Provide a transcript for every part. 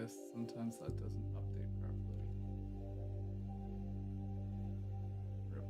guess sometimes that doesn't update properly. Rip.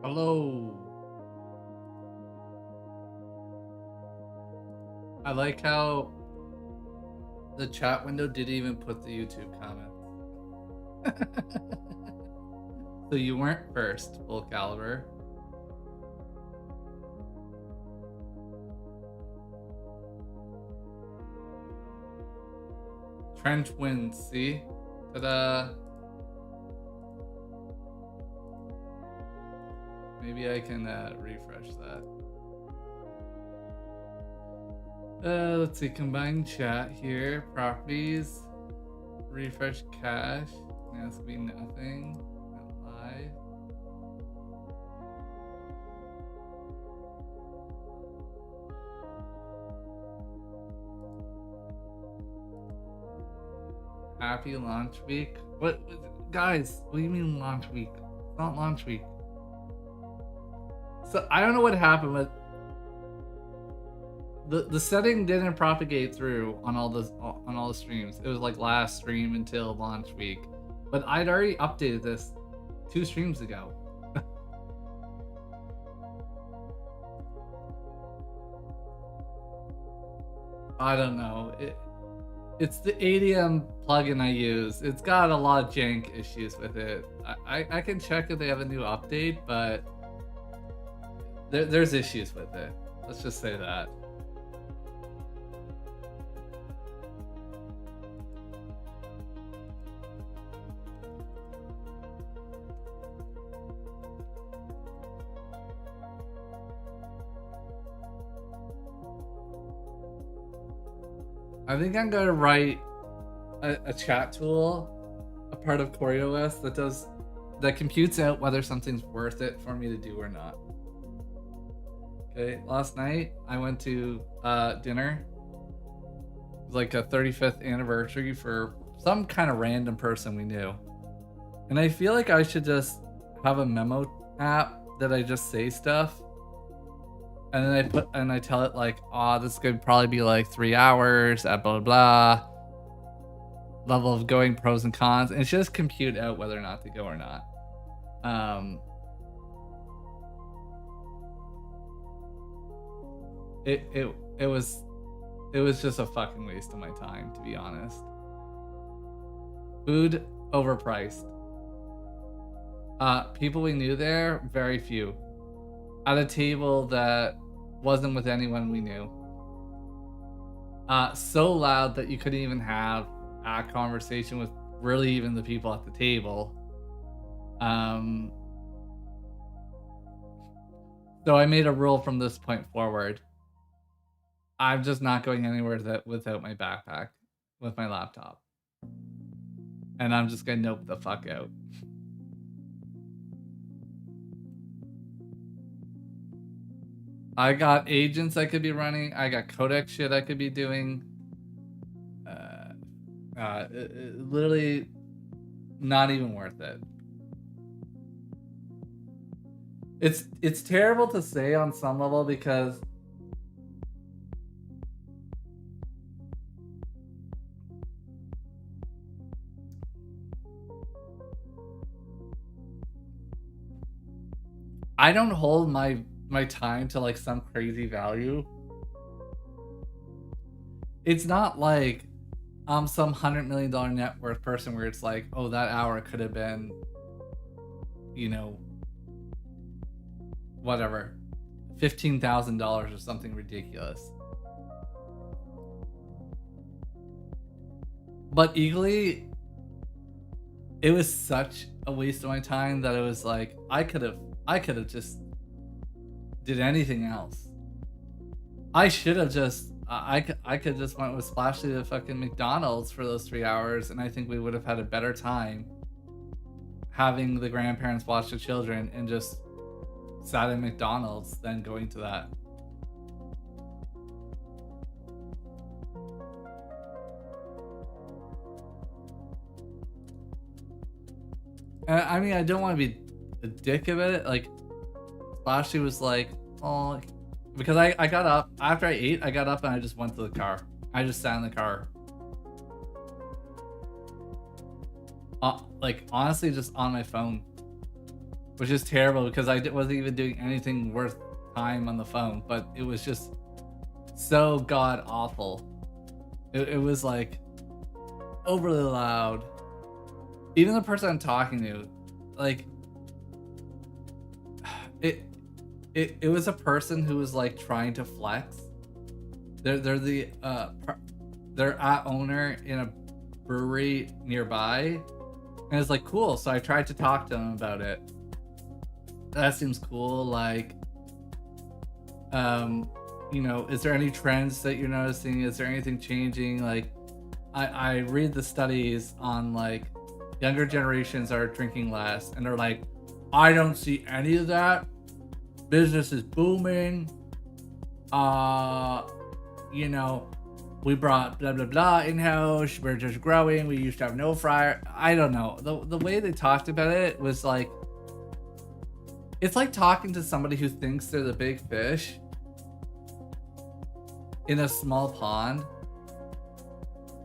Hello. I like how the chat window didn't even put the YouTube comments. So you weren't first, Full Caliber. Trench wins, see? Ta-da! Maybe I can refresh that. Let's see, combine chat here, properties, refresh cache, that's gonna be nothing, not live. Happy launch week? What, guys, what do you mean launch week? It's not launch week. So I don't know what happened, but the setting didn't propagate through on all the streams. It was like last stream until launch week, but I'd already updated this 2 streams ago. I don't know. It's the ADM plugin I use. It's got a lot of jank issues with it. I can check if they have a new update, but there's issues with it. Let's just say that. I think I'm gonna write a chat tool, a part of CoreOS that computes out whether something's worth it for me to do or not. Okay, last night I went to dinner. It was like a 35th anniversary for some kind of random person we knew. And I feel like I should just have a memo app that I just say stuff. And then I tell it like, oh, this could probably be like 3 hours at blah, blah, blah. Level of going, pros and cons. And it's just compute out whether or not to go or not. It was just a fucking waste of my time, to be honest. Food overpriced. People we knew there, very few. At a table that wasn't with anyone we knew. So loud that you couldn't even have a conversation with really even the people at the table. So I made a rule from this point forward. I'm just not going anywhere without my backpack with my laptop. And I'm just gonna nope the fuck out. I got agents I could be running. I got codec shit I could be doing. Literally not even worth it. It's terrible to say on some level because I don't hold my time to like some crazy value. It's not like I'm some $100 million net worth person where it's like, oh, that hour could have been, you know, whatever, $15,000 or something ridiculous. But equally, it was such a waste of my time that it was like I could have just did anything else. I should have just I could just went with Splashy to fucking McDonald's for those 3 hours, and I think we would have had a better time having the grandparents watch the children and just sat at McDonald's than going to that. I mean, I don't want to be a dick about it. Like, Splashy was like, oh, because I got up after I ate. I got up and I just went to the car. I just sat in the car. Like, honestly, just on my phone, which is terrible because I wasn't even doing anything worth time on the phone. But it was just so god awful. It was like overly loud. Even the person I'm talking to, like, it was a person who was like trying to flex. They're the they're at owner in a brewery nearby, and it's like cool. So I tried to talk to them about it. That seems cool. Like, you know, is there any trends that you're noticing? Is there anything changing? Like, I read the studies on like younger generations are drinking less, and they're like, I don't see any of that. Business is booming. You know, we brought blah blah blah in house. We're just growing. We used to have no fryer. I don't know. The way they talked about it was like, it's like talking to somebody who thinks they're the big fish in a small pond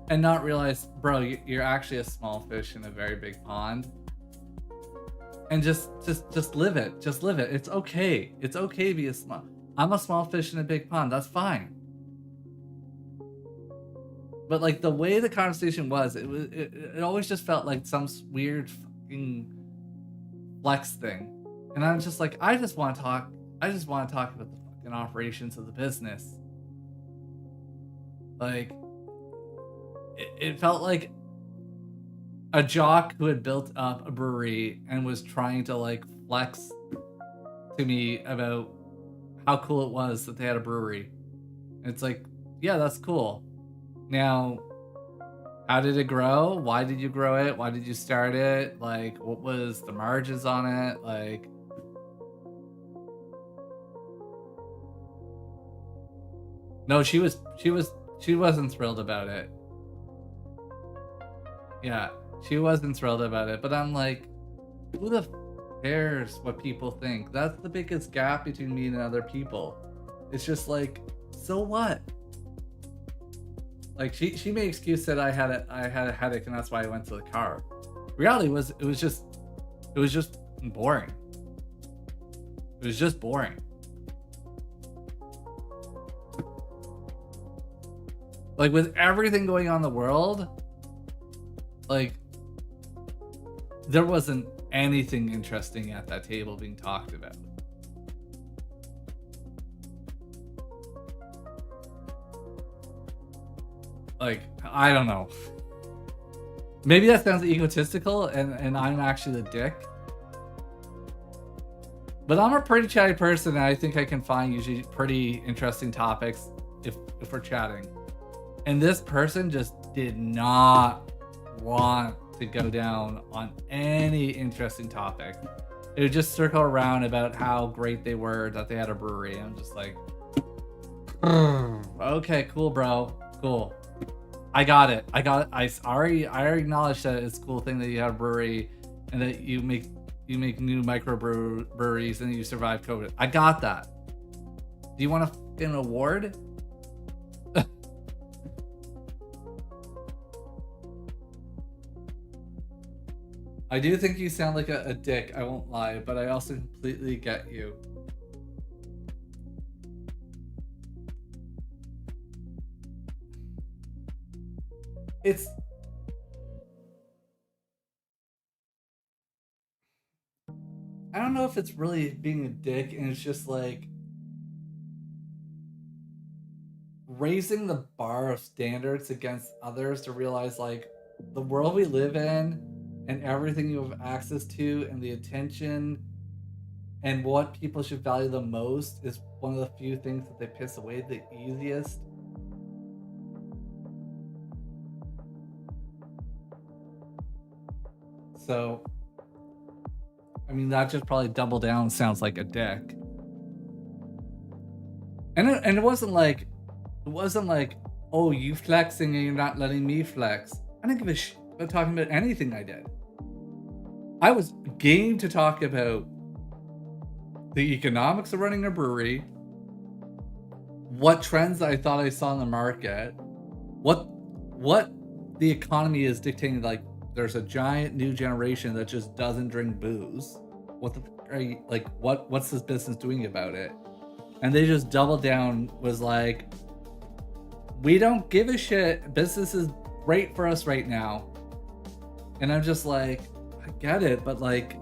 and not realize, bro, you're actually a small fish in a very big pond. And just live it. Just live it. It's okay. It's okay to be a small. I'm a small fish in a big pond. That's fine. But like the way the conversation was, it always just felt like some weird fucking flex thing. And I'm just like, I just want to talk about the fucking operations of the business. Like, it felt like a jock who had built up a brewery and was trying to like flex to me about how cool it was that they had a brewery. It's like, yeah, that's cool. Now, how did it grow? Why did you grow it? Why did you start it? Like, what was the margins on it? Like, no, she wasn't thrilled about it. Yeah, she wasn't thrilled about it. But I'm like, who the cares what people think? That's the biggest gap between me and other people. It's just like, so what? Like she made excuse that I had a headache and that's why I went to the car. Reality was it was just boring. It was just boring. Like with everything going on in the world, like there wasn't anything interesting at that table being talked about. Like, I don't know. Maybe that sounds egotistical and I'm actually the dick. But I'm a pretty chatty person and I think I can find usually pretty interesting topics if we're chatting. And this person just did not want to go down on any interesting topic. It would just circle around about how great they were, that they had a brewery. I'm just like, okay, cool, bro. Cool. I got it. I already acknowledged that it's a cool thing that you have a brewery and that you make new microbreweries and you survive COVID. I got that. Do you want a fucking award? I do think you sound like a dick, I won't lie, but I also completely get you. It's... I don't know if it's really being a dick, and it's just like raising the bar of standards against others to realize like the world we live in and everything you have access to and the attention and what people should value the most is one of the few things that they piss away the easiest. So, I mean, that just probably double down sounds like a dick. And it wasn't like, oh, you flexing and you're not letting me flex. I didn't give a shit about talking about anything I did. I was game to talk about the economics of running a brewery, what trends I thought I saw in the market, what the economy is dictating. Like, there's a giant new generation that just doesn't drink booze. What the like? What's this business doing about it? And they just doubled down. Was like, we don't give a shit. Business is great for us right now. And I'm just like, I get it, but like,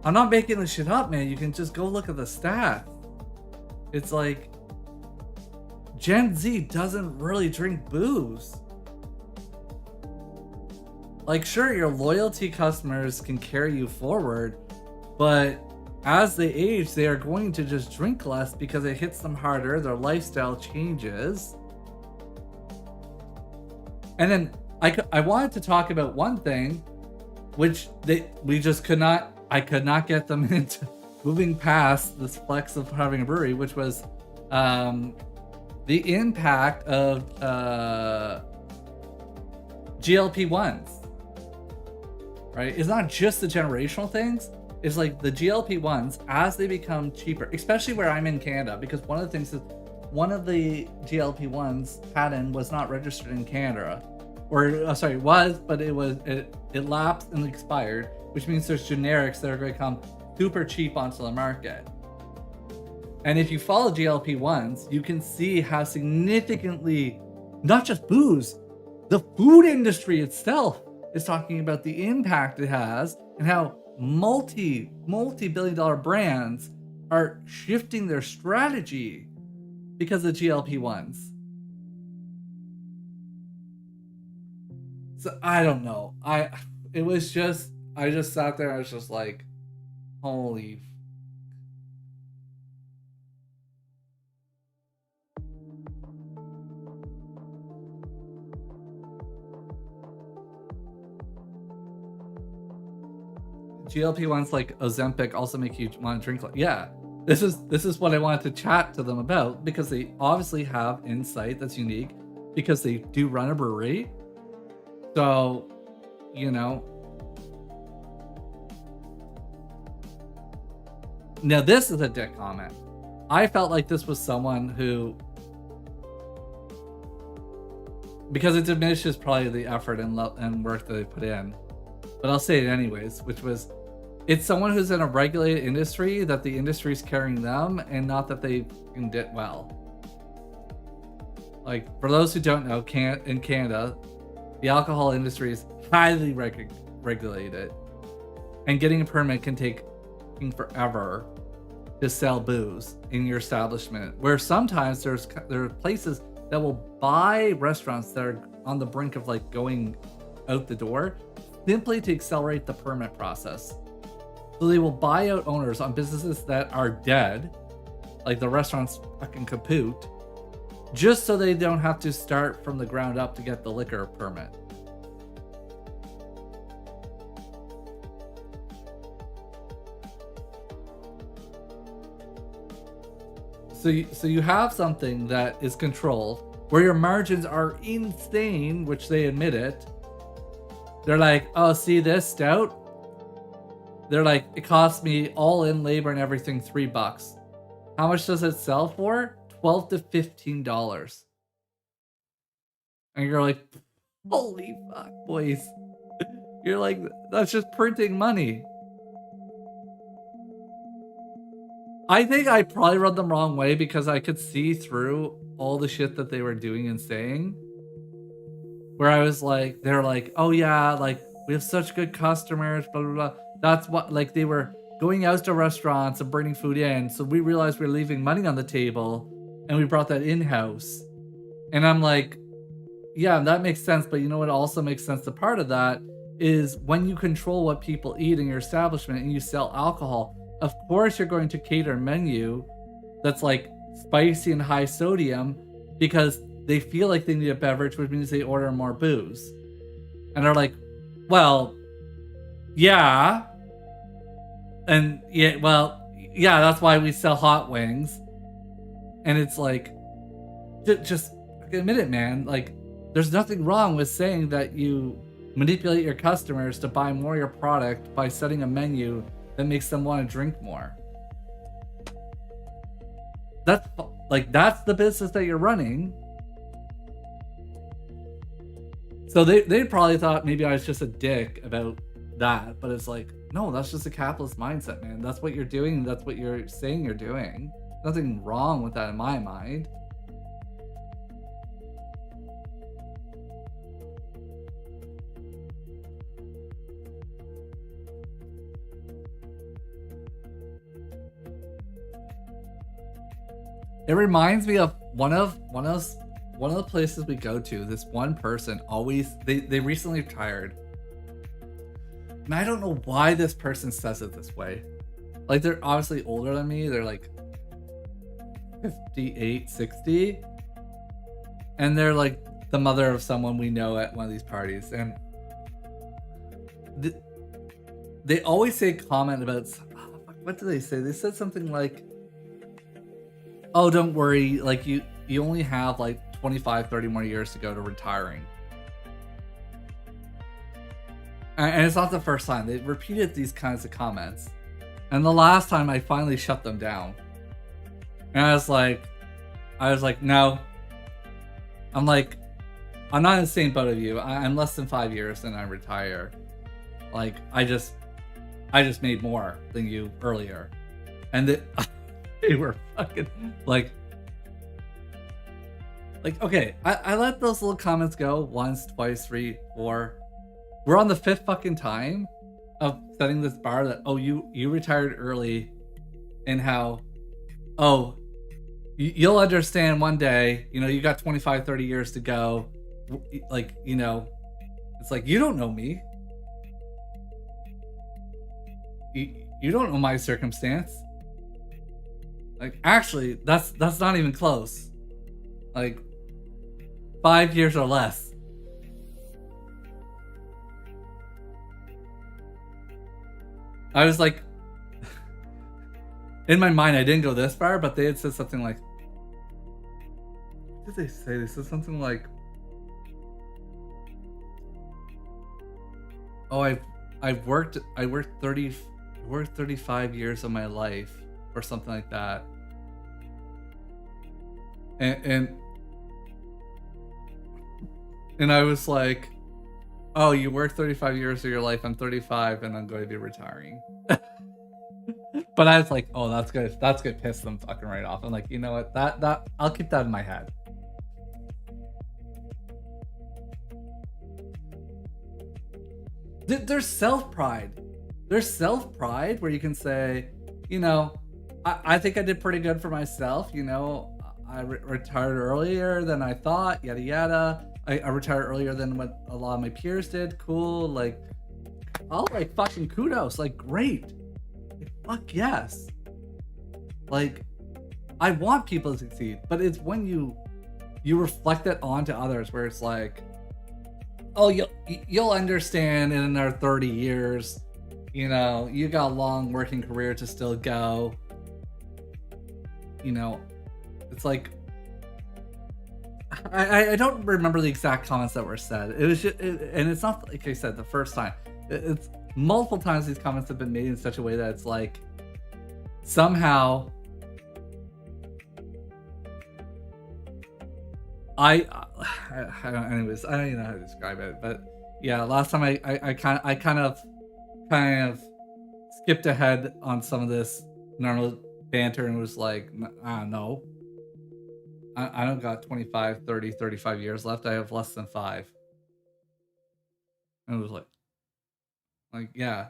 I'm not making this shit up, man. You can just go look at the stats. It's like, Gen Z doesn't really drink booze. Like, sure, your loyalty customers can carry you forward, but as they age, they are going to just drink less because it hits them harder. Their lifestyle changes. And then I wanted to talk about one thing, which we just could not. I could not get them into moving past this flex of having a brewery, which was the impact of GLP-1s. Right? It's not just the generational things. It's like the GLP-1s, as they become cheaper, especially where I'm in Canada, because one of the things is one of the GLP-1s patent was not registered in Canada, or sorry, was, but it lapsed and expired, which means there's generics that are going to come super cheap onto the market. And if you follow GLP-1s, you can see how significantly, not just booze, the food industry itself is talking about the impact it has and how multi-billion-dollar brands are shifting their strategy because of GLP-1s. So I don't know. I just sat there and I was just like, holy. GLP-1s like Ozempic also make you want to drink. Yeah, this is what I wanted to chat to them about, because they obviously have insight that's unique because they do run a brewery. So, you know. Now this is a dick comment. I felt like this was someone who, because it diminishes probably the effort and work that they put in, but I'll say it anyways, which was, it's someone who's in a regulated industry that the industry's carrying them, and not that they did well. Like, for those who don't know, in Canada, the alcohol industry is highly regulated, and getting a permit can take forever to sell booze in your establishment, where sometimes there are places that will buy restaurants that are on the brink of like going out the door simply to accelerate the permit process. So they will buy out owners on businesses that are dead, like the restaurant's fucking kaput, just so they don't have to start from the ground up to get the liquor permit. So you have something that is controlled, where your margins are insane, which they admit it. They're like, oh, see this stout? They're like, it cost me all in labor and everything $3. How much does it sell for? $12 to $15. And you're like, holy fuck, boys. You're like, that's just printing money. I think I probably read them wrong way, because I could see through all the shit that they were doing and saying. Where I was like, they're like, oh yeah, like we have such good customers, blah, blah, blah. That's what, like, they were going out to restaurants and bringing food in. So we realized we were leaving money on the table, and we brought that in-house. And I'm like, yeah, that makes sense. But you know what also makes sense? The part of that is when you control what people eat in your establishment and you sell alcohol, of course you're going to cater a menu that's like spicy and high sodium, because they feel like they need a beverage, which means they order more booze. And they're like, well, yeah. And yeah, well, yeah, that's why we sell hot wings. And it's like, just admit it, man. Like, there's nothing wrong with saying that you manipulate your customers to buy more of your product by setting a menu that makes them want to drink more. That's the business that you're running. So they probably thought maybe I was just a dick about that, but it's like, no, that's just a capitalist mindset, man. That's what you're doing. That's what you're saying you're doing. Nothing wrong with that in my mind. It reminds me of one of the places we go to. This one person always, they recently retired, and I don't know why this person says it this way. Like, they're obviously older than me. They're like 58, 60, and they're like the mother of someone we know at one of these parties, and they always say comment about, what do they say? They said something like, oh, don't worry, like you only have like 25, 30 more years to go to retiring. And it's not the first time. They've repeated these kinds of comments. And the last time I finally shut them down. And I was like, no. I'm like, I'm not in the same boat of you. I'm less than 5 years and I retire. Like, I just made more than you earlier. And they were fucking like, okay, I let those little comments go once, twice, 3, 4. We're on the 5th fucking time of setting this bar that, oh, you retired early, and how, oh, you'll understand one day, you know, you got 25, 30 years to go. Like, you know, it's like, you don't know me. You don't know my circumstance. Like, actually, that's not even close. Like, 5 years or less. I was like, in my mind, I didn't go this far, but they had said something like, what did they say? They said something like, oh, I worked 35 years of my life or something like that. And I was like, oh, you worked 35 years of your life. I'm 35 and I'm going to be retiring. But I was like, oh, that's good. That's good. Piss them fucking right off. I'm like, you know what? That I'll keep that in my head. There's self-pride. There's self-pride where you can say, you know, I think I did pretty good for myself. You know, I retired earlier than I thought. Yada yada. I retired earlier than what a lot of my peers did. Cool. Like, I'll like fucking kudos. Like, great. Like, fuck yes. Like, I want people to succeed, but it's when you reflect it onto others where it's like, oh, you'll understand in another 30 years, you know, you got a long working career to still go. You know, it's like, I don't remember the exact comments that were said. It was just, and it's not like I said the first time. It's multiple times these comments have been made in such a way that it's like, somehow I don't, anyways, I don't even know how to describe it, but yeah, last time I kind of skipped ahead on some of this normal banter and was like, no, I don't got 25, 30, 35 years left. I have less than 5. And it was like, yeah.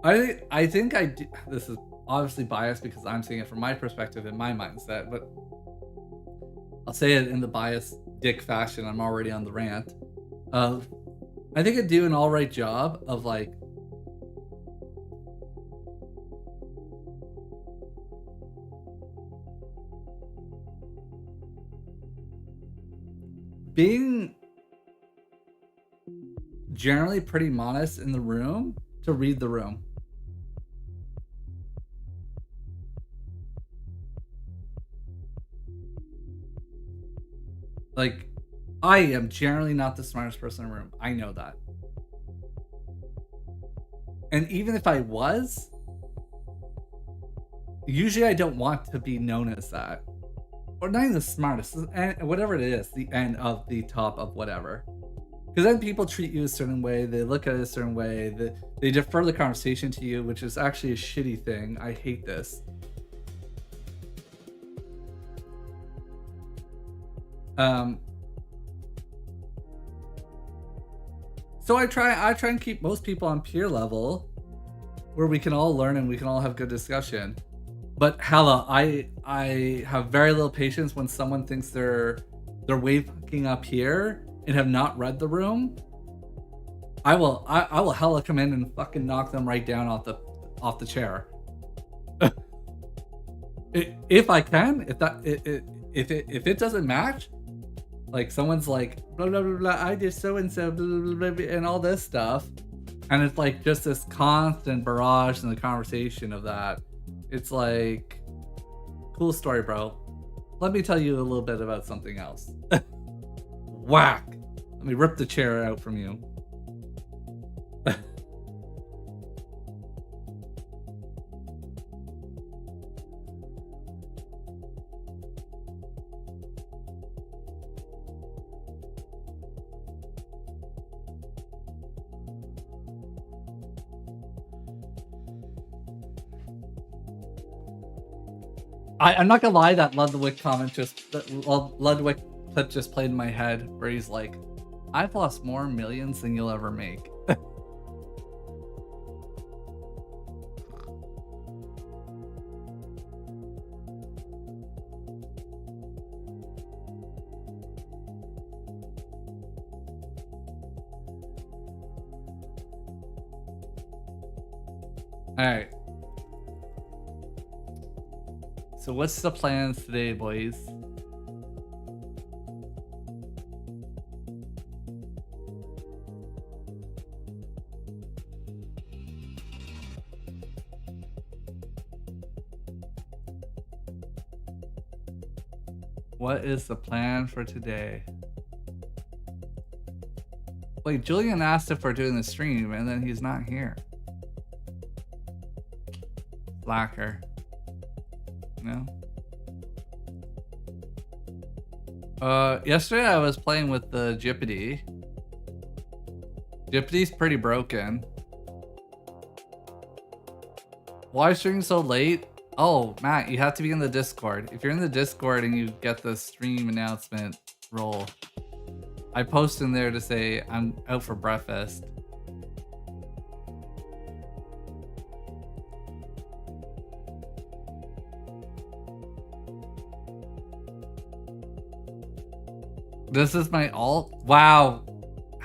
I think I do. This is obviously biased because I'm seeing it from my perspective and my mindset, but I'll say it in the biased dick fashion. I'm already on the rant. I think I do an all right job of like being generally pretty modest in the room to read the room. Like, I am generally not the smartest person in the room. I know that. And even if I was, usually I don't want to be known as that. Or not even the smartest, whatever it is, the end of the top of whatever. Because then people treat you a certain way, they look at it a certain way, they defer the conversation to you, which is actually a shitty thing. I hate this. So I try and keep most people on peer level where we can all learn and we can all have good discussion. But hella, I have very little patience when someone thinks they're way fucking up here and have not read the room. I will hella come in and fucking knock them right down off the chair. If I can, if it doesn't match, like someone's like blah blah blah, blah I did so and so and all this stuff, and it's like just this constant barrage in the conversation of that. It's like, cool story, bro. Let me tell you a little bit about something else. Whack. Let me rip the chair out from you. I'm not gonna lie, that Ludwig comment Ludwig clip just played in my head where he's like, I've lost more millions than you'll ever make. Alright. So what's the plans today, boys? What is the plan for today? Wait, Julian asked if we're doing the stream and then he's not here. Blacker. No? Yesterday I was playing with the Jippity. Jippity's pretty broken. Why stream so late? Oh, Matt, you have to be in the Discord. If you're in the Discord and you get the stream announcement roll, I post in there to say I'm out for breakfast. This is my alt? Wow.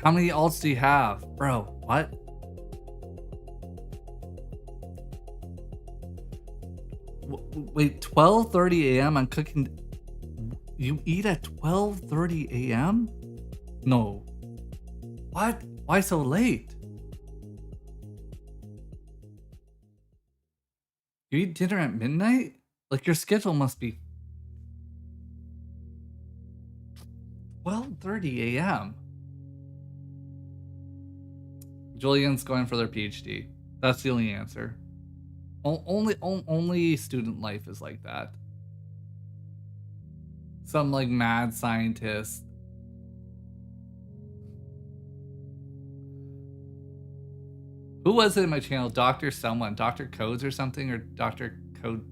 How many alts do you have? Bro, what? Wait, 12:30 a.m. I'm cooking. You eat at 12:30 a.m.? No. What? Why so late? You eat dinner at midnight? Like your schedule must be 12:30 a.m. Julian's going for their PhD. That's the only answer. Only student life is like that. Some like mad scientist. Who was it in my channel? Dr. someone. Dr. Codes or something? Or Dr. Code.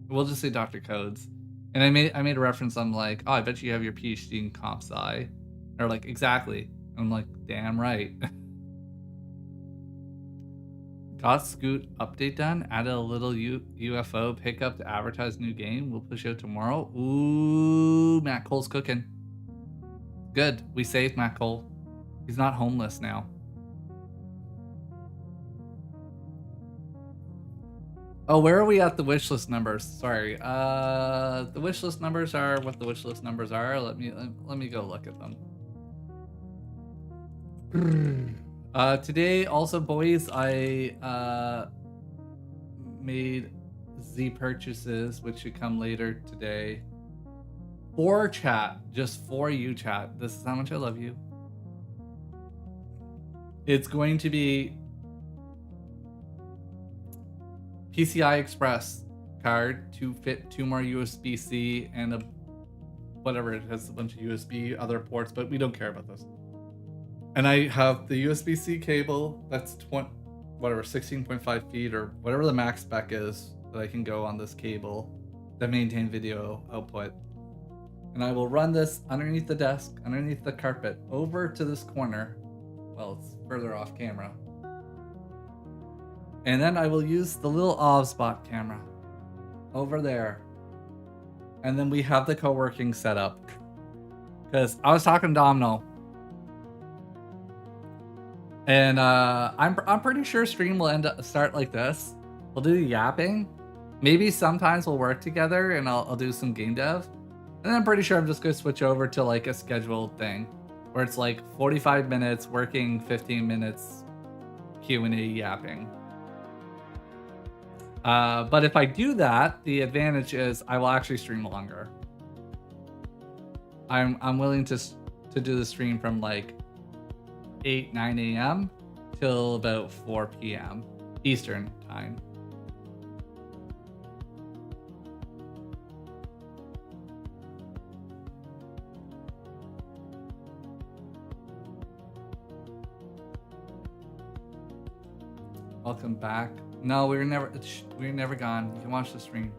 We'll just say Dr. Codes. And I made a reference. I'm like, oh, I bet you have your PhD in comp sci. They're like, exactly. I'm like, damn right. Got Scoot update done. Added a little UFO pickup to advertise new game. We'll push out tomorrow. Ooh, Matt Cole's cooking. Good. We saved Matt Cole. He's not homeless now. Oh, where are we at the wishlist numbers? Sorry. The wishlist numbers are what the wishlist numbers are. Let me go look at them. Today also, boys, I made Z purchases, which should come later today. For chat, just for you, chat. This is how much I love you. It's going to be PCI Express card to fit 2 more USB-C and a whatever, it has a bunch of USB other ports, but we don't care about those. And I have the USB-C cable that's 16.5 feet or whatever the max spec is that I can go on this cable that maintain video output. And I will run this underneath the desk, underneath the carpet, over to this corner. Well, it's further off camera. And then I will use the little OBSBot camera over there. And then we have the co-working set up. Because I was talking to Domino. And I'm pretty sure stream will start like this. We'll do the yapping. Maybe sometimes we'll work together and I'll do some game dev. And then I'm pretty sure I'm just going to switch over to like a scheduled thing. Where it's like 45 minutes working, 15 minutes Q&A yapping. But if I do that, the advantage is I will actually stream longer. I'm willing to do the stream from like 9 a.m. till about 4 p.m. Eastern time. Welcome back. No, we were never gone. You can watch the stream.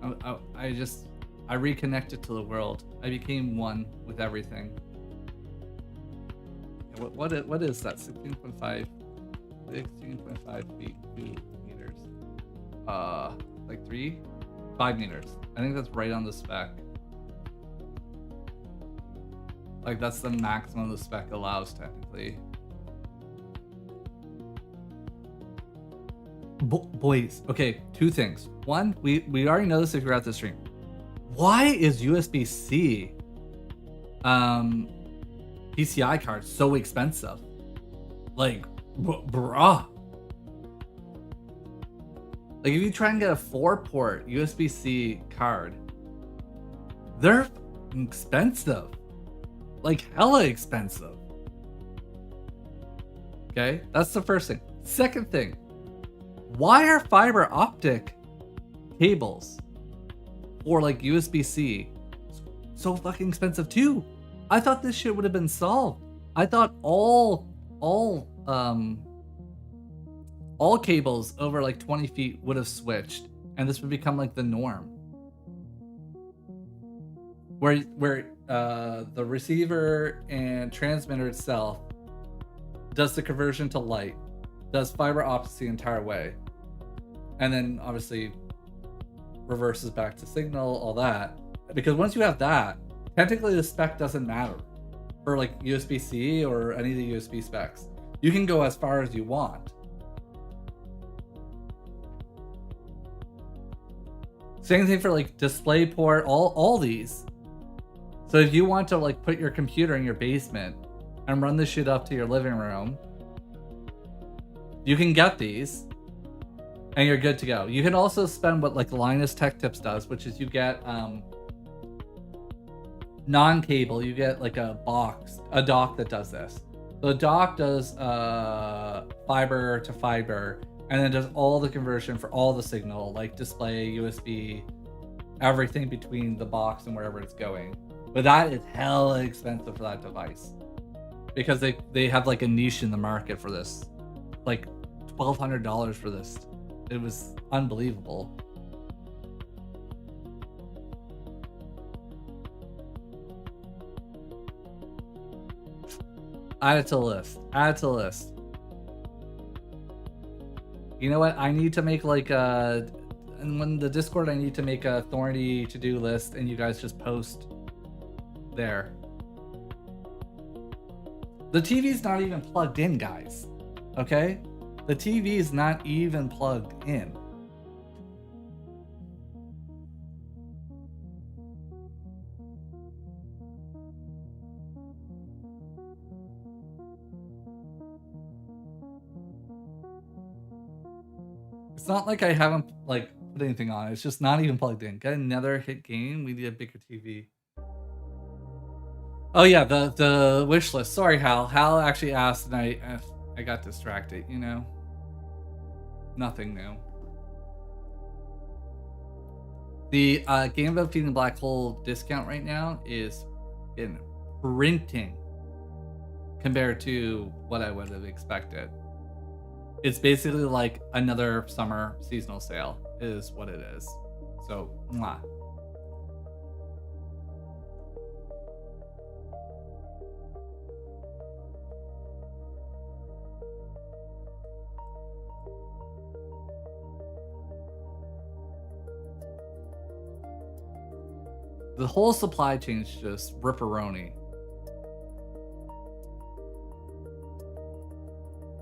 I reconnected to the world. I became one with everything. What is that? 16.5 feet, 2 meters. Like 5 meters. I think that's right on the spec. Like that's the maximum the spec allows technically. boys. Okay, two things. One, we already know this if you're at the stream. Why is USB-C PCI cards so expensive? Like, bruh. Like, if you try and get a 4-port USB-C card, they're expensive. Like, hella expensive. Okay, that's the first thing. Second thing, why are fiber optic cables or like USB-C so fucking expensive too? I thought this shit would have been solved. I thought all cables over like 20 feet would have switched, and this would become like the norm. Where the receiver and transmitter itself does the conversion to light, does fiber optics the entire way, and then obviously reverses back to signal, all that. Because once you have that, technically the spec doesn't matter for like USB-C or any of the USB specs. You can go as far as you want. Same thing for like DisplayPort, all these. So if you want to like put your computer in your basement and run this shit up to your living room, you can get these and you're good to go. You can also spend what like Linus Tech Tips does, which is you get non-cable, you get like a dock that does this. So the dock does fiber to fiber, and then does all the conversion for all the signal, like display, USB, everything between the box and wherever it's going. But that is hella expensive for that device, because they have like a niche in the market for this, like $1,200 for this. It was unbelievable. Add it to the list. Add it to the list. You know what? I need to make like a... And when the Discord, I need to make a Thorny to-do list, and you guys just post there. The TV's not even plugged in, guys. Okay? The TV is not even plugged in. It's not like I haven't like put anything on. It's just not even plugged in. Get another hit game. We need a bigger TV. Oh yeah, the wish list. Sorry, Hal. Hal actually asked, and I got distracted. You know, nothing new. The Game of Feeding Black Hole discount right now is in printing compared to what I would have expected. It's basically like another summer seasonal sale is what it is. So, mwah. The whole supply chain is just ripperoni.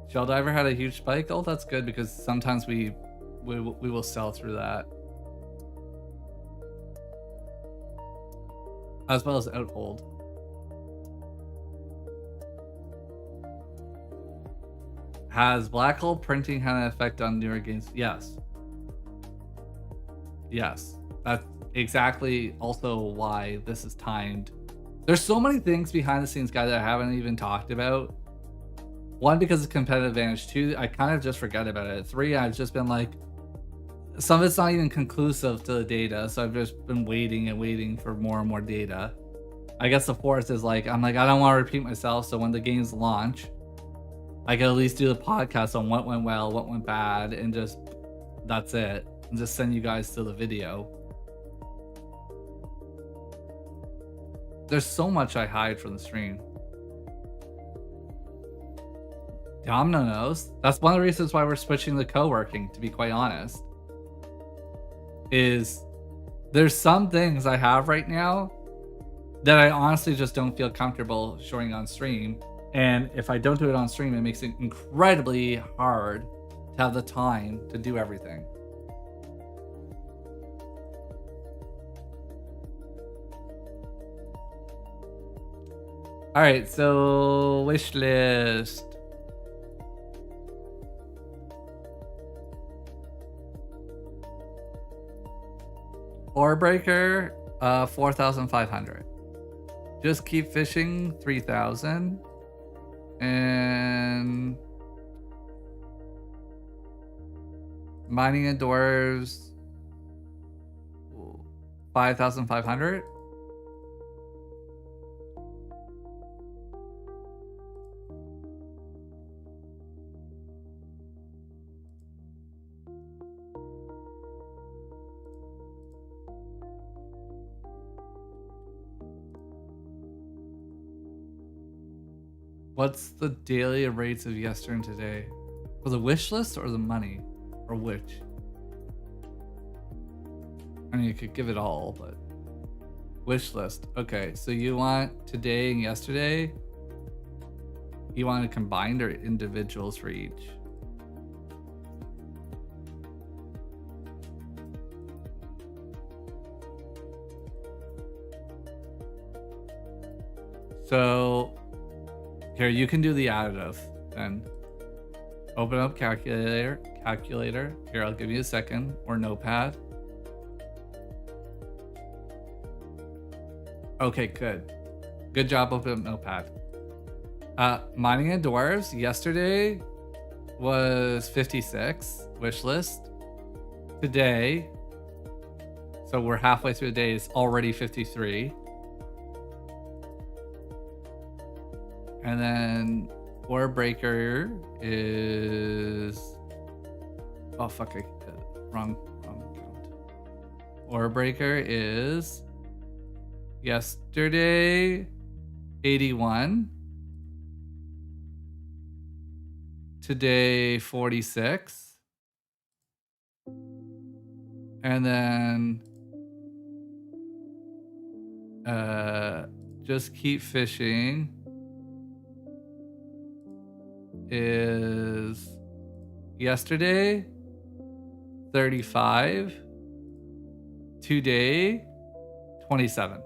Shell Diver had a huge spike. Oh, that's good, because sometimes we will sell through that. As well as Outhold. Has Black Hole printing had an effect on newer games? Yes. Yes. That's exactly also why this is timed. There's so many things behind the scenes, guys, that I haven't even talked about. One, because it's competitive advantage. Two, I kind of just forget about it. Three, I've just been like, some of it's not even conclusive to the data, so I've just been waiting and waiting for more and more data. I guess the fourth is like, I'm like, I don't want to repeat myself, so when the games launch, I can at least do the podcast on what went well, what went bad, and just, that's it. And just send you guys to the video. There's so much I hide from the stream. Domino knows. That's one of the reasons why we're switching to co-working, to be quite honest. Is there's some things I have right now that I honestly just don't feel comfortable showing on stream. And if I don't do it on stream, it makes it incredibly hard to have the time to do everything. All right, so wish list. Orebreaker, 4,500. Just keep fishing, 3,000. And mining and dwarves, 5,500. What's the daily rates of yesterday and today? For the wish list or the money? Or which? I mean, you could give it all, but... Wish list. Okay, so you want today and yesterday? You want it combined or individuals for each? So... Here, you can do the additive then. Open up calculator. Here, I'll give you a second. Or notepad. Okay, good. Good job, open up notepad. Mining and dwarves yesterday was 56 wish list. Today, so we're halfway through the day, it's already 53. And then Orebreaker is... Oh, fuck, wrong count. Orebreaker is... Yesterday, 81. Today, 46. And then... just keep fishing. Is yesterday 35, today 27.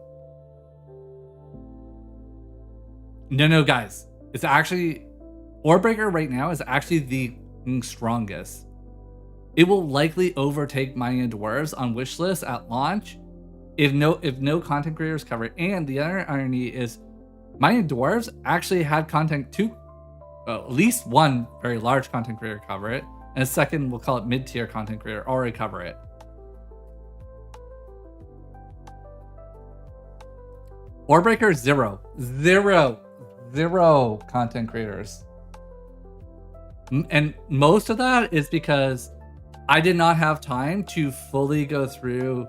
No, guys, it's actually Orebreaker right now is actually the strongest. It will likely overtake Mining and Dwarves on wishlist at launch if no content creators cover it. And the other irony is Mining and Dwarves actually had content too. At least one very large content creator cover it, and a second, we'll call it mid-tier content creator, already cover it. Orebreaker, zero content creators. And most of that is because I did not have time to fully go through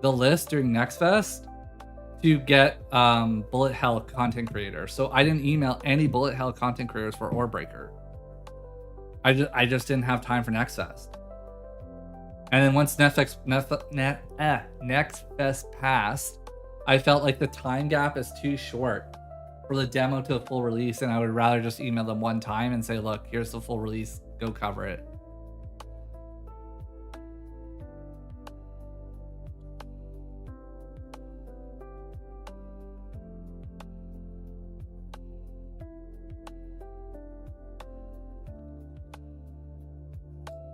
the list during Next Fest to get Bullet Hell content creators. So I didn't email any Bullet Hell content creators for Orebreaker. I just didn't have time for Next Fest. And then once Next Fest passed, I felt like the time gap is too short for the demo to a full release, and I would rather just email them one time and say, look, here's the full release, go cover it.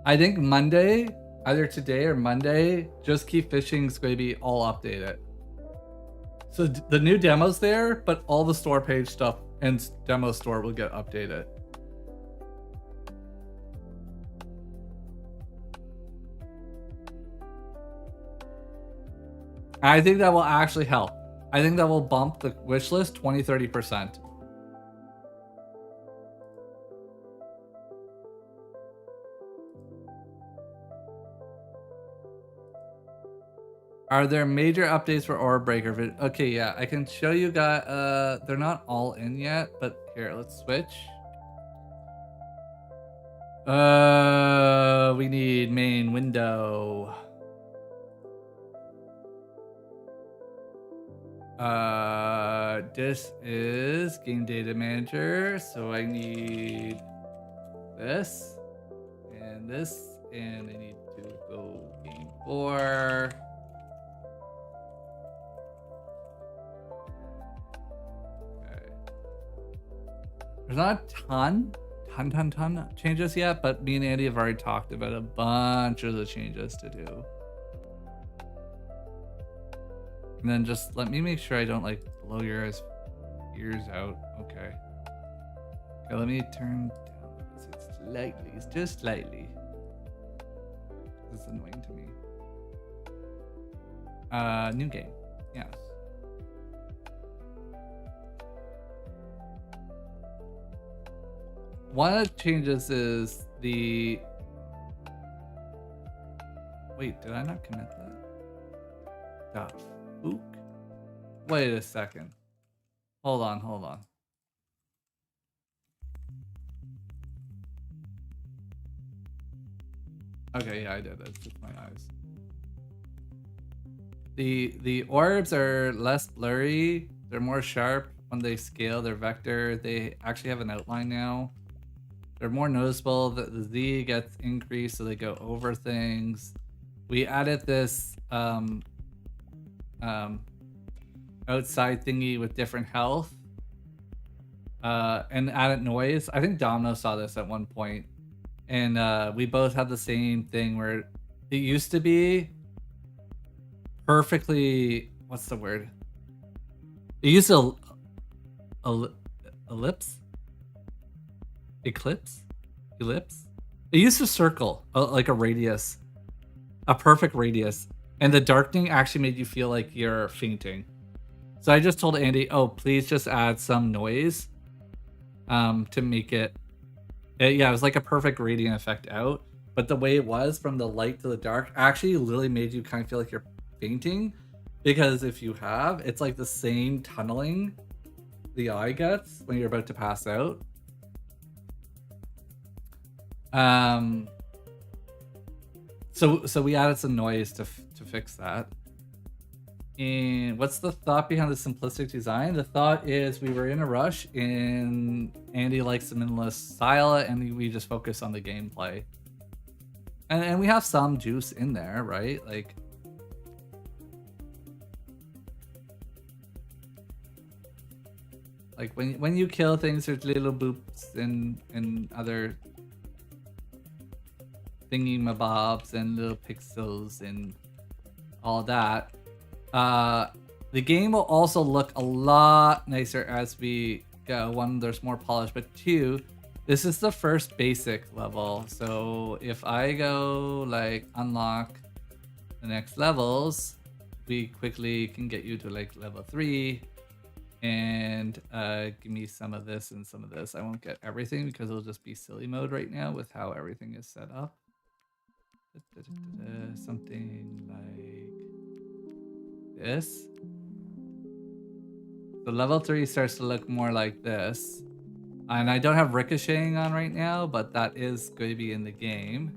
I think Monday, either today or Monday, Just Keep Fishing is going to be all updated. So the new demo's there, but all the store page stuff and demo store will get updated. I think that will actually help. I think that will bump the wish list 20-30%. Are there major updates for Orebreaker? Okay, yeah, I can show you guys. They're not all in yet, but here, let's switch. We need main window. This is game data manager, so I need this and and this, and I need to go game 4. Okay. There's not a ton changes yet, but me and Andy have already talked about a bunch of the changes to do. And then just let me make sure I don't like blow your ears out. Okay. Okay, let me turn down this slightly, just slightly. This is annoying to me. New game. Yes. One of the changes is the... Wait, did I not commit that? The fook? Wait a second. Hold on. Okay, yeah, I did. It's just my eyes. The orbs are less blurry. They're more sharp when they scale their vector. They actually have an outline now. They're more noticeable. The Z gets increased, so they go over things. We added this outside thingy with different health, and added noise. I think Domino saw this at one point, and we both had the same thing where it used to be perfectly. What's the word? It used to ellipse. Ellipse. It used to circle like a radius, a perfect radius, and the darkening actually made you feel like you're fainting. So I just told Andy, oh, please just add some noise to make it yeah, it was like a perfect gradient effect out, but the way it was from the light to the dark actually literally made you kind of feel like you're fainting, because if you have, it's like the same tunneling the eye gets when you're about to pass out. So we added some noise to fix that. And what's the thought behind the simplistic design? The thought is we were in a rush, and Andy likes the minimalist style, and we just focus on the gameplay. And we have some juice in there, right? Like when you kill things, there's little boops and other thingy mabobs and little pixels and all that. The game will also look a lot nicer as we go. One, there's more polish, but two, this is the first basic level. So if I go like unlock the next levels, we quickly can get you to like level 3 and give me some of this and some of this. I won't get everything because it'll just be silly mode right now with how everything is set up. Something like this. So level 3 starts to look more like this. And I don't have ricocheting on right now, but that is going to be in the game.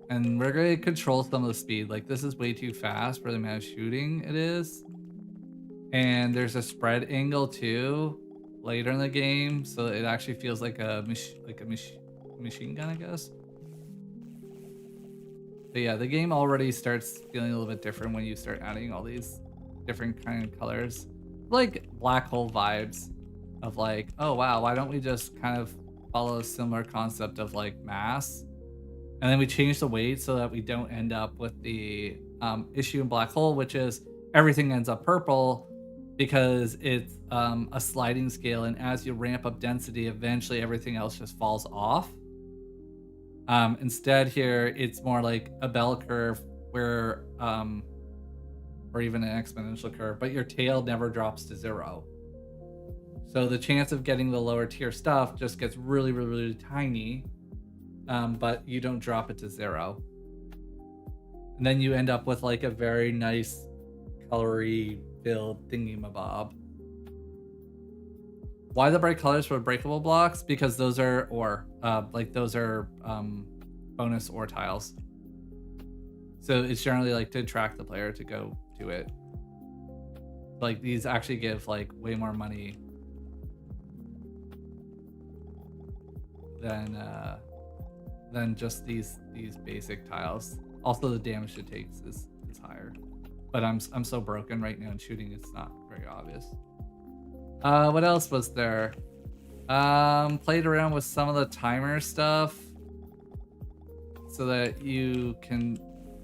And we're going to control some of the speed. Like, this is way too fast for the amount of shooting it is. And there's a spread angle too later in the game, so it actually feels like a machine gun, I guess. But yeah, the game already starts feeling a little bit different when you start adding all these different kind of colors. Like black hole vibes of like, oh wow, why don't we just kind of follow a similar concept of like mass? And then we change the weight so that we don't end up with the issue in black hole, which is everything ends up purple because it's a sliding scale, and as you ramp up density, eventually everything else just falls off. Instead here, it's more like a bell curve where, or even an exponential curve, but your tail never drops to 0. So the chance of getting the lower tier stuff just gets really, really, really tiny, but you don't drop it to 0. And then you end up with like a very nice colory filled thingy-mabob. Why the bright colors for breakable blocks? Because those are ore, those are bonus ore tiles. So it's generally like to attract the player to go to it. Like these actually give like way more money. than just these basic tiles. Also, the damage it takes is higher. But I'm so broken right now in shooting, it's not very obvious. What else was there? Played around with some of the timer stuff so that you can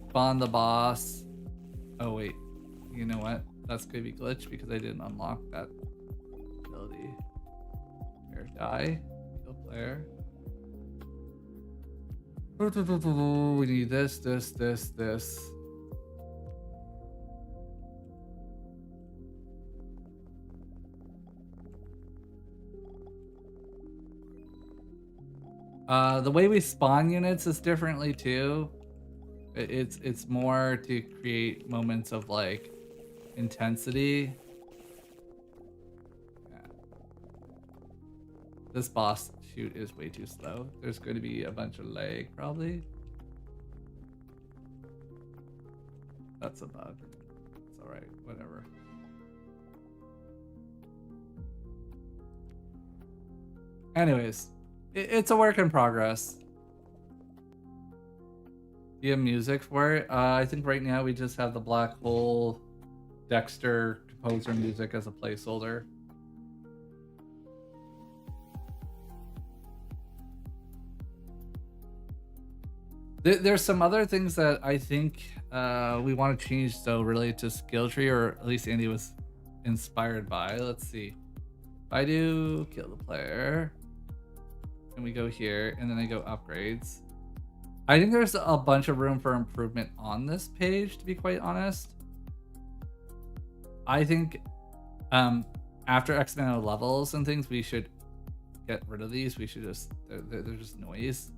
spawn the boss. Oh wait, you know what? That's gonna be glitch because I didn't unlock that ability. Here, die, kill player. We need this. The way we spawn units is differently too. It's more to create moments of like intensity. Yeah. This boss shoot is way too slow. There's going to be a bunch of lag probably. That's a bug. It's alright, whatever. Anyways, it's a work in progress. Do you have music for it? I think right now we just have the Black Hole Dexter composer music as a placeholder. There's some other things that I think we want to change though related to skill tree, or at least Andy was inspired by. Let's see. If I do kill the player, and we go here, and then I go upgrades. I think there's a bunch of room for improvement on this page, to be quite honest. I think after X amount of levels and things, we should get rid of these. We should just, they're just noise.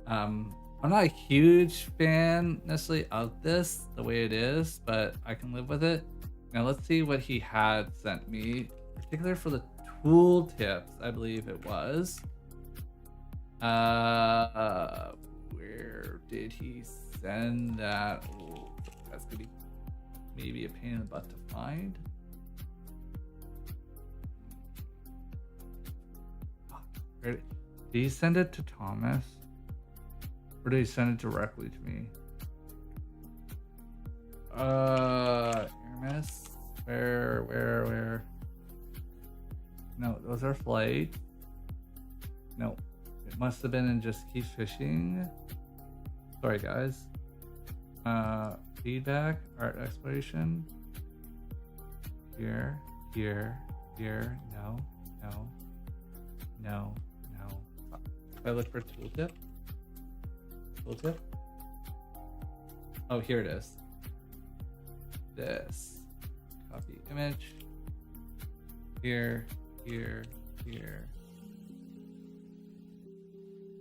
I'm not a huge fan necessarily of this the way it is, but I can live with it. Now let's see what he had sent me, particularly for the tool tips, I believe it was. Where did he send that? Oh, that's gonna be maybe a pain in the butt to find. Did he send it to Thomas? Or did he send it directly to me? Hermes? Where? No, those are flight. No. It must have been in just keep fishing. Sorry guys. Feedback, art exploration. Here. No. If I look for tooltip. Oh, here it is. This. Copy image. Here.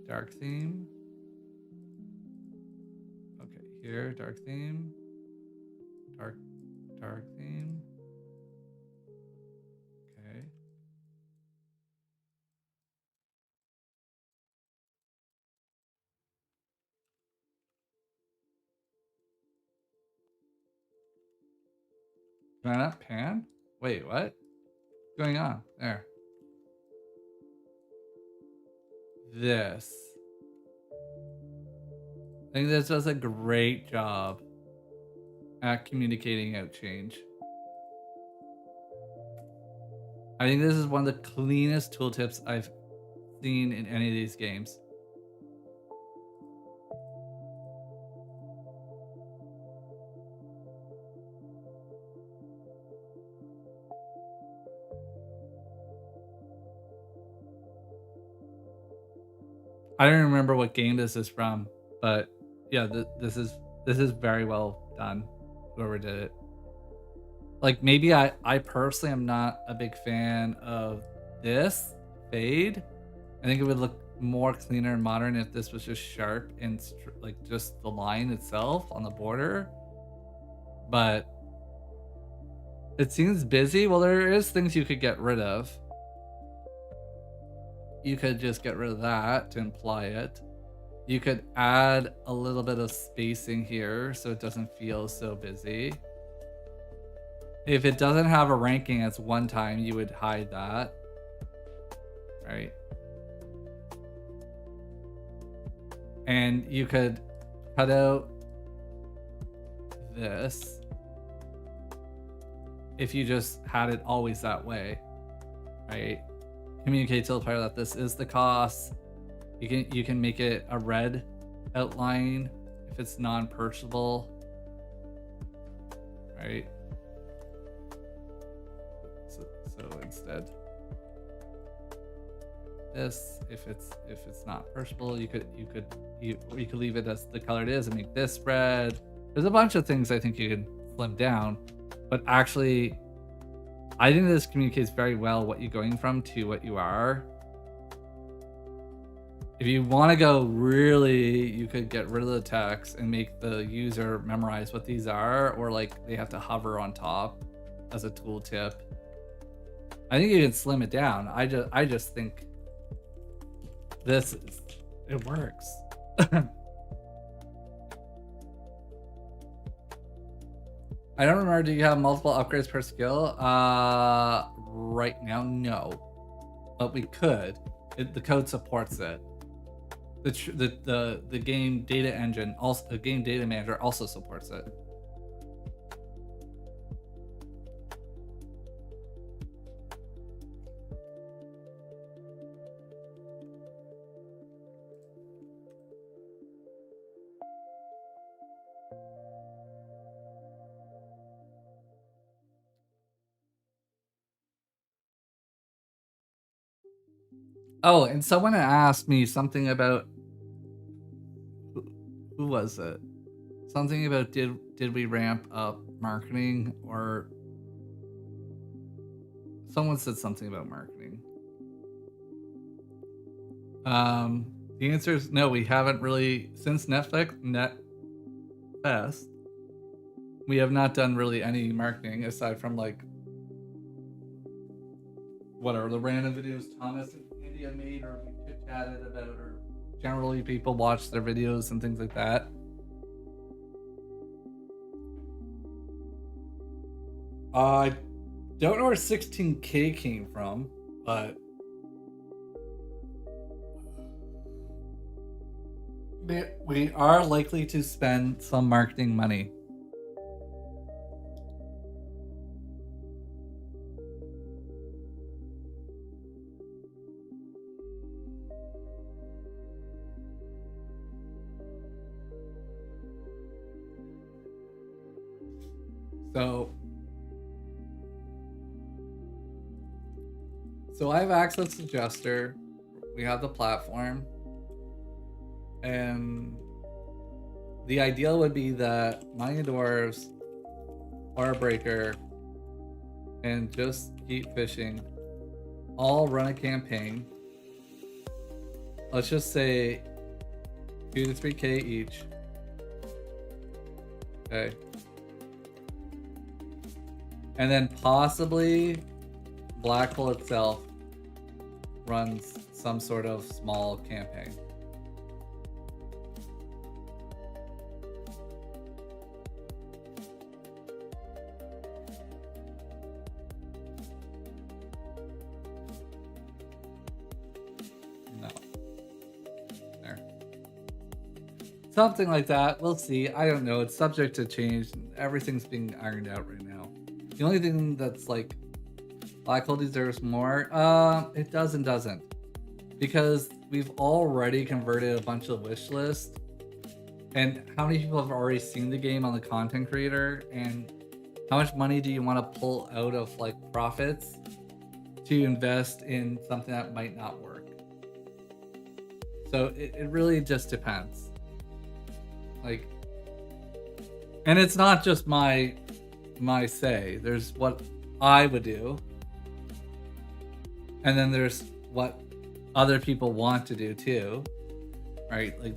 Dark theme. Okay, here, dark theme. Dark theme. Okay. Can I not pan? Wait, what? What's going on? There. This. I think this does a great job at communicating out change. I think this is one of the cleanest tooltips I've seen in any of these games. I don't remember what game this is from, but yeah, this is very well done. Whoever did it. Like maybe I personally am not a big fan of this fade. I think it would look more cleaner and modern if this was just sharp and like just the line itself on the border. But it seems busy. Well, there is things you could get rid of. You could just get rid of that to imply it. You could add a little bit of spacing here so it doesn't feel so busy. If it doesn't have a ranking as one time, you would hide that. Right? And you could cut out this if you just had it always that way, right? Communicate to the player that this is the cost. You can make it a red outline if it's non-purchasable, right? So instead, this if it's not purchasable, you could leave it as the color it is and make this red. There's a bunch of things I think you can slim down, but actually, I think this communicates very well what you're going from to what you are. If you want to go really, you could get rid of the text and make the user memorize what these are, or like they have to hover on top as a tooltip. I think you can slim it down. I just think it works. I don't remember, do you have multiple upgrades per skill? Right now, no. But we could. The code supports it. The game data engine, also the game data manager also supports it. Oh, and someone asked me something about who was it? Something about did we ramp up marketing, or someone said something about marketing. The answer is no, we haven't really since NetFest. We have not done really any marketing aside from like whatever the random videos Thomas and India made, or we chit chatted about, or generally people watch their videos and things like that. I don't know where 16K came from, but we are likely to spend some marketing money. So I have access to Jester. We have the platform. And the ideal would be that Mining Dwarves, Warbreaker, and Just Keep Fishing all run a campaign. Let's just say 2 to 3K each. Okay. And then possibly Black Hole itself runs some sort of small campaign. No. There. Something like that. We'll see. I don't know. It's subject to change. Everything's being ironed out right now. The only thing that's like Black Hole deserves more, it does and doesn't. Because we've already converted a bunch of wish lists. And how many people have already seen the game on the content creator? And how much money do you want to pull out of like profits to invest in something that might not work? So it really just depends. Like, and it's not just my say. There's what I would do, and then there's what other people want to do too, right? Like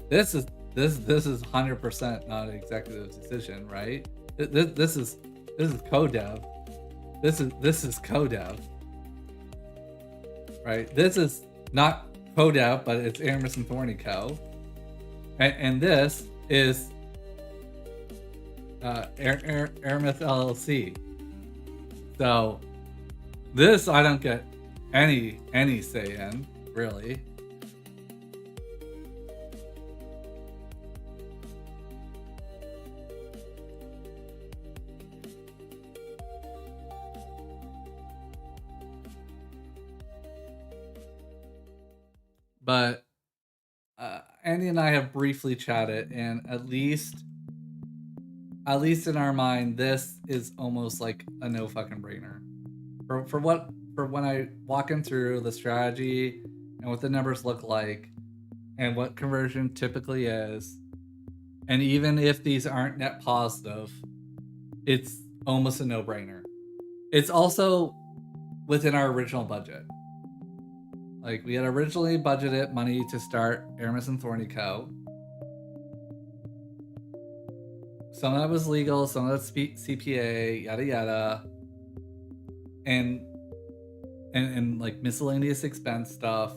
this is 100% not an executive decision, right? This is co-dev. This is co-dev, right? This is not co-dev, but it's Aramis and Thorny Co. And this is Aramis LLC. So this I don't get any say in, really. But Andy and I have briefly chatted, and at least in our mind, this is almost like a no fucking brainer. For when I walk him through the strategy and what the numbers look like and what conversion typically is, and even if these aren't net positive, it's almost a no-brainer. It's also within our original budget. Like, we had originally budgeted money to start Aramis and Thorny Co. Some of that was legal, some of that's CPA, yada yada, and like miscellaneous expense stuff.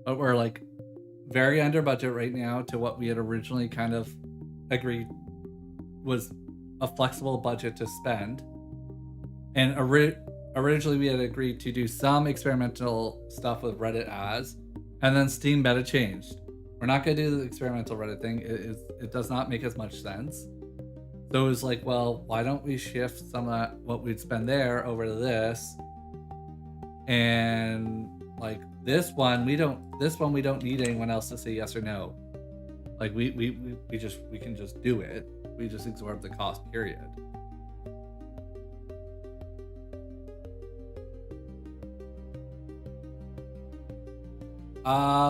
But we're like very under budget right now to what we had originally kind of agreed was a flexible budget to spend. And originally we had agreed to do some experimental stuff with Reddit ads, and then Steam beta changed. We're not going to do the experimental Reddit thing. It does not make as much sense. So it was like, well, why don't we shift some of that, what we'd spend there over to this? And like this one we don't need anyone else to say yes or no. Like we can just do it. We just absorb the cost, period.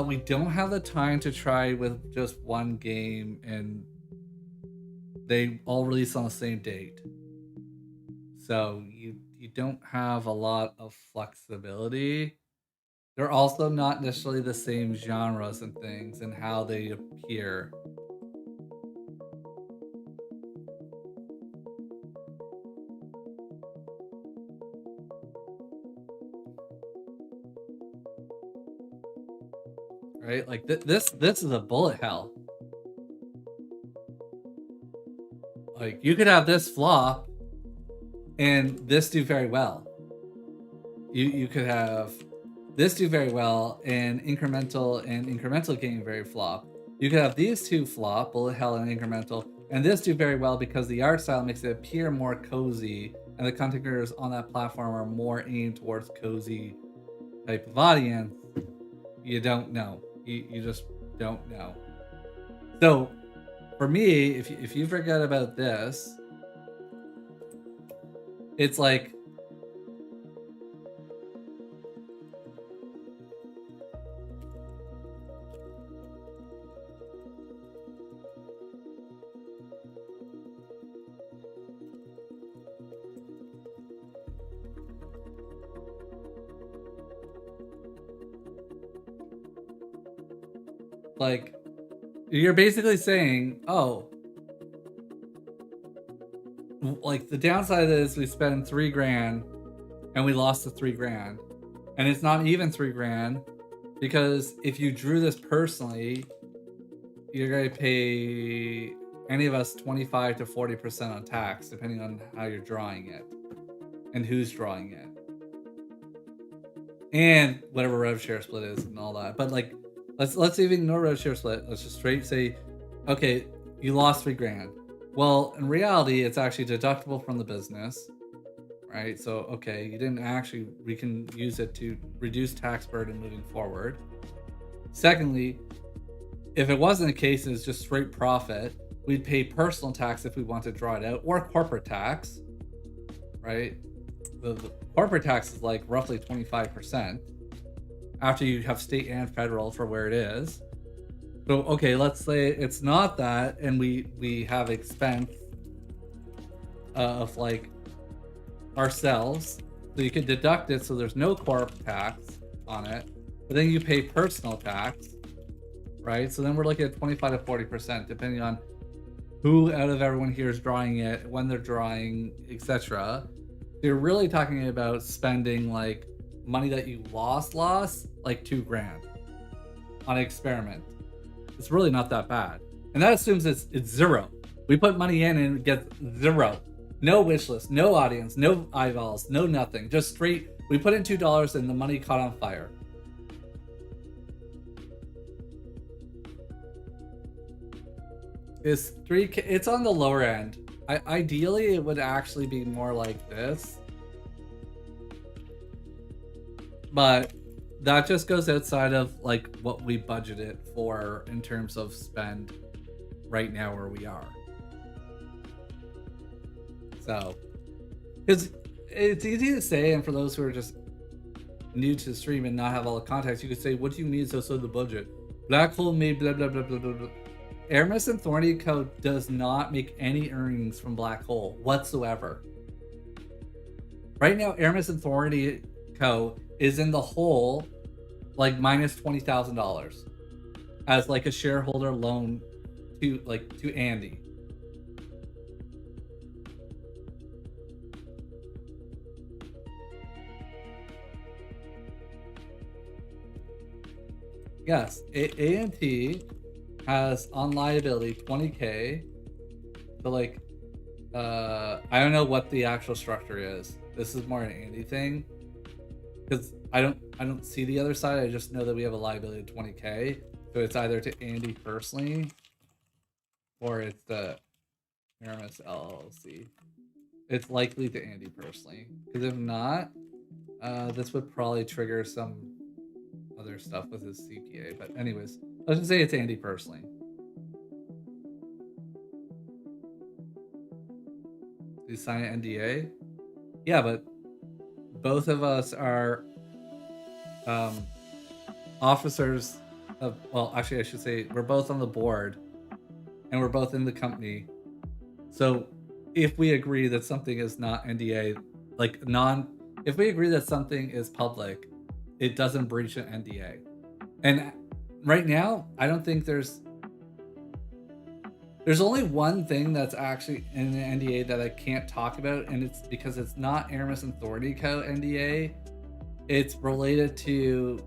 We don't have the time to try with just one game, and they all release on the same date. So you don't have a lot of flexibility. They're also not necessarily the same genres and things and how they appear. Right? Like this is a bullet hell. Like, you could have this flop and this do very well. You could have this do very well and incremental game very flop. You could have these two flop, bullet hell and incremental, and this do very well because the art style makes it appear more cozy, and the content creators on that platform are more aimed towards cozy type of audience. You don't know. You just don't know. So for me, if you forget about this, it's like you're basically saying, oh, like the downside is we spend $3,000 and we lost the $3,000, and it's not even $3,000 because if you drew this personally, you're going to pay any of us 25 to 40% on tax, depending on how you're drawing it and who's drawing it, and whatever rev share split is and all that. But like, let's even ignore rev share split. Let's just straight say, okay, you lost $3,000. Well, in reality, it's actually deductible from the business, right? So, okay, you didn't actually, we can use it to reduce tax burden moving forward. Secondly, if it wasn't the case and it's just straight profit, we'd pay personal tax if we want to draw it out, or corporate tax, right? The corporate tax is like roughly 25% after you have state and federal for where it is. So, okay, let's say it's not that, and we have expense of like ourselves, so you can deduct it, so there's no corp tax on it, but then you pay personal tax, right? So then we're looking at 25 to 40%, depending on who out of everyone here is drawing it, when they're drawing, etc. You're really talking about spending like money that you lost like $2,000 on an experiment. It's really not that bad, and that assumes it's zero. We put money in and it gets zero. No wish list, no audience, no eyeballs, no nothing. Just straight. We put in $2 and the money caught on fire. Is $3,000? It's on the lower end. Ideally, it would actually be more like this, but that just goes outside of like what we budgeted for in terms of spend right now where we are. So, because it's easy to say, and for those who are just new to the stream and not have all the context, you could say, what do you mean so the budget? Black Hole made blah blah blah blah blah blah. Aramis and Thorny Co does not make any earnings from Black Hole whatsoever. Right now, Aramis and Thorny Co is in the hole, like minus $20,000 as like a shareholder loan to Andy. Yes, A&T has on liability 20K. But like, I don't know what the actual structure is. This is more an Andy thing, because I don't see the other side. I just know that we have a liability of 20K. So it's either to Andy personally, or it's the Aramis LLC. It's likely to Andy personally, because if not, this would probably trigger some other stuff with his CPA. But anyways, let's just say it's Andy personally. Did you sign an NDA? Yeah, but both of us are officers of, well, actually I should say we're both on the board and we're both in the company. So if we agree that something is not NDA, if we agree that something is public, it doesn't breach an NDA. And right now, I don't think there's only one thing that's actually in the NDA that I can't talk about, and it's because it's not Aramis and Thorny Co. NDA. It's related to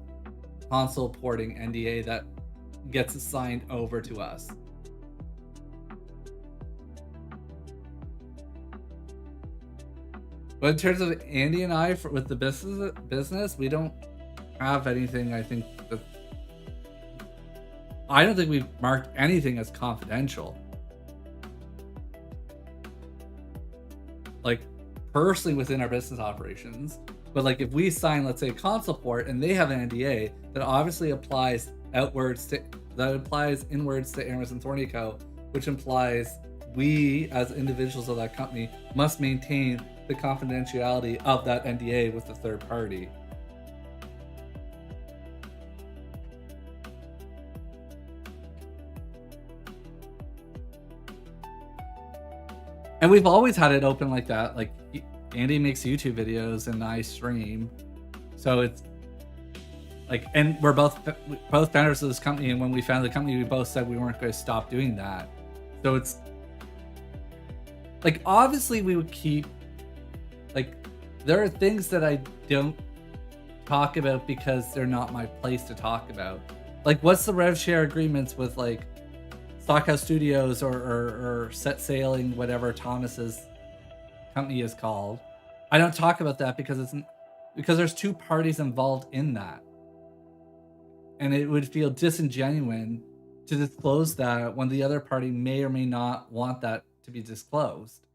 console porting NDA that gets assigned over to us. But in terms of Andy and I, with the business, we don't have anything. I don't think we've marked anything as confidential. Like personally within our business operations, but like if we sign, let's say, console port, and they have an NDA that obviously applies inwards to Aramis and Thorny Co., which implies we as individuals of that company must maintain the confidentiality of that NDA with the third party. And we've always had it open like that. Like Andy makes YouTube videos and I stream, so it's like, and we're both founders of this company. And when we founded the company, we both said we weren't going to stop doing that. So it's like, obviously we would keep, like, there are things that I don't talk about because they're not my place to talk about. Like, what's the rev share agreements with like Stockhouse Studios or Set Sailing, whatever Thomas's company is called? I don't talk about that because there's two parties involved in that, and it would feel disingenuous to disclose that when the other party may or may not want that to be disclosed.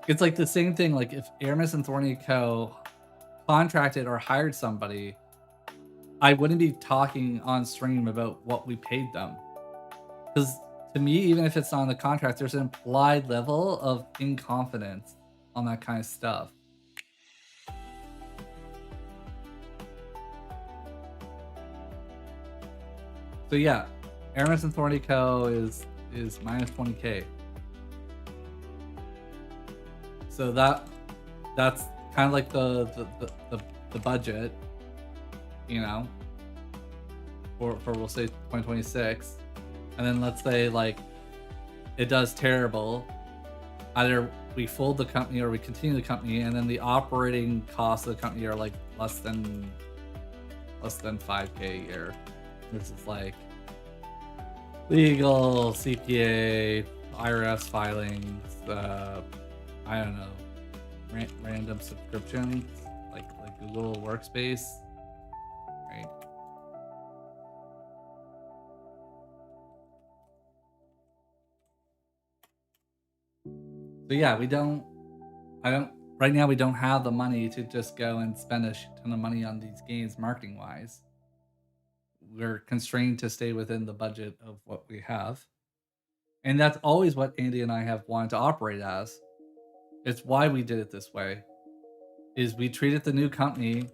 It's like the same thing. Like if Aramis and Thorny Co. contracted or hired somebody, I wouldn't be talking on stream about what we paid them. Because to me, even if it's not on the contract, there's an implied level of inconfidence on that kind of stuff. So yeah, Aramis and Thorny Co. is minus 20K. So that's kind of like the budget, you know, for we'll say 2026, and then let's say like it does terrible, either we fold the company or we continue the company, and then the operating costs of the company are like less than 5K a year. This is like legal, CPA, IRS filings, I don't know, random subscriptions like Google Workspace, right? So yeah, right now we don't have the money to just go and spend a shit ton of money on these games marketing wise. We're constrained to stay within the budget of what we have. And that's always what Andy and I have wanted to operate as. It's why we did it this way. Is we treated the new company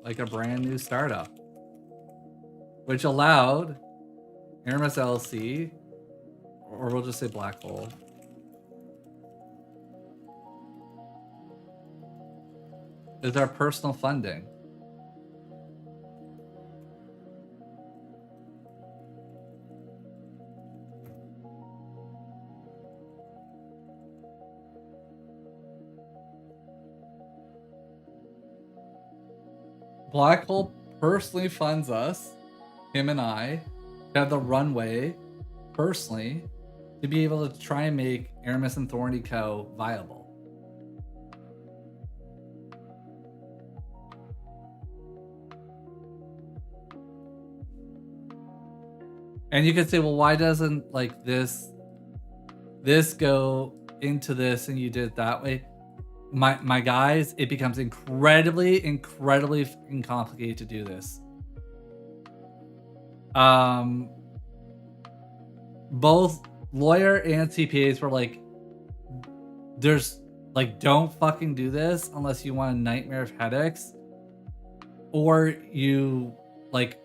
like a brand new startup, which allowed Aramis LLC, or we'll just say Black Hole, is our personal funding. Black Hole personally funds us, him and I, to have the runway personally to be able to try and make Aramis and Thorny Co. viable. And you could say, well, why doesn't like this go into this and you did it that way? My guys, it becomes incredibly fucking complicated to do this. Both lawyer and CPAs were like, there's like, don't fucking do this unless you want a nightmare of headaches, or you like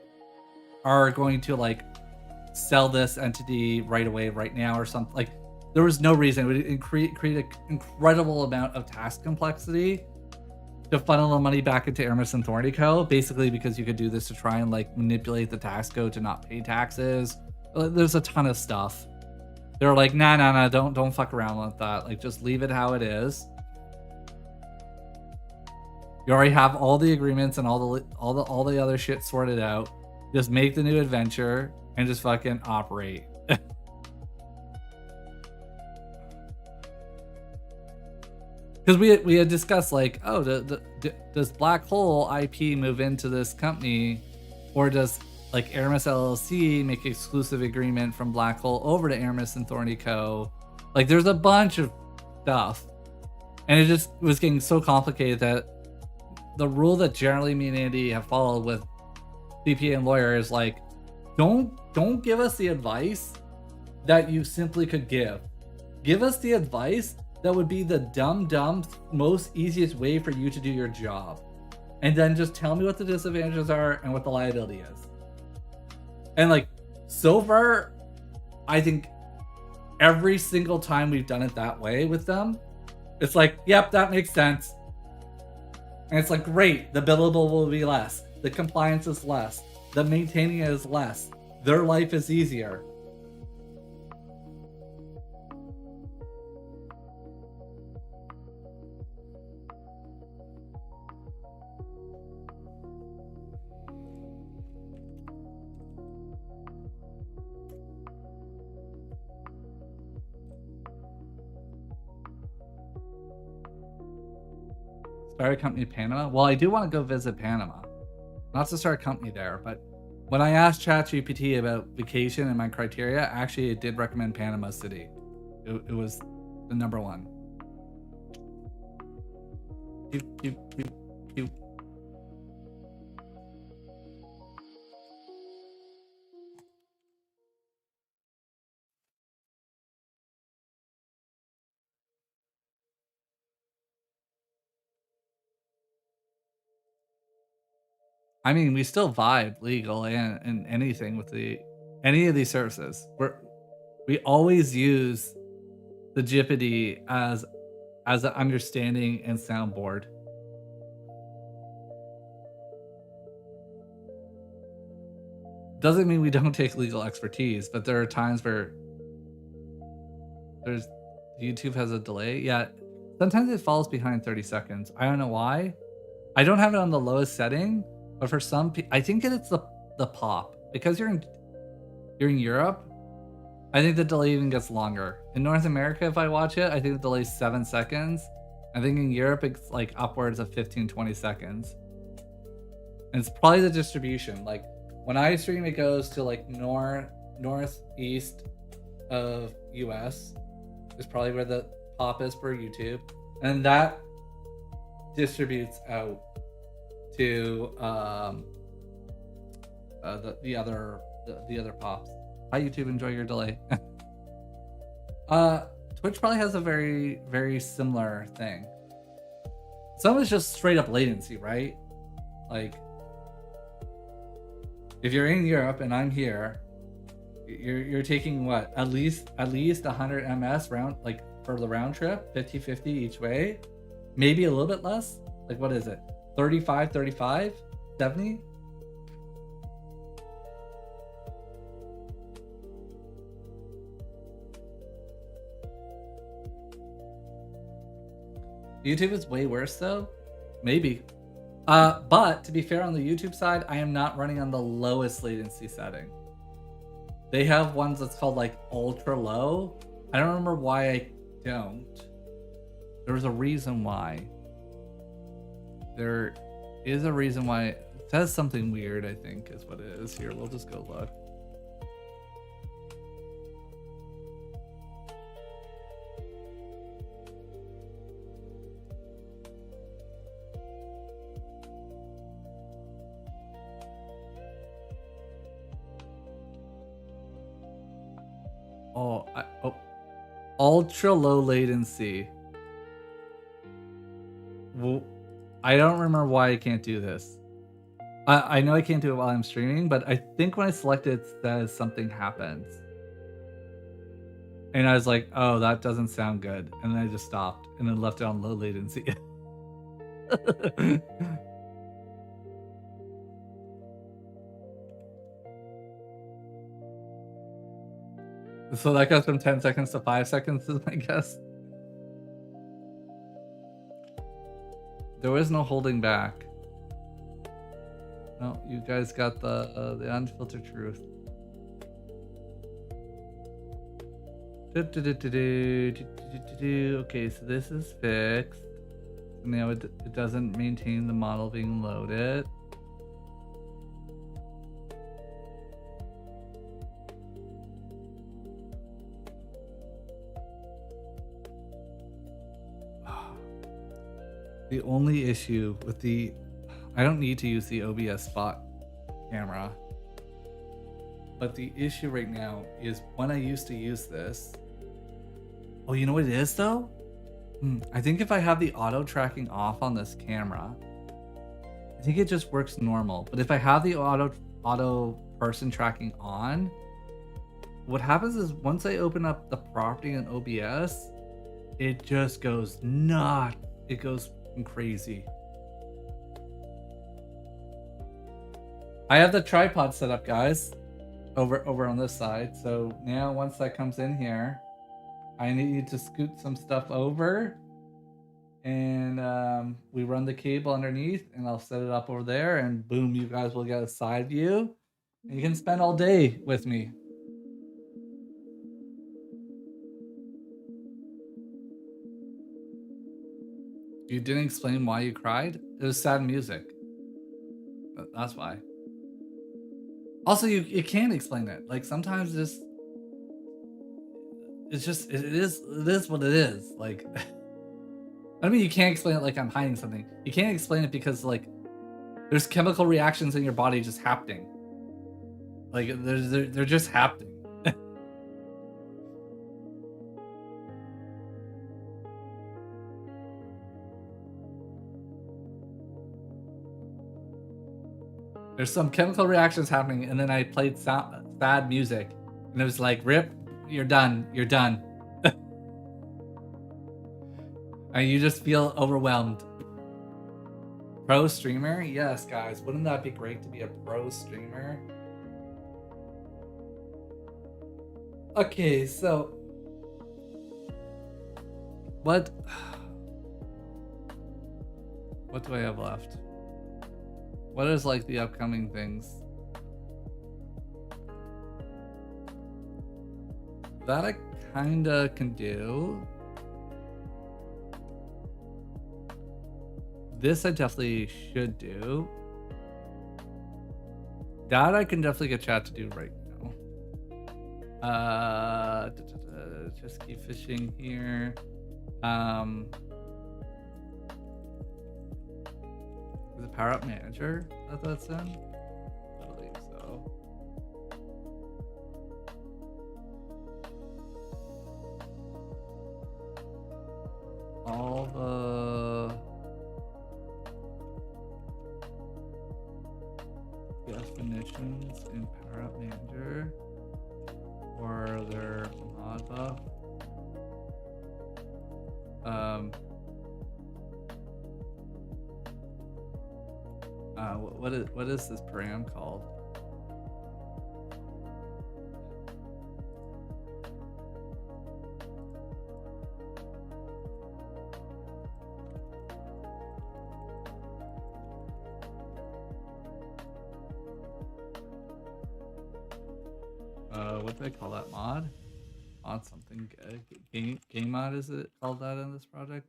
are going to like sell this entity right away, right now, or something. Like, there was no reason. It would create an incredible amount of task complexity to funnel the money back into Aramis and Thorny Co. Basically, because you could do this to try and like manipulate the tax code to not pay taxes. There's a ton of stuff. They're like, nah, don't fuck around with that. Like, just leave it how it is. You already have all the agreements and all the other shit sorted out. Just make the new adventure and just fucking operate. Because we had discussed like, oh, does Black Hole IP move into this company, or does like Aramis LLC make exclusive agreement from Black Hole over to Aramis and Thorny Co. Like, there's a bunch of stuff, and it just was getting so complicated that the rule that generally me and Andy have followed with CPA and lawyer is like, don't give us the advice that you simply could give. Give us the advice that would be the dumb, most easiest way for you to do your job. And then just tell me what the disadvantages are and what the liability is. And like, so far, I think every single time we've done it that way with them, it's like, yep, that makes sense. And it's like, great, the billable will be less. The compliance is less. The maintaining is less. Their life is easier. Start a company in Panama? Well, I do want to go visit Panama. Not to start a company there, but when I asked ChatGPT about vacation and my criteria, actually it did recommend Panama City. It was the number one. I mean, we still vibe legal and anything with any of these services. We always use the Jeopardy as an understanding and soundboard. Doesn't mean we don't take legal expertise, but there are times where YouTube has a delay. Yeah, sometimes it falls behind 30 seconds. I don't know why. I don't have it on the lowest setting. But for some people, I think it's the pop, because you're in Europe. I think the delay even gets longer. In North America, if I watch it, I think the delay is 7 seconds. I think in Europe it's like upwards of 15-20 seconds. And it's probably the distribution. Like when I stream, it goes to like northeast of US is probably where the pop is for YouTube, and that distributes out to the other pops. Hi YouTube, enjoy your delay. Twitch probably has a very, very similar thing. Some is just straight up latency, right? Like if you're in Europe and I'm here, you're taking what, at least 100 ms round, like for the round trip, 50-50 each way, maybe a little bit less. Like what is it, 35 70? YouTube is way worse though, maybe. But to be fair, on the YouTube side, I am not running on the lowest latency setting. They have ones that's called like ultra low. I don't remember why I don't. There was a reason why. There is a reason why. It says something weird, I think, is what it is. Here, we'll just go look. Ultra low latency. Well, I don't remember why I can't do this. I know I can't do it while I'm streaming, but I think when I select it, it says something happens. And I was like, oh, that doesn't sound good. And then I just stopped and then left it on low latency. So that goes from 10 seconds to 5 seconds is my guess. There was no holding back. No, you guys got the unfiltered truth. Okay, so this is fixed. Now it doesn't maintain the model being loaded. The only issue with I don't need to use the OBS spot camera, but the issue right now is when I used to use this. Oh, you know what it is though? I think if I have the auto tracking off on this camera, I think it just works normal. But if I have the auto person tracking on, what happens is once I open up the property in OBS, it just goes nuts. It goes crazy. I have the tripod set up, guys, over on this side. So now once that comes in here, I need to scoot some stuff over, and we run the cable underneath, and I'll set it up over there, and boom, you guys will get a side view, and you can spend all day with me. You didn't explain why you cried? It was sad music. That's why. Also, you can't explain it. Like sometimes it is what it is. Like, I mean, you can't explain it like I'm hiding something. You can't explain it because like there's chemical reactions in your body just happening. Like they're just happening. There's some chemical reactions happening, and then I played sad music, and it was like, "Rip, you're done. You're done." And you just feel overwhelmed. Pro streamer? Yes, guys. Wouldn't that be great to be a pro streamer? Okay, so what do I have left? What is like the upcoming things that I kinda can do? This I definitely should do. That I can definitely get chat to do right now. Just keep fishing here. Is it Power Up Manager that's in? I believe so. All the definitions in Power Up Manager or their mod buff. What is this param called? What do they call that mod? Mod something. Game mod is it called that in this project?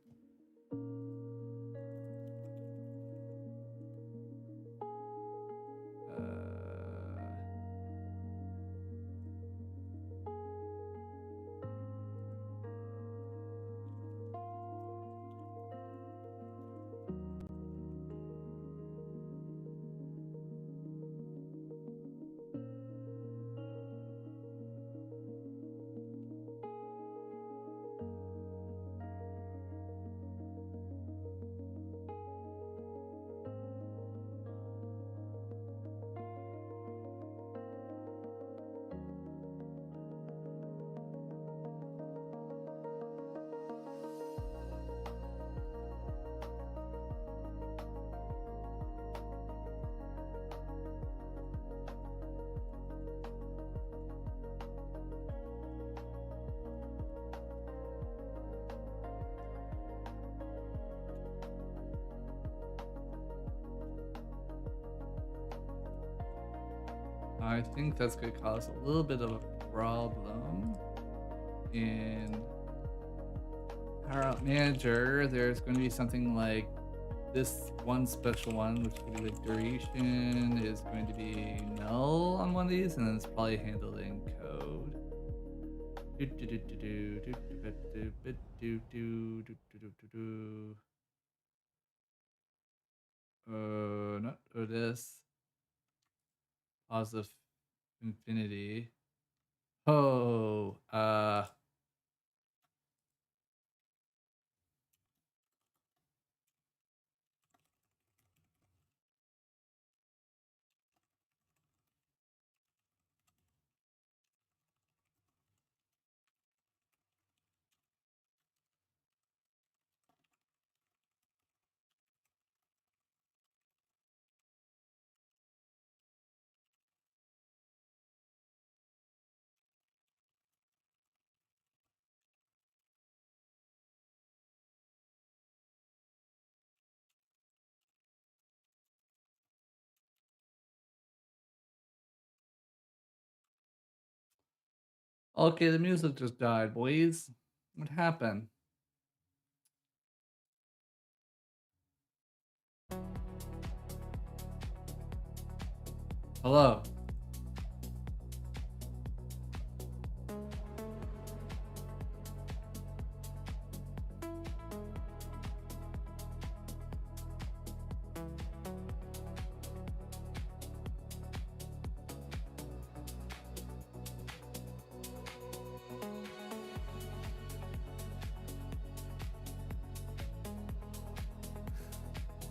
I think that's going to cause a little bit of a problem in Power Up Manager. There's going to be something like this one special one, which would be like duration is going to be null on one of these, and then it's probably handled in code. Not this. Positive infinity. Oh, okay, the music just died, boys. What happened? Hello.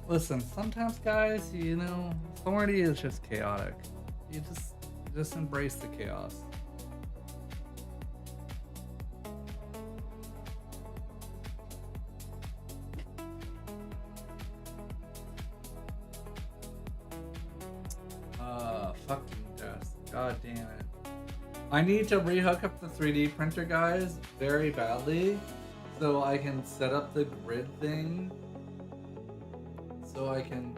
Listen, sometimes guys, you know, authority is just chaotic. You just embrace the chaos. Fucking desk. God damn it. I need to rehook up the 3D printer, guys, very badly, so I can set up the grid thing. So I can.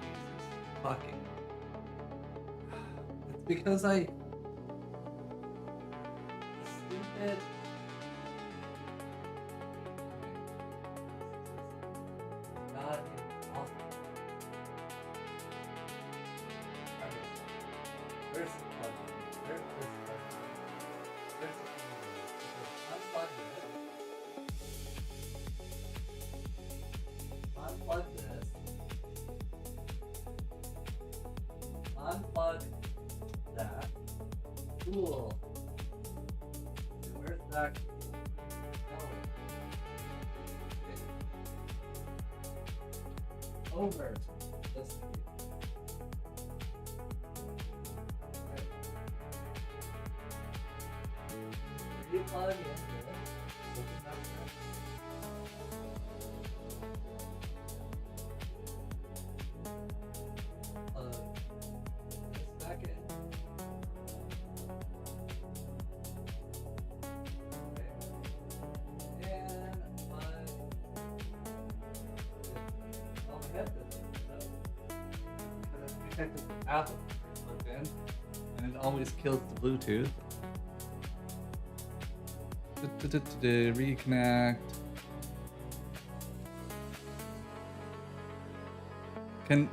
Jesus fucking. It's because I. Stupid. Cool. Where's that? Over. Let's see. Right. Replug in here. Open that up. This back in. Okay. And my detected the Apple plugged in, and it always kills the Bluetooth. Reconnect. Can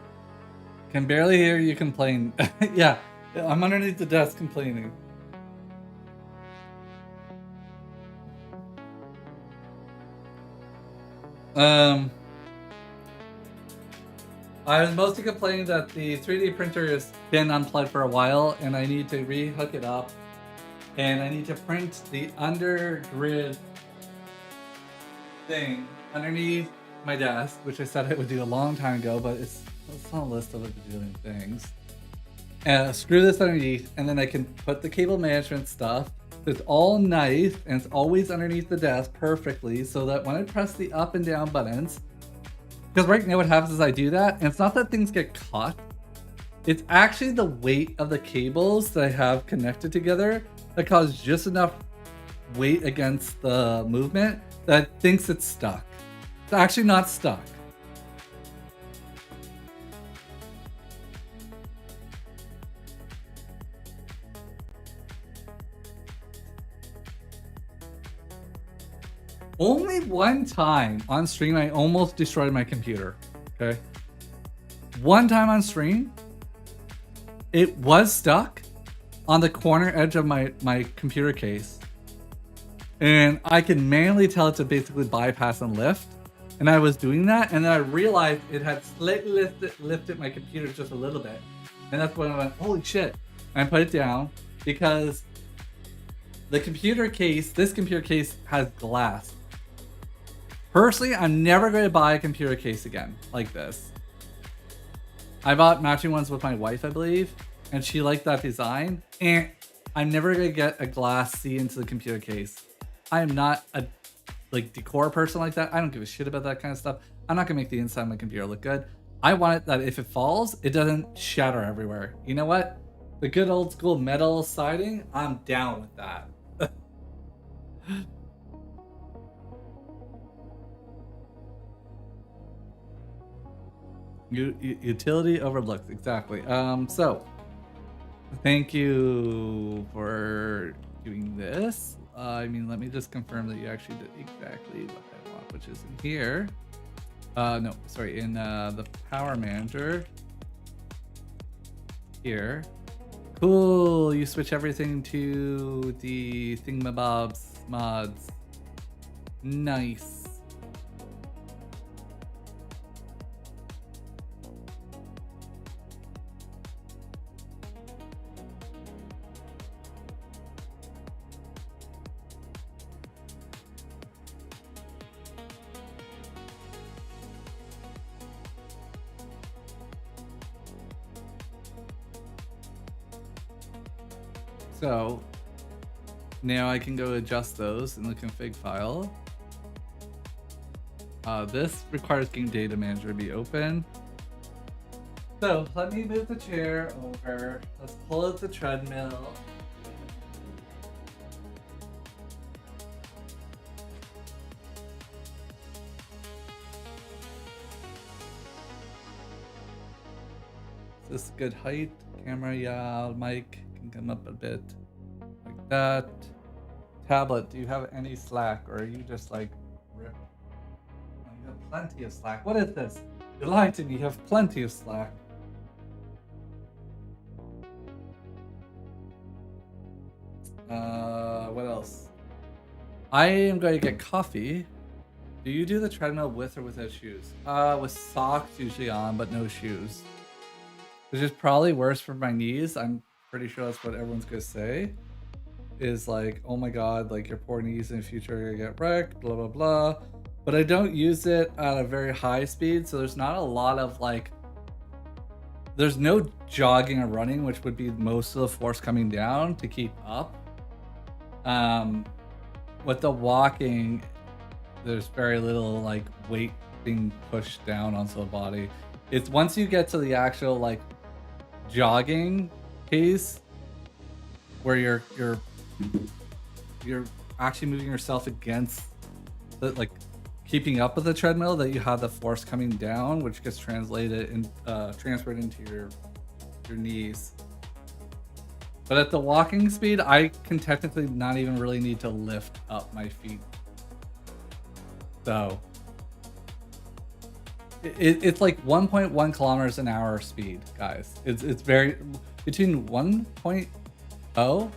barely hear you complain. Yeah, I'm underneath the desk complaining. I was mostly complaining that the 3D printer has been unplugged for a while, and I need to re-hook it up, and I need to print the undergrid thing underneath my desk, which I said I would do a long time ago, but it's on a list of doing things. And screw this underneath, and then I can put the cable management stuff. It's all nice, and it's always underneath the desk perfectly, so that when I press the up and down buttons, because right now what happens is I do that, and it's not that things get caught. It's actually the weight of the cables that I have connected together that causes just enough weight against the movement that it thinks it's stuck. It's actually not stuck. Only one time on stream I almost destroyed my computer. Okay. One time on stream, it was stuck on the corner edge of my computer case. And I can manually tell it to basically bypass and lift. And I was doing that, and then I realized it had slightly lifted my computer just a little bit. And that's when I went, holy shit. And I put it down because the computer case, this computer case has glass. Personally, I'm never going to buy a computer case again like this. I bought matching ones with my wife, I believe, and she liked that design. And I'm never going to get a glass C into the computer case. I am not a decor person like that. I don't give a shit about that kind of stuff. I'm not going to make the inside of my computer look good. I want it that if it falls, it doesn't shatter everywhere. You know what? The good old school metal siding, I'm down with that. Utility overlooked, exactly. So thank you for doing this. I mean, let me just confirm that you actually did exactly what I want, which is in here. No, sorry, in the power manager here. Cool, you switch everything to the thingamabobs mods. Nice. So now I can go adjust those in the config file. This requires Game Data Manager to be open. So let me move the chair over. Let's pull out the treadmill. Is this good height? Camera, yeah, mic can come up a bit like that. Tablet, do you have any slack, or are you just like rip? Oh, you have plenty of slack. What is this? You lied to me, you have plenty of slack. What else? I am going to get coffee. Do you do the treadmill with or without shoes? With socks usually on, but no shoes. Which is probably worse for my knees. I'm pretty sure that's what everyone's gonna say. Is like, oh my god, like your poor knees in the future are gonna get wrecked, blah blah blah. But I don't use it at a very high speed, so there's not a lot of like, there's no jogging or running, which would be most of the force coming down to keep up. With the walking, there's very little like weight being pushed down onto the body. It's once you get to the actual like jogging piece where you're actually moving yourself against the, like keeping up with the treadmill, that you have the force coming down, which gets translated and transferred into your knees. But at the walking speed, I can technically not even really need to lift up my feet. So it's like 1.1 kilometers an hour speed, guys. It's very between 1.0.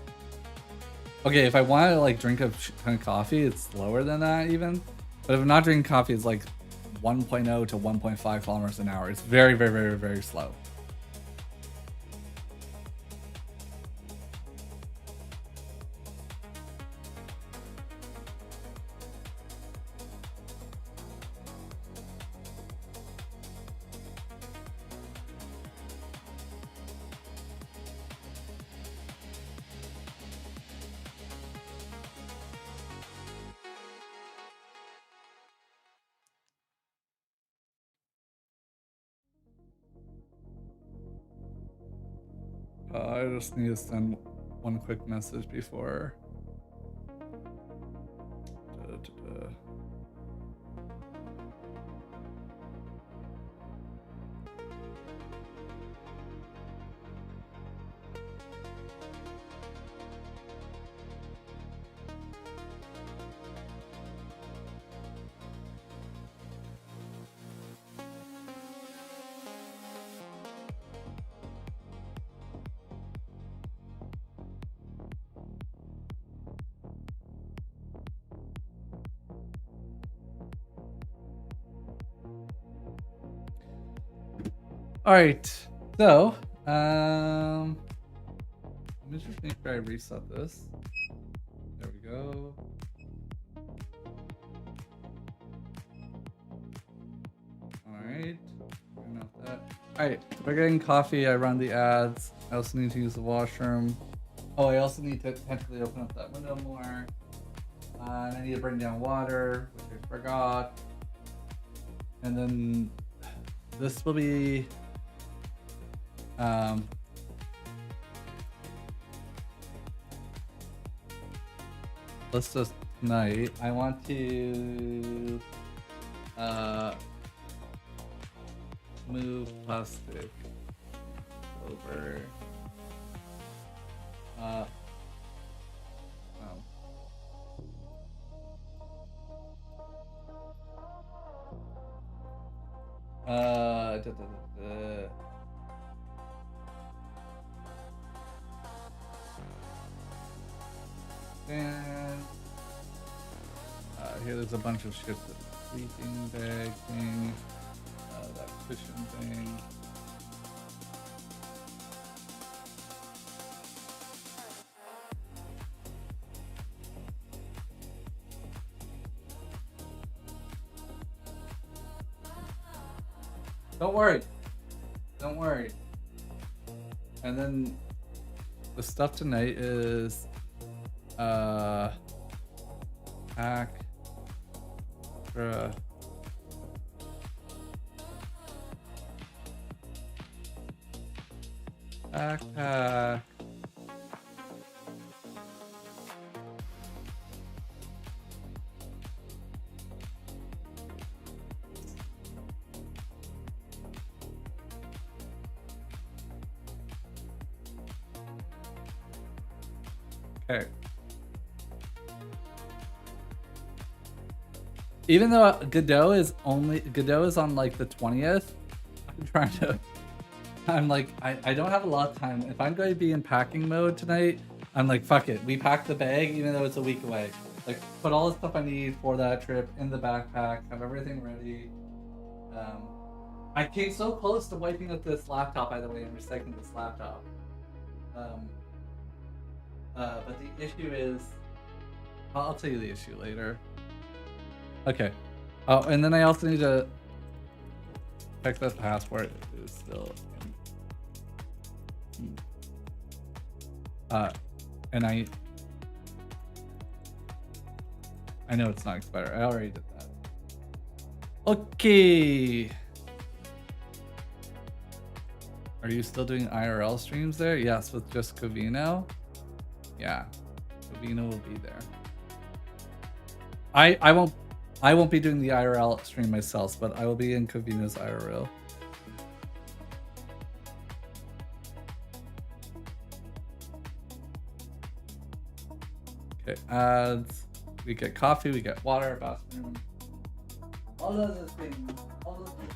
Okay, if I want to like drink a ton of coffee, it's slower than that even. But if I'm not drinking coffee, it's like 1.0 to 1.5 kilometers an hour. It's very, very, very, very slow. I just need to send one quick message before. All right, so let me just make sure I reset this. There we go. All right, enough that. All right, if I'm getting coffee, I run the ads. I also need to use the washroom. Oh, I also need to technically open up that window more. And I need to bring down water, which I forgot. And then this will be let's just tonight. I want to move plastic over. And here there's a bunch of shit. The sleeping bag thing, that cushion thing. Don't worry. Don't worry. And then the stuff tonight is pack backpack. Okay. Even though Godot is on like the 20th, I'm like, I don't have a lot of time. If I'm going to be in packing mode tonight, I'm like, fuck it. We pack the bag even though it's a week away. Like, put all the stuff I need for that trip in the backpack, have everything ready. I came so close to wiping out this laptop, by the way, and recycling this laptop. Um, but the issue is, I'll tell you the issue later. Okay. Oh, and then I also need to check that passport is still in. And I know it's not expired. I already did that. Okay. Are you still doing IRL streams there? Yes, with just Covino. Yeah, Covino will be there. I won't be doing the IRL stream myself, but I will be in Covino's IRL. Okay, ads. We get coffee, we get water, bathroom. All those things. All those things.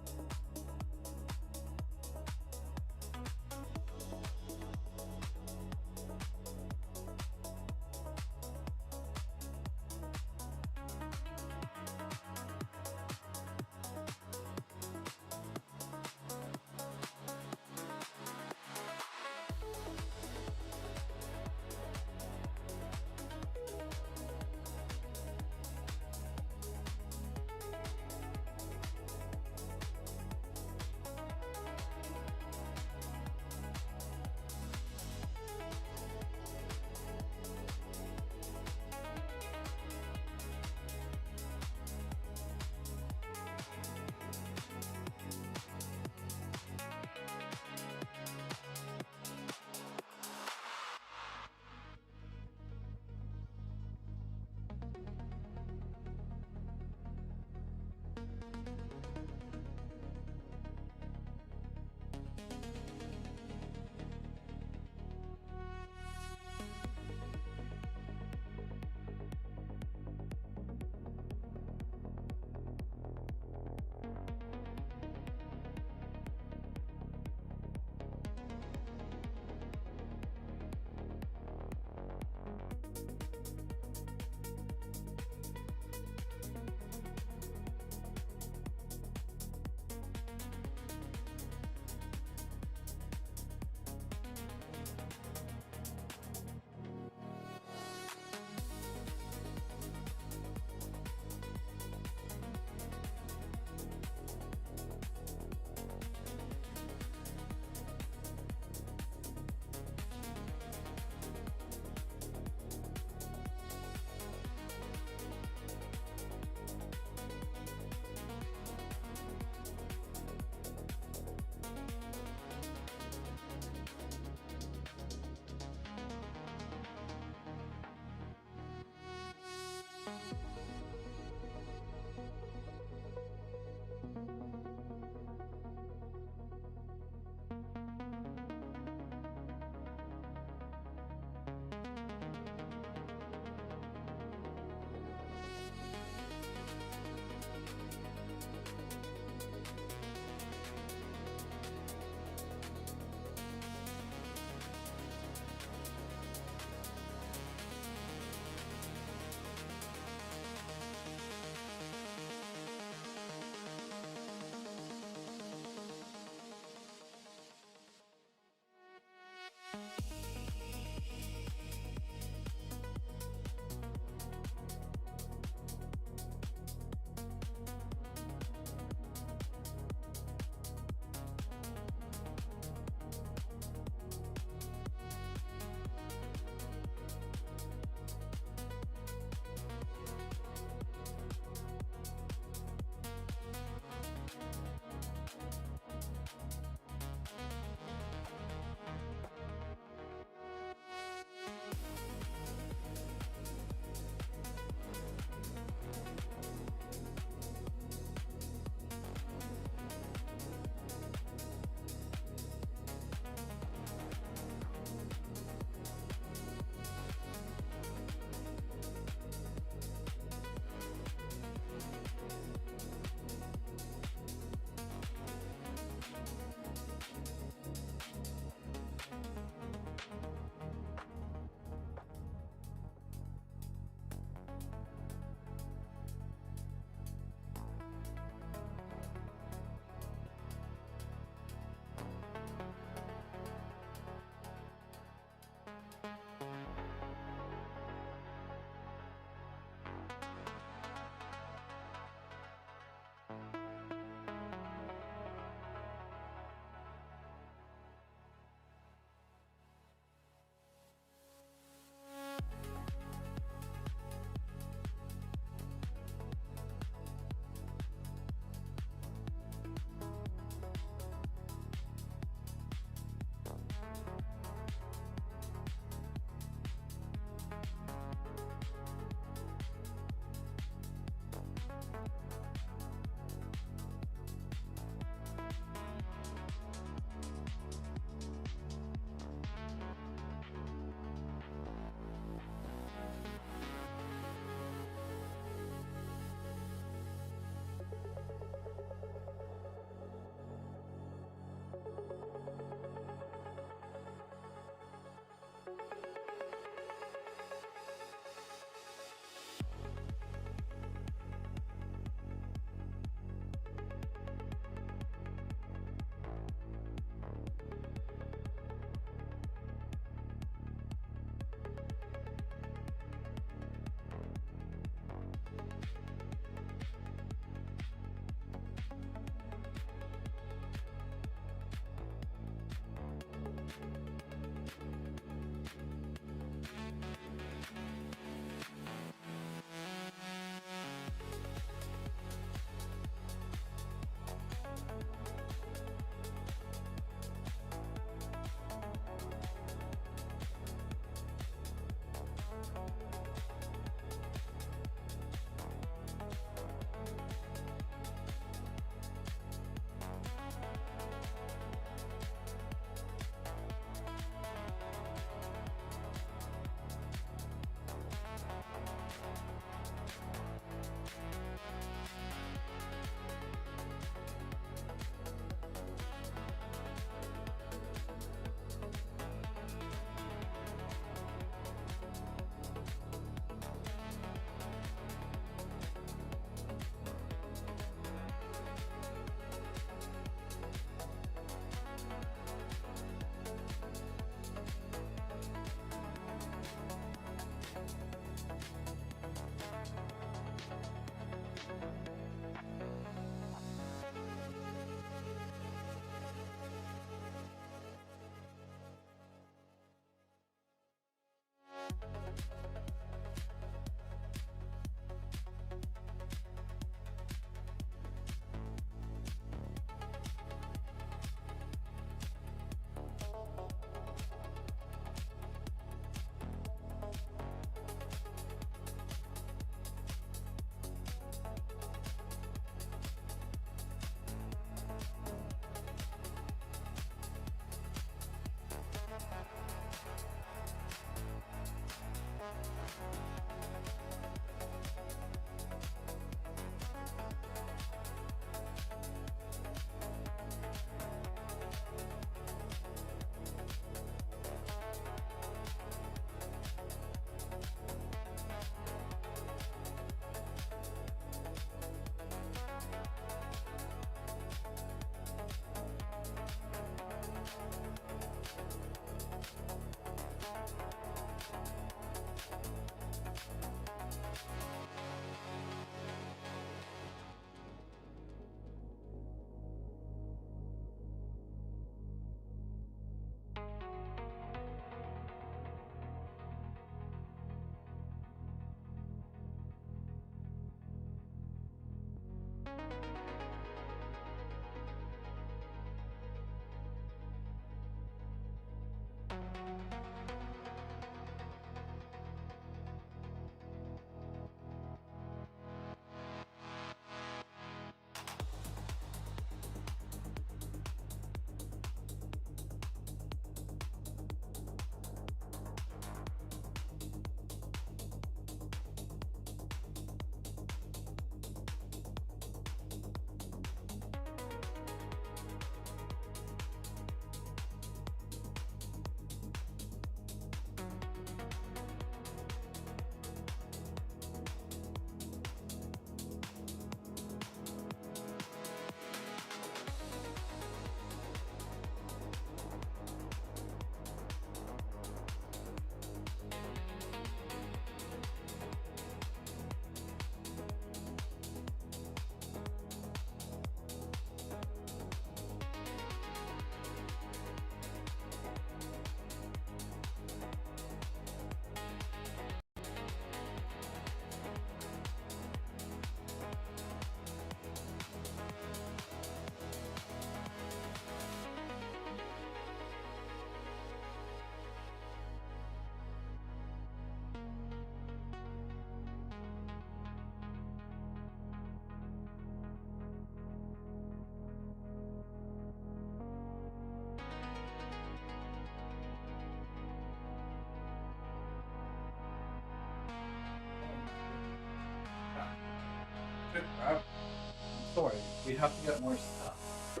Shit, crap. I'm sorry. We have to get more stuff.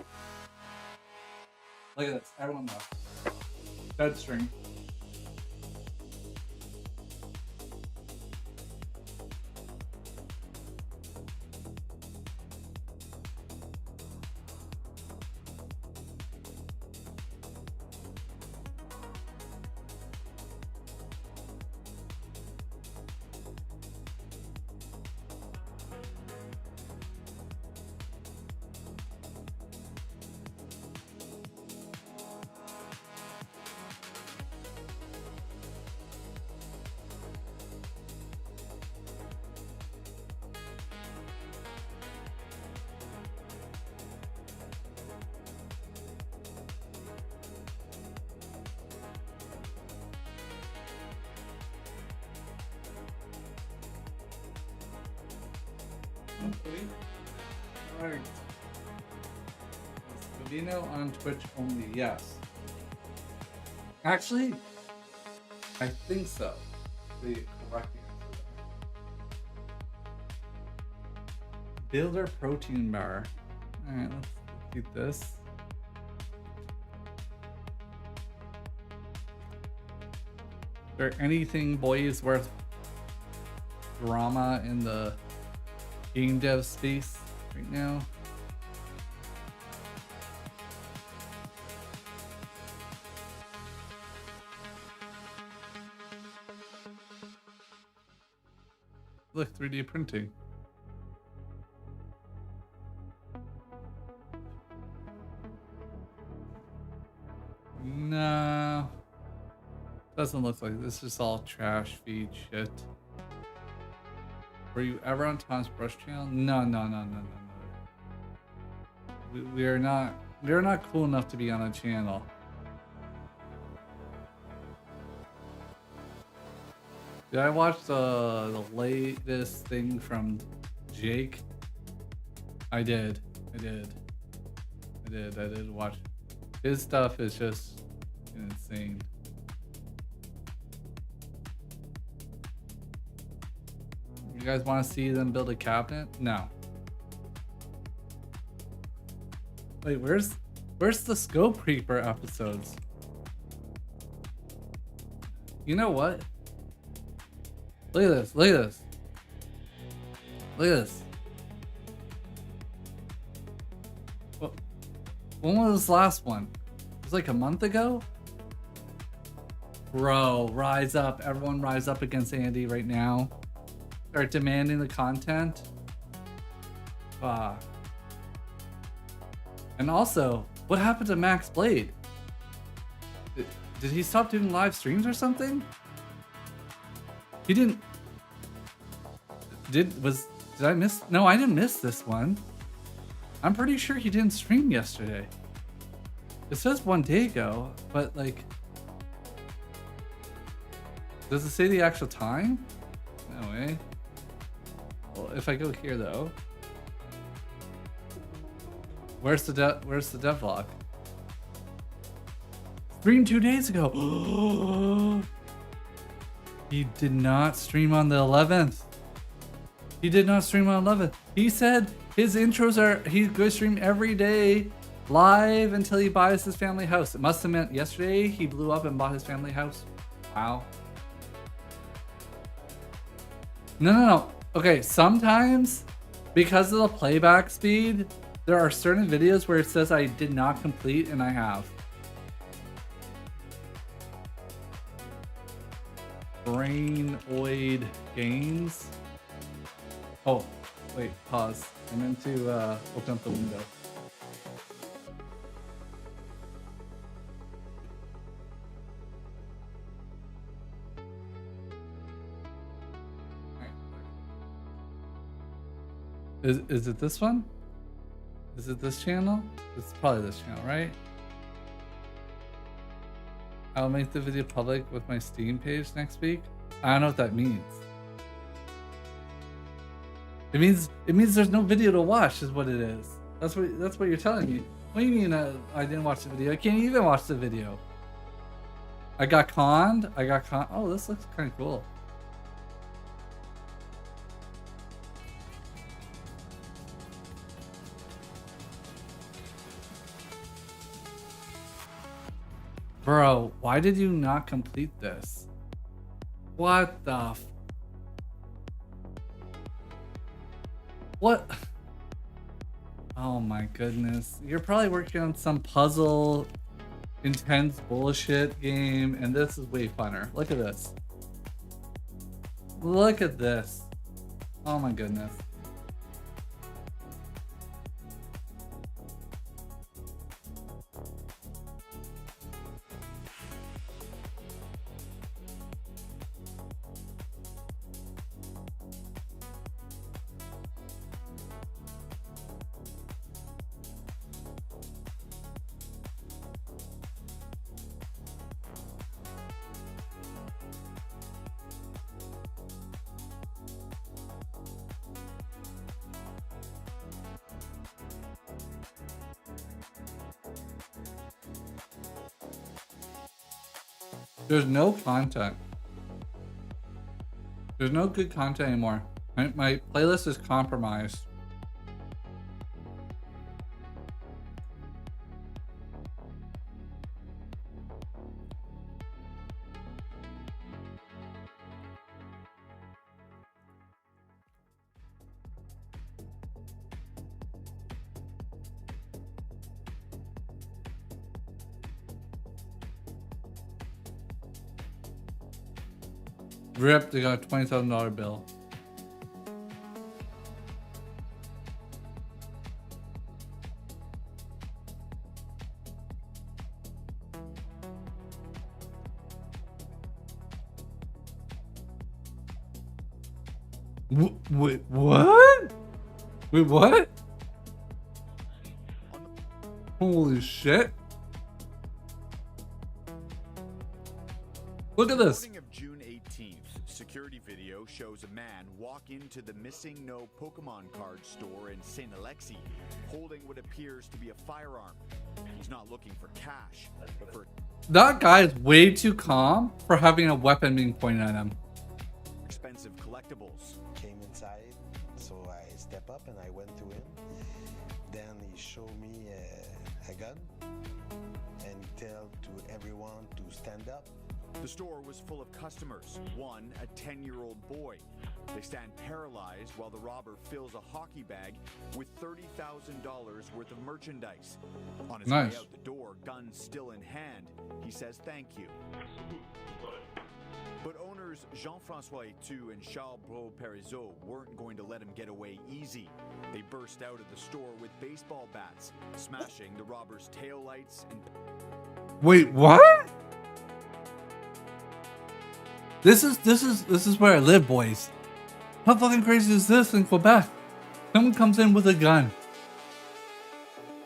Look at this. Everyone left. Dead string. Alright. Vivino on Twitch only, yes. Actually, I think so. The correct answer. Builder protein bar. Alright, let's eat this. Is there anything, boys, worth drama in the game dev space right now? Look, 3D printing. No. Doesn't look like this. Is all trash feed shit. Were you ever on Tom's Brush channel? No. We are not. We're not cool enough to be on a channel. Did I watch the latest thing from Jake? I did watch. His stuff is just insane. You guys want to see them build a cabinet? No. Wait, where's the Scope Creeper episodes? You know what? Look at this. Look at this. Look at this. When was this last one? It was like a month ago? Bro, rise up. Everyone rise up against Andy right now. Start demanding the content. Fuck. And also, what happened to Max Blade? Did he stop doing live streams or something? He didn't. Did I miss? No, I didn't miss this one. I'm pretty sure he didn't stream yesterday. It says 1 day ago, but like, does it say the actual time? No way. Well, if I go here though, where's the devlog? Streamed 2 days ago. He did not stream on the 11th. He did not stream on 11th. He said his intros are, he's going to stream every day live until he buys his family house. It must have meant yesterday he blew up and bought his family house. Wow. No. Okay, sometimes because of the playback speed, there are certain videos where it says I did not complete and I have. Brainoid Games. Oh, wait, pause. I meant to open up the window. Is it this one? Is it this channel? It's probably this channel, right? I'll make the video public with my Steam page next week. I don't know what that means. It means there's no video to watch, is what it is. That's what you're telling me. What do you mean I didn't watch the video? I can't even watch the video. I got conned. Oh, this looks kind of cool. Bro, why did you not complete this? What the What? Oh my goodness. You're probably working on some puzzle, intense bullshit game, and this is way funner. Look at this. Look at this. Oh my goodness. There's no content. There's no good content anymore. My playlist is compromised. Rip, they got a $20,000 bill. Wait, what? Wait, what? Holy shit. Look at this. Morning of June 18th, security video shows a man walk into the Missing No Pokemon card store in St. Alexi, holding what appears to be a firearm. He's not looking for cash, but for That guy is way too calm for having a weapon being pointed at him. expensive collectibles. Came inside, so I step up and I went to him. Then he showed me a gun and tell to everyone to stand up. The store was full of customers, one a 10-year-old boy. They stand paralyzed while the robber fills a hockey bag with $30,000 worth of merchandise. On his Nice. way out the door, gun still in hand, he says thank you. But owners Jean-François Etu and Charles Bro Parizeau weren't going to let him get away easy. They burst out of the store with baseball bats, smashing the robber's taillights and Wait, what? This is where I live, boys. How fucking crazy is this in Quebec? Someone comes in with a gun.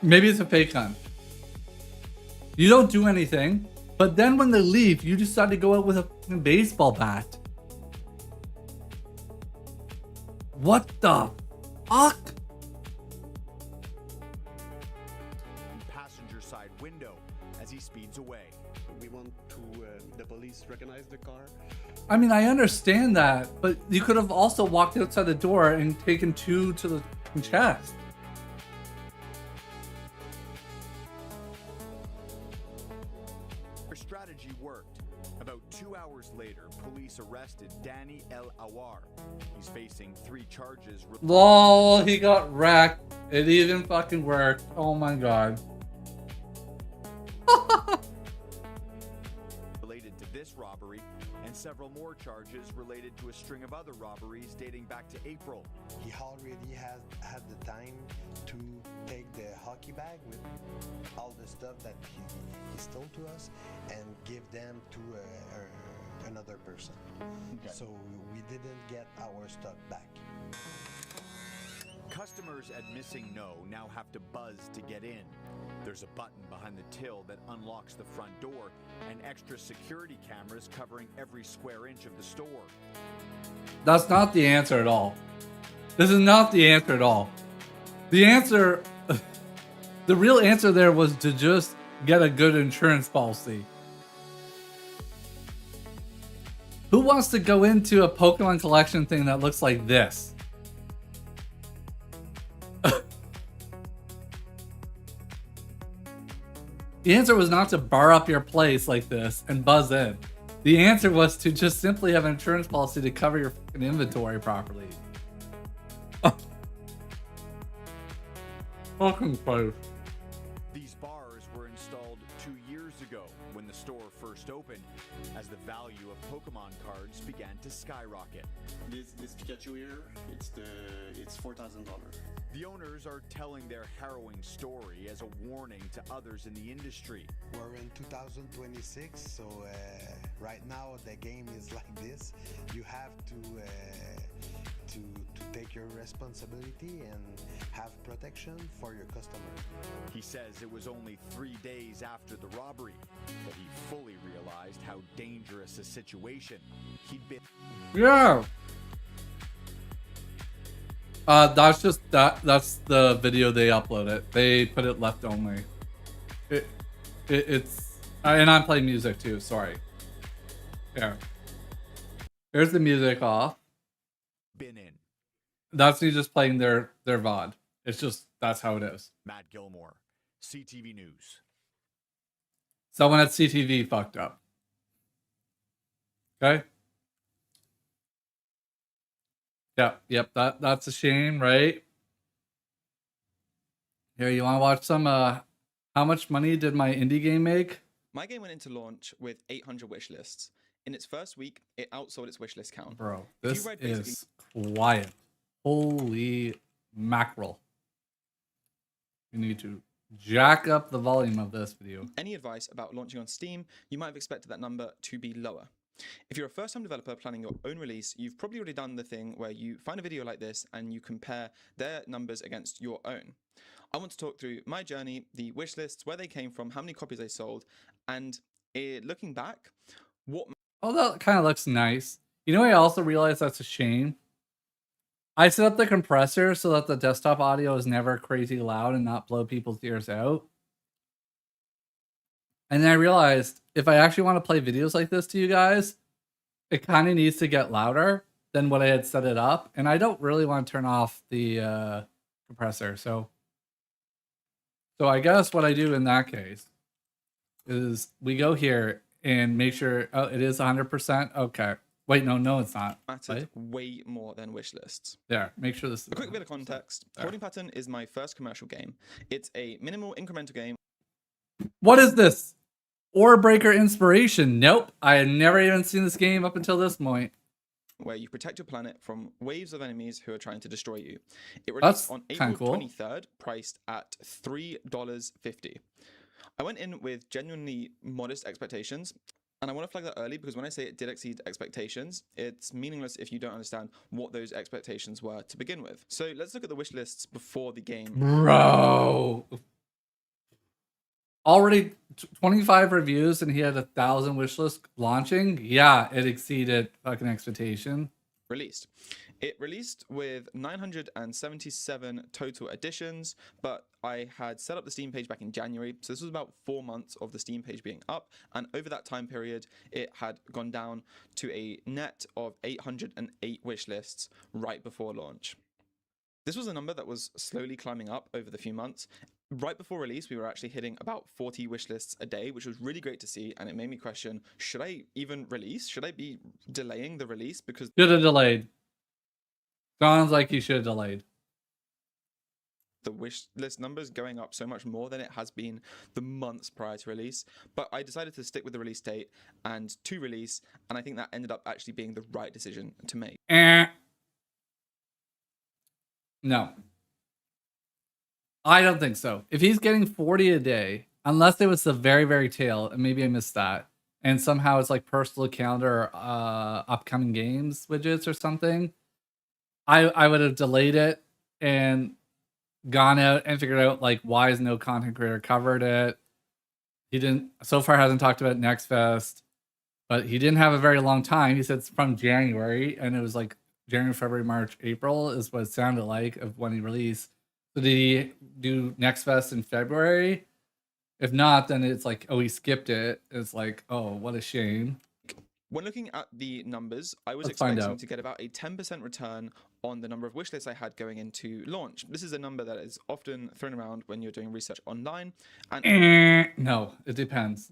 Maybe it's a fake gun. You don't do anything, but then when they leave, you decide to go out with a fucking baseball bat. What the fuck? passenger side window as he speeds away. We want to the police recognize the car. I mean, I understand that, but you could have also walked outside the door and taken two to the chest. Their strategy worked. About 2 hours later, police arrested Danny El Awar. He's facing 3 charges Lol, he got wrecked. It even fucking worked. Oh my god. related to this robbery and several more charges related to a string of other robberies dating back to April. He already had the time to take the hockey bag with all the stuff that he stole to us and give them to another person. Okay. So we didn't get our stuff back. Customers at Missing No now have to buzz to get in. There's a button behind the till that unlocks the front door and extra security cameras covering every square inch of the store. That's not the answer at all. This is not the answer at all. The answer, the real answer there was to just get a good insurance policy. Who wants to go into a Pokemon collection thing that looks like this? The answer was not to bar up your place like this and buzz in. The answer was to just simply have an insurance policy to cover your fucking inventory properly. Fucking place. These bars were installed 2 years ago when the store first opened, as the value of Pokemon cards began to skyrocket. This Pikachu here, it's $4,000. The owners are telling their harrowing story as a warning to others in the industry. We're in 2026, so right now the game is like this. You have to take your responsibility and have protection for your customer. He says it was only 3 days after the robbery that he fully realized how dangerous a situation he'd been. Yeah. That's the video they uploaded. They put it left only. It's and I'm playing music too, sorry. Yeah. Here's the music off. Been in. That's me just playing their VOD. It's just that's how it is. Matt Gilmore, CTV News. Someone at CTV fucked up. Okay? Yep, that's a shame, right? Here, you want to watch some how much money did my indie game make? My game went into launch with 800 wish lists. In its first week, it outsold its wishlist count. Bro, If you this read is quiet. Holy mackerel. You need to jack up the volume of this video. Any advice about launching on Steam, you might have expected that number to be lower. If you're a first-time developer planning your own release, you've probably already done the thing where you find a video like this and you compare their numbers against your own. I want to talk through my journey, the wish lists, where they came from, how many copies they sold, and looking back, what... Oh, that kind of looks nice. You know, I also realized that's a shame. I set up the compressor so that the desktop audio is never crazy loud and not blow people's ears out. And then I realized if I actually want to play videos like this to you guys, it kind of needs to get louder than what I had set it up. And I don't really want to turn off the compressor. So I guess what I do in that case is we go here and make sure, oh, it is 100%. Okay. Wait, no, it's not. mattered way more than wish lists. There, make sure this is... A quick bit of context. Holding Pattern is my first commercial game. It's a minimal incremental game. What is this? Ore Breaker Inspiration. Nope. I had never even seen this game up until this point. Where you protect your planet from waves of enemies who are trying to destroy you. It That's released on kinda April cool. 23rd, priced at $3.50. I went in with genuinely modest expectations, and I want to flag that early because when I say it did exceed expectations, it's meaningless if you don't understand what those expectations were to begin with. So let's look at the wish lists before the game. Bro. Already 25 reviews and he had 1,000 wish lists launching. Yeah, it exceeded fucking expectation. Released. It released with 977 total editions, but I had set up the Steam page back in January, so this was about 4 months of the Steam page being up, and over that time period, it had gone down to a net of 808 wish lists right before launch. This was a number that was slowly climbing up over the few months. Right before release, we were actually hitting about 40 wish lists a day, which was really great to see, and it made me question, should I even release? Should I be delaying the release? Because Should have delayed. Sounds like you should have delayed. the wish list numbers going up so much more than it has been the months prior to release. But I decided to stick with the release date and to release, and I think that ended up actually being the right decision to make. No. I don't think so. If he's getting 40 a day, unless it was the very, very tail, and maybe I missed that, and somehow it's like personal calendar or upcoming games widgets or something, I would have delayed it and gone out and figured out like why is no content creator covered it. He didn't so far hasn't talked about Next Fest, but he didn't have a very long time. He said it's from January, and it was like January, February, March, April is what it sounded like of when he released. So did he do Next Fest in February? If not, then it's like, oh, he skipped it. It's like, oh, what a shame. When looking at the numbers, I was Let's find expecting out. to get about a 10% return on the number of wishlists I had going into launch. This is a number that is often thrown around when you're doing research online. And No, it depends.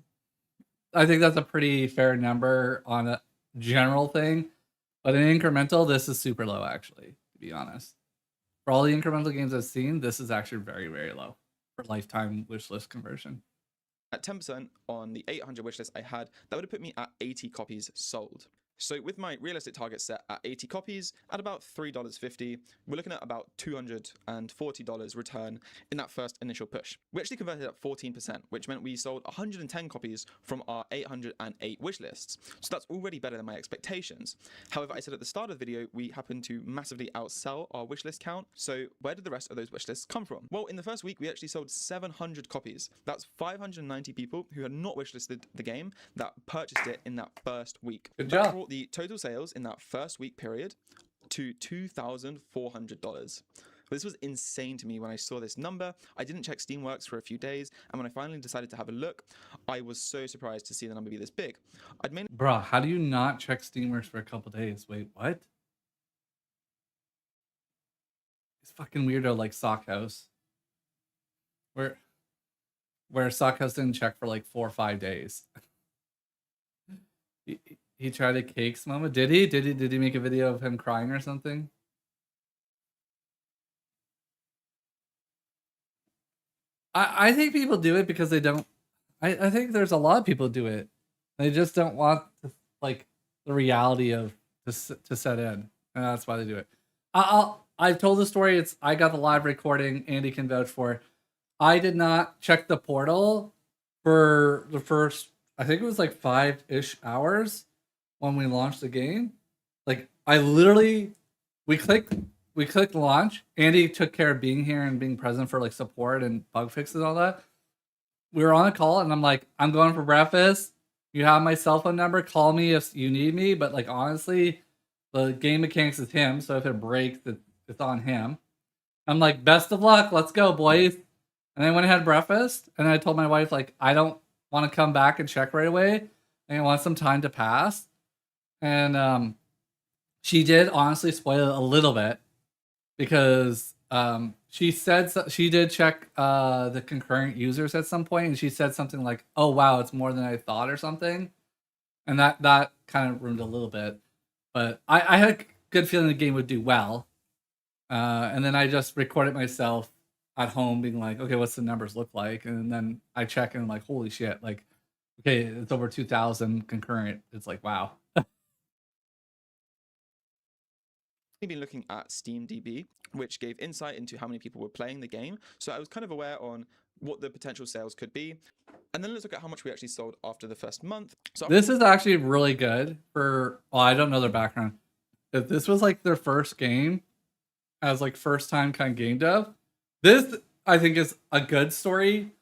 I think that's a pretty fair number on a general thing, but in incremental, this is super low, actually, to be honest. For all the incremental games I've seen, this is actually very, very low for lifetime wishlist conversion. at 10% on the 800 wishlist I had, that would have put me at 80 copies sold. So with my realistic target set at 80 copies at about $3.50, we're looking at about $240 return in that first initial push. We actually converted at 14%, which meant we sold 110 copies from our 808 wish lists. So that's already better than my expectations. However, I said at the start of the video, we happened to massively outsell our wish list count. So where did the rest of those wish lists come from? Well, in the first week, we actually sold 700 copies. That's 590 people who had not wishlisted the game that purchased it in that first week. Good That job. brought the total sales in that first week period to $2,400. This was insane to me when I saw this number. I didn't check Steamworks for a few days, and when I finally decided to have a look, I was so surprised to see the number be this big. I'd mainly Bruh, how do you not check Steamworks for a couple days? Wait, what? It's fucking weirdo like Sockhouse. Where Sockhouse didn't check for like 4 or 5 days. He tried a cakes moment. Did he? Did he make a video of him crying or something? I think people do it because they don't. I think there's a lot of people who do it. They just don't want like the reality of to set in, and that's why they do it. I've told the story. I got the live recording. Andy can vouch for it. I did not check the portal for the first, I think it was like 5-ish hours when we launched the game. Like I literally, we clicked launch. Andy took care of being here and being present for like support and bug fixes and all that. We were on a call and I'm like, I'm going for breakfast. You have my cell phone number. Call me if you need me. But like honestly, the game mechanics is him. So if it breaks, it's on him. I'm like, best of luck. Let's go, boys. And I went and had breakfast. And I told my wife, like, I don't want to come back and check right away. I want some time to pass. And she did honestly spoil it a little bit because she said she did check the concurrent users at some point, and she said something like, "Oh wow, it's more than I thought" or something, and that kind of ruined a little bit. But I had a good feeling the game would do well, and then I just recorded myself at home being like, "Okay, what's the numbers look like?" And then I check and I'm like, "Holy shit!" Like, okay, it's over 2,000 concurrent. It's like, wow. been looking at SteamDB, which gave insight into how many people were playing the game. So I was kind of aware on what the potential sales could be. And then let's look at how much we actually sold after the first month. So This is actually really good for, well, I don't know their background. If this was like their first game as like first time kind of game dev, this I think is a good story.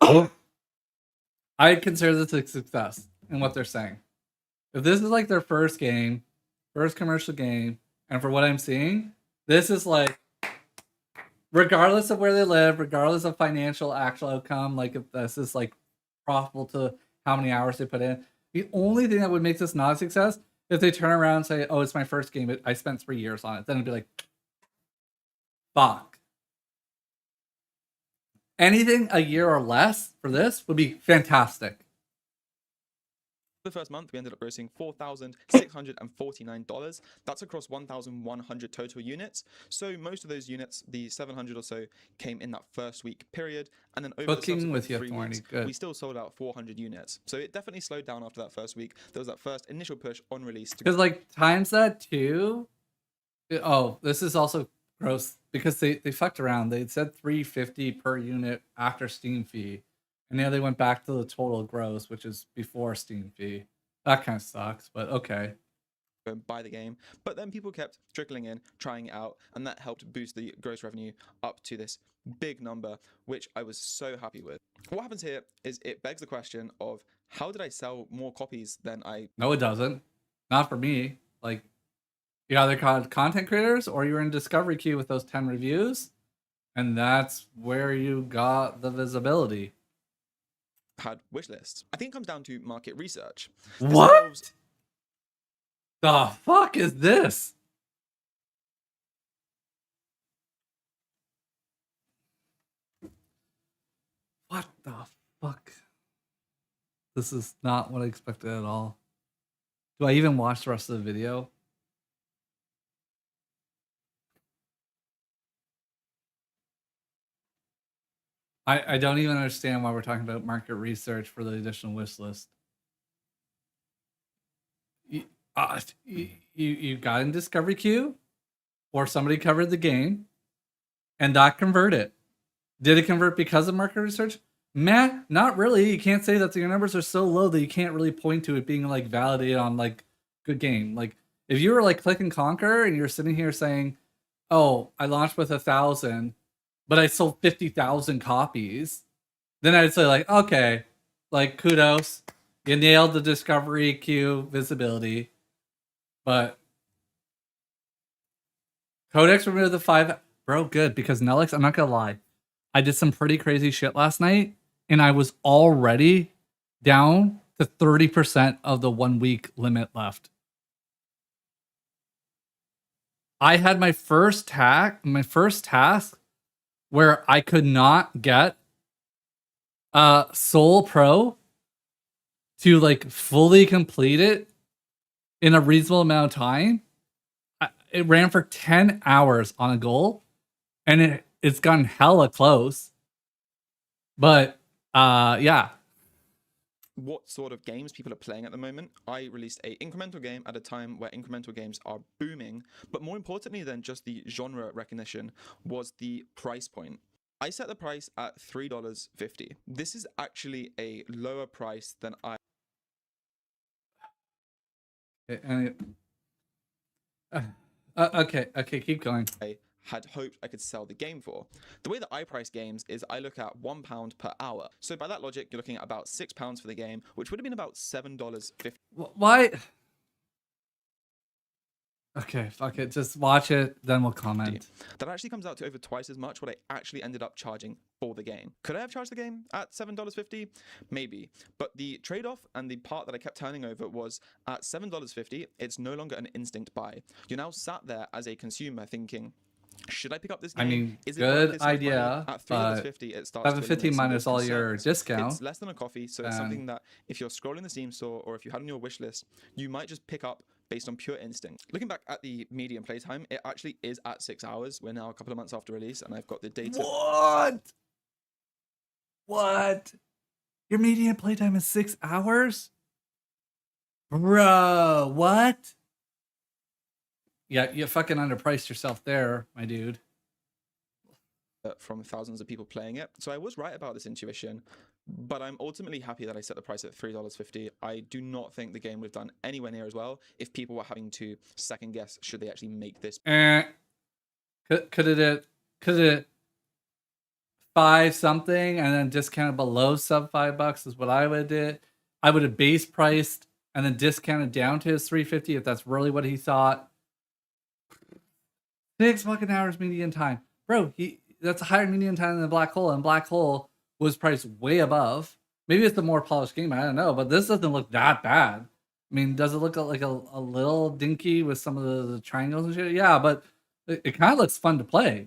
I consider this a success in what they're saying. If this is like their first game, first commercial game, and for what I'm seeing, this is like, regardless of where they live, regardless of financial actual outcome, like if this is like profitable to how many hours they put in, the only thing that would make this not a success if they turn around and say, "Oh, it's my first game. I spent 3 years on it." Then it'd be like, fuck. Anything a year or less for this would be fantastic. the first month, we ended up grossing $4,649. That's across 1,100 total units. So most of those units, the 700 or so, came in that first week period. And then over Booking the with subsequent you, 3 weeks, Thorny. Good. we still sold out 400 units. So it definitely slowed down after that first week. There was that first initial push on release. Because like times that too. Oh, this is also gross because they fucked around. They said $350 per unit after Steam fee, and now they went back to the total gross, which is before Steam fee. That kind of sucks, but okay. Go and buy the game, but then people kept trickling in, trying it out, and that helped boost the gross revenue up to this big number, which I was so happy with. What happens here is it begs the question of how did I sell more copies than I... No, it doesn't. Not for me. Like, you either called content creators or you're in discovery queue with those 10 reviews, and that's where you got the visibility. had wish lists. I think it comes down to market research. What involves- the fuck is this? What the fuck? This is not what I expected at all. Do I even watch the rest of the video? I don't even understand why we're talking about market research for the additional wish list. You got in Discovery Queue, or somebody covered the game, and that converted. Did it convert because of market research? Meh, not really. You can't say that your numbers are so low that you can't really point to it being like validated on like good game. Like if you were like Click and Conquer and you're sitting here saying, "Oh, I launched with 1,000, but I sold 50,000 copies," then I'd say like, okay, like kudos, you nailed the Discovery Queue visibility. But Codex removed the 5, bro. Good, because Nelix, I'm not gonna lie, I did some pretty crazy shit last night, and I was already down to 30% of the 1 week limit left. I had my first task where I could not get Soul Pro to like fully complete it in a reasonable amount of time. It ran for 10 hours on a goal, and it's gotten hella close. But yeah. What sort of games people are playing at the moment. I released a incremental game at a time where incremental games are booming, but more importantly than just the genre recognition was the price point. I set the price at $3.50. This is actually a lower price than I Okay, keep going. had hoped I could sell the game for. The way that I price games is I look at £1 per hour. So by that logic, you're looking at about £6 for the game, which would have been about $7.50. Why? Okay, fuck it. Just watch it, then we'll comment. That actually comes out to over twice as much what I actually ended up charging for the game. Could I have charged the game at $7.50? Maybe. But the trade-off and the part that I kept turning over was at $7.50, it's no longer an instinct buy. You're now sat there as a consumer thinking, should I pick up this game? I mean, Is it good worth this much money? idea, At but $3.50, it starts to $7.50 eliminate some minus of those all your concerns. discount. It's less than a coffee, so it's something that if you're scrolling the Steam store or if you had on your wish list, you might just pick up based on pure instinct. Looking back at the median playtime, it actually is at 6 hours. We're now a couple of months after release, and I've got the data. What? Your median playtime is 6 hours? Bro, what? Yeah, you fucking underpriced yourself there, my dude. From thousands of people playing it. So I was right about this intuition, but I'm ultimately happy that I set the price at $3.50. I do not think the game would have done anywhere near as well if people were having to second guess should they actually make this. Could it 5 something and then discounted below sub $5 is what I would have did. I would have base priced and then discounted down to his $3.50 if that's really what he thought. 6 fucking hours median time. Bro, that's a higher median time than the Black Hole, and Black Hole was priced way above. Maybe it's the more polished game, I don't know, but this doesn't look that bad. I mean, does it look like a little dinky with some of the triangles and shit? Yeah, but it kind of looks fun to play.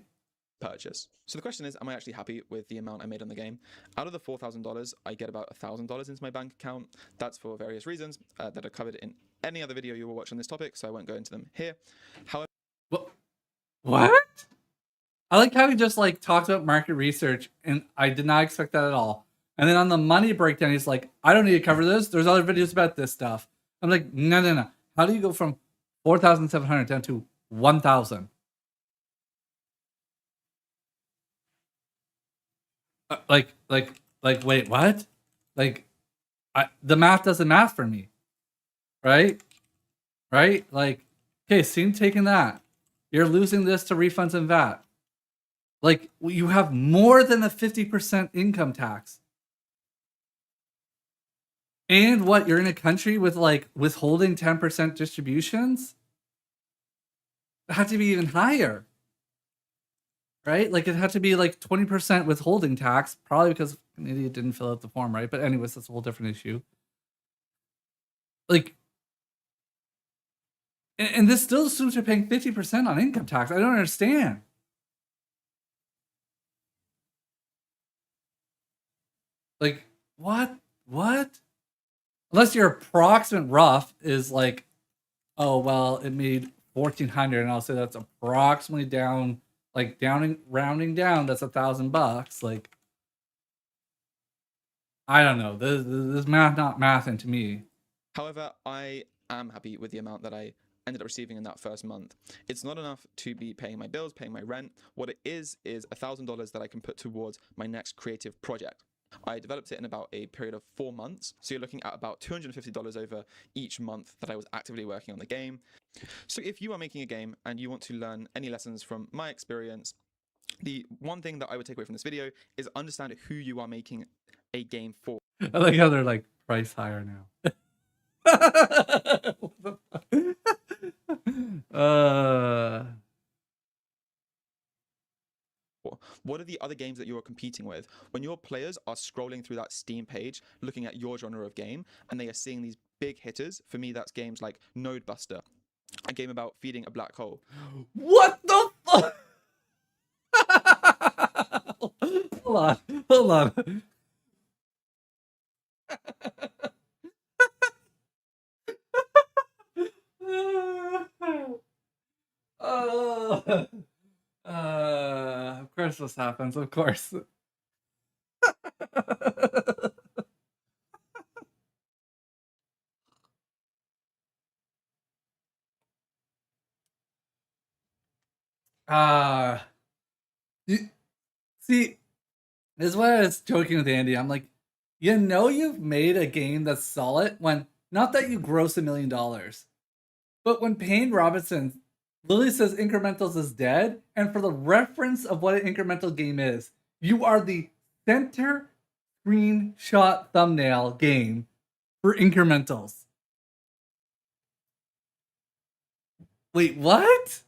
Purchase. So the question is, am I actually happy with the amount I made on the game? Out of the $4,000, I get about $1,000 into my bank account. That's for various reasons that are covered in any other video you will watch on this topic, so I won't go into them here. However, what? I like how he just like talked about market research, and I did not expect that at all. And then on the money breakdown, he's like, I don't need to cover this. There's other videos about this stuff. I'm like, no. How do you go from 4,700 down to 1,000? Like, wait, what? Like, the math doesn't math for me, right? Like, okay, Steam taking that. You're losing this to refunds and VAT. Like, you have more than a 50% income tax. And what, you're in a country with like withholding 10% distributions? It had to be even higher. right? Like it had to be like 20% withholding tax, probably because an idiot didn't fill out the form right. But anyways, that's a whole different issue. Like, and this still assumes you're paying 50% on income tax. I don't understand. Like, what? What? Unless your approximate rough is like, oh well, it made 1,400, and I'll say that's approximately down, like rounding down, that's $1,000. Like, I don't know. This math not mathing to me. However, I am happy with the amount that I ended up receiving in that first month. It's not enough to be paying my bills, paying my rent. What it is $1,000 that I can put towards my next creative project. I developed it in about a period of 4 months. So you're looking at about $250 over each month that I was actively working on the game. So if you are making a game and you want to learn any lessons from my experience, the one thing that I would take away from this video is understand who you are making a game for. I like how they're like price higher now. What are the other games that you are competing with? When your players are scrolling through that Steam page, looking at your genre of game, and they are seeing these big hitters, for me, that's games like Nodebuster, a game about feeding a black hole. What the fuck? Hold on. Of course this happens, of course. See, this is why I was joking with Andy. I'm like, you've made a game that's solid when, not that you gross $1 million, but when Payne Robinson literally says incrementals is dead, and for the reference of what an incremental game is, you are the center screenshot thumbnail game for incrementals. Wait, what?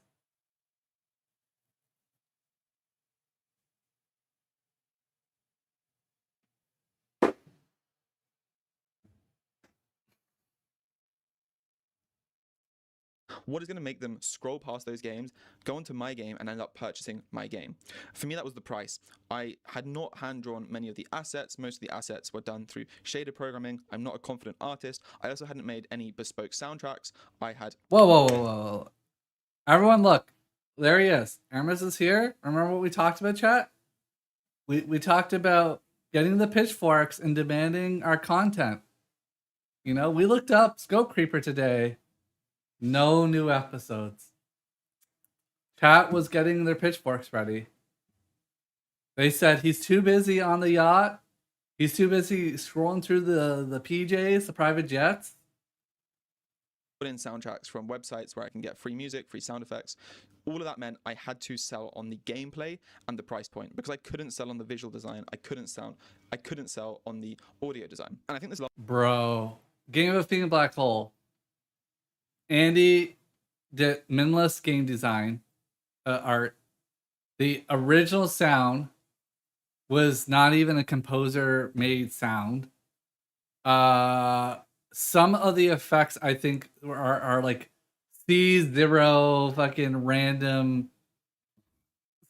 What is going to make them scroll past those games, go into my game, and end up purchasing my game? For me, that was the price. I had not hand-drawn many of the assets. Most of the assets were done through shader programming. I'm not a confident artist. I also hadn't made any bespoke soundtracks. I had... Whoa. Everyone look. There he is. Aramis is here. Remember what we talked about, chat? We talked about getting the pitchforks and demanding our content. You know, we looked up Scope Creeper today. No new episodes. Chat was getting their pitchforks ready. They said he's too busy on the yacht. He's too busy scrolling through the PJs, the private jets. Put in soundtracks from websites where I can get free music, free sound effects. All of that meant I had to sell on the gameplay and the price point because I couldn't sell on the visual design. I couldn't sell on the audio design. And I think this... Bro, Game of Feeding Black Hole. Andy did minimalist game design art. The original sound was not even a composer made sound. Some of the effects I think are like C0 fucking random.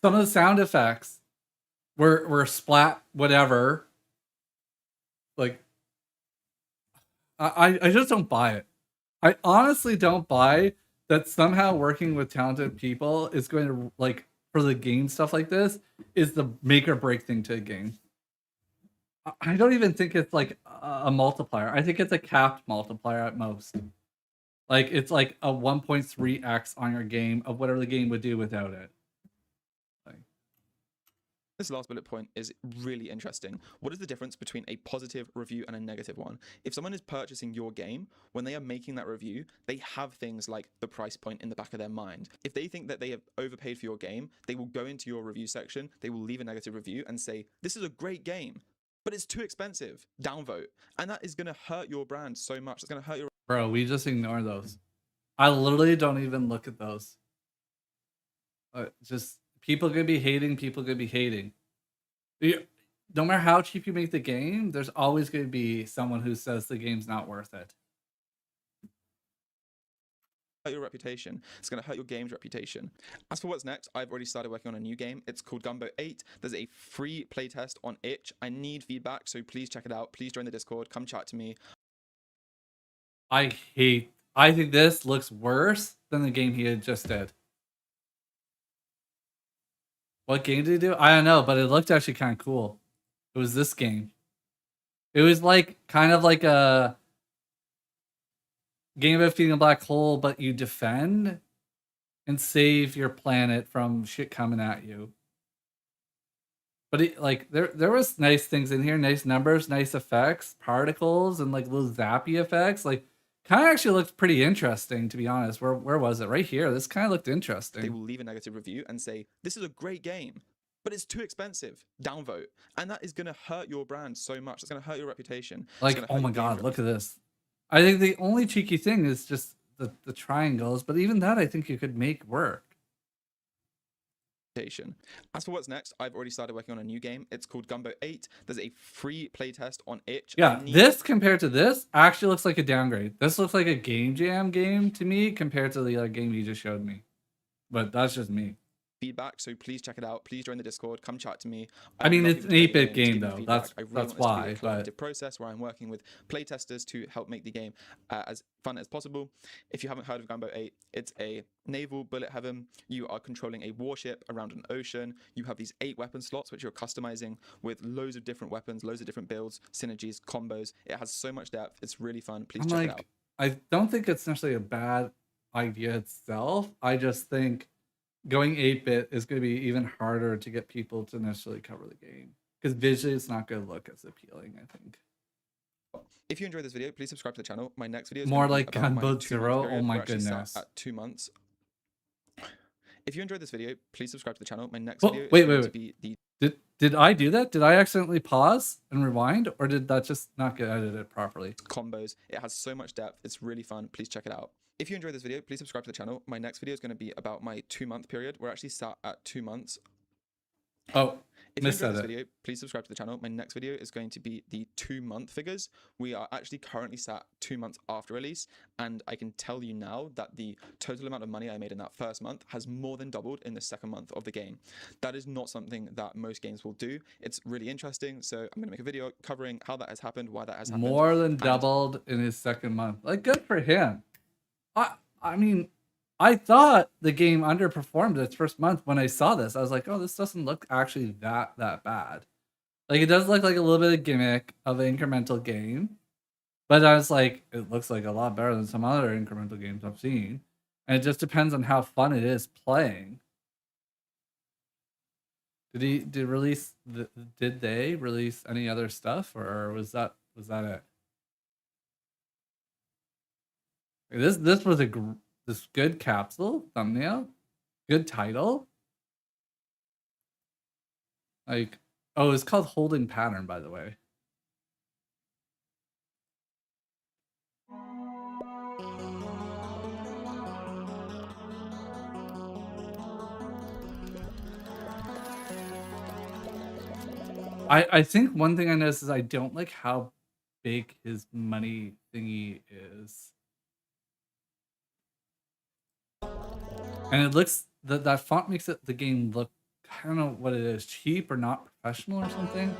Some of the sound effects were splat whatever. Like I just don't buy it. I honestly don't buy that somehow working with talented people is going to, like, for the game stuff like this, is the make or break thing to a game. I don't even think it's like a multiplier. I think it's a capped multiplier at most. Like, it's like a 1.3x on your game of whatever the game would do without it. This last bullet point is really interesting. What is the difference between a positive review and a negative one? If someone is purchasing your game, when they are making that review, they have things like the price point in the back of their mind. If they think that they have overpaid for your game, they will go into your review section, they will leave a negative review and say, this is a great game, but it's too expensive. Downvote. And that is going to hurt your brand so much. It's going to hurt your... Bro, we just ignore those. I literally don't even look at those. Just people gonna be hating. People gonna be hating. No matter how cheap you make the game, there's always gonna be someone who says the game's not worth it. Hurt your reputation. It's going to hurt your game's reputation. As for what's next, I've already started working on a new game. It's called Gumbo 8. There's a free playtest on itch. I need feedback, so please check it out. Please join the Discord. Come chat to me. I think this looks worse than the game he had just did. What game did he do? I don't know, but it looked actually kind of cool. It was this game. It was like kind of like a game about feeding a black hole, but you defend and save your planet from shit coming at you. But there was nice things in here, nice numbers, nice effects, particles, and like little zappy effects. Like kind of actually looked pretty interesting, to be honest. Where was it? Right here. This kind of looked interesting. They will leave a negative review and say, this is a great game, but it's too expensive. Downvote. And that is going to hurt your brand so much. It's going to hurt your reputation. Like, oh my God, look at this. I think the only cheeky thing is just the triangles, but even that I think you could make work. As for what's next, I've already started working on a new game. It's called Gumbo 8. There's a free playtest on itch. Yeah, this compared to this actually looks like a downgrade. This looks like a Game Jam game to me compared to the other game you just showed me. But that's just me. Feedback, so please check it out. Please join the Discord. Come chat to me. I mean, it's an 8-bit game though. That's why. A collaborative process where I'm working with playtesters to help make the game as fun as possible. If you haven't heard of Gumbo 8, it's a naval bullet heaven. You are controlling a warship around an ocean. You have these 8 weapon slots which you're customizing with loads of different weapons, loads of different builds, synergies, combos. It has so much depth. It's really fun. Please check it out. I don't think it's necessarily a bad idea itself. I just think going 8-bit is going to be even harder to get people to necessarily cover the game because visually it's not going to look as appealing, I think. If you enjoyed this video, please subscribe to the channel. My next video is more like Gunboat 0. Oh my goodness. At 2 months. If you enjoyed this video, please subscribe to the channel. My next video is going to be the... Did I do that? Did I accidentally pause and rewind, or did that just not get edited properly? Combos. It has so much depth. It's really fun. Please check it out. If you enjoyed this video, please subscribe to the channel. My next video is going to be about my 2-month period. We're actually sat at 2 months. Oh, if you enjoyed this video, please subscribe to the channel. My next video is going to be the 2-month figures. We are actually currently sat 2 months after release, and I can tell you now that the total amount of money I made in that first month has more than doubled in the second month of the game. That is not something that most games will do. It's really interesting, so I'm going to make a video covering how that has happened, why that has happened. More than doubled in his second month. Like, good for him. I mean, I thought the game underperformed its first month when I saw this. I was like, oh, this doesn't look actually that bad. Like, it does look like a little bit of gimmick of an incremental game. But I was like, it looks like a lot better than some other incremental games I've seen. And it just depends on how fun it is playing. Did they release any other stuff, or was that it? This was this good capsule thumbnail, good title. Like, oh, it's called Holding Pattern, by the way. I think one thing I noticed is I don't like how big his money thingy is. And it looks that font makes the game look, I don't know what it is, cheap or not professional or something.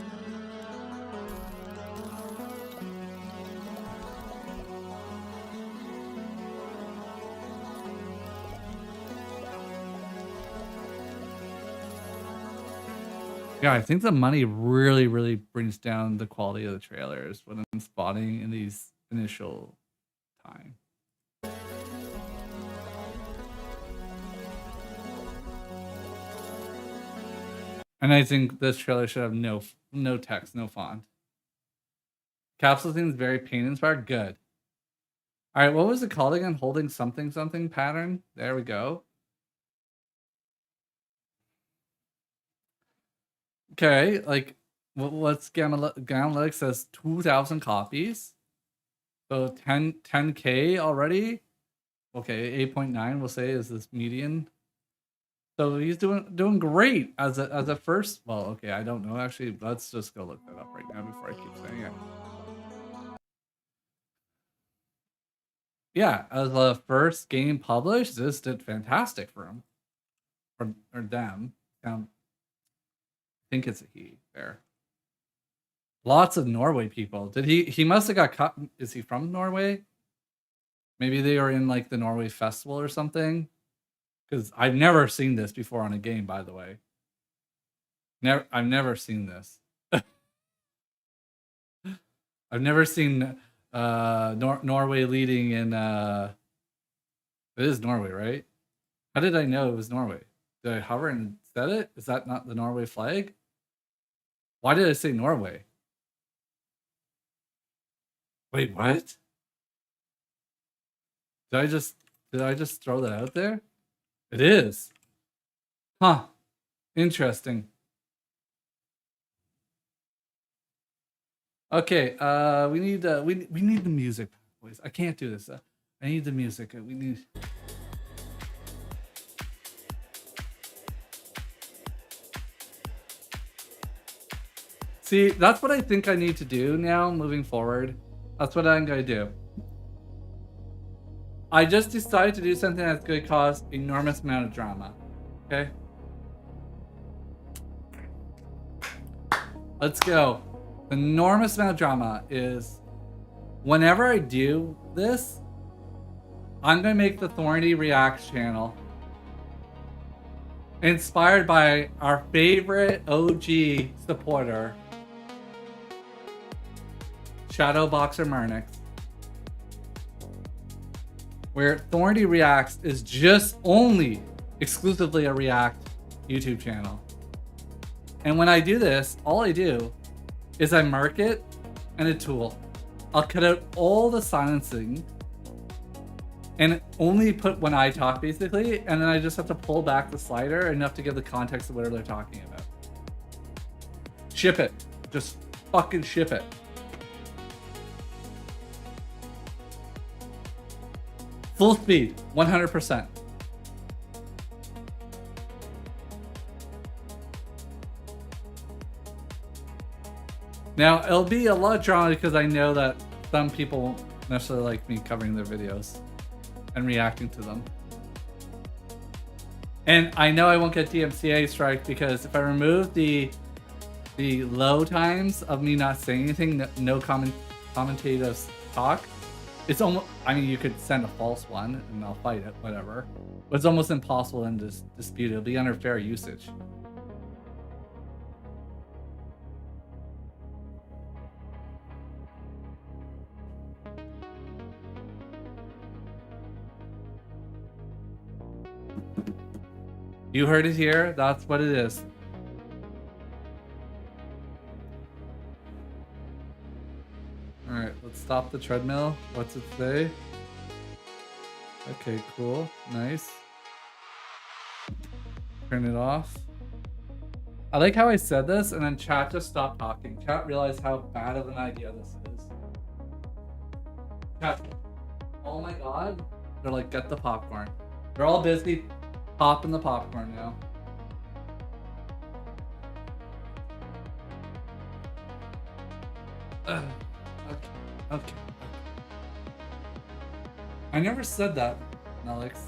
Yeah, I think the money really brings down the quality of the trailers when I'm spotting in these initial time. And I think this trailer should have no text, no font. Capsule theme is very pain inspired. Good. All right, what was it called again? Holding something pattern. There we go. Okay, like what's Gamma says 2,000 copies. So 10K already. Okay, 8.9 we'll say is this median. So he's doing great as a first. Well, okay, I don't know actually. Let's just go look that up right now before I keep saying it. Yeah, as a first game published, this did fantastic for him. Or them. I think it's a he there. Lots of Norway people. Did he must have got cut. Is he from Norway? Maybe they were in like the Norway festival or something. Because I've never seen this before on a game, by the way. I've never seen this. I've never seen Norway leading in it is Norway, right? How did I know it was Norway? Did I hover and said it? Is that not the Norway flag? Why did I say Norway? Wait, what? Did I just throw that out there? It is. Huh. Interesting. Okay, we need the music, boys. I can't do this. I need the music. We need. See, that's what I think I need to do now moving forward. That's what I'm going to do. I just decided to do something that's going to cause enormous amount of drama. Okay? Let's go. The enormous amount of drama is whenever I do this, I'm going to make the Thorny Reacts channel inspired by our favorite OG supporter, Shadowboxer Marnix, where Thorny Reacts is just only exclusively a React YouTube channel. And when I do this, all I do is I mark it and a tool. I'll cut out all the silencing and only put when I talk, basically, and then I just have to pull back the slider enough to give the context of whatever they're talking about. Ship it. Just fucking ship it. Full speed, 100%. Now, it'll be a lot of drama because I know that some people won't necessarily like me covering their videos and reacting to them. And I know I won't get DMCA strike because if I remove the low times of me not saying anything, no commentative talk, it's almost, I mean, you could send a false one and I'll fight it, whatever. But it's almost impossible in this dispute. It'll be under fair usage. You heard it here. That's what it is. All right, let's stop the treadmill. What's it say? Okay, cool. Nice. Turn it off. I like how I said this and then chat just stopped talking. Chat realized how bad of an idea this is. Chat, oh my god. They're like, get the popcorn. They're all busy popping the popcorn now. Okay. I never said that, Alex.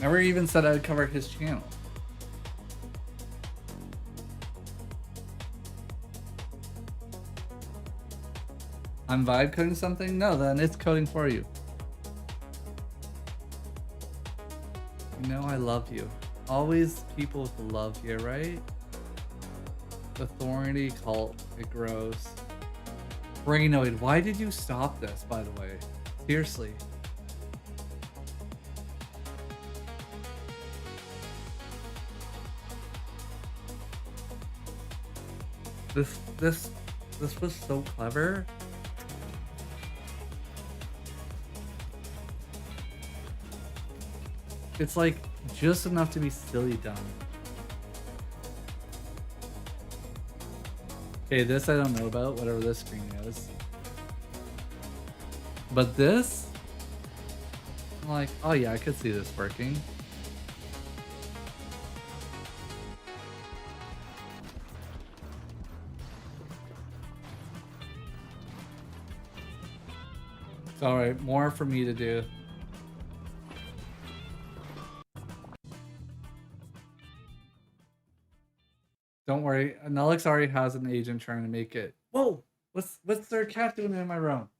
Never even said I'd cover his channel. I'm vibe coding something? No, then it's coding for you. You know I love you. Always people with love here, right? The Thorny cult, it grows. Brainoid, why did you stop this, by the way? Seriously. This was so clever. It's like just enough to be silly dumb. Okay, this I don't know about, whatever this screen is. But this I'm like, oh yeah, I could see this working. It's alright, more for me to do. Don't worry, Nullix already has an agent trying to make it. Whoa! What's their cat doing in my room?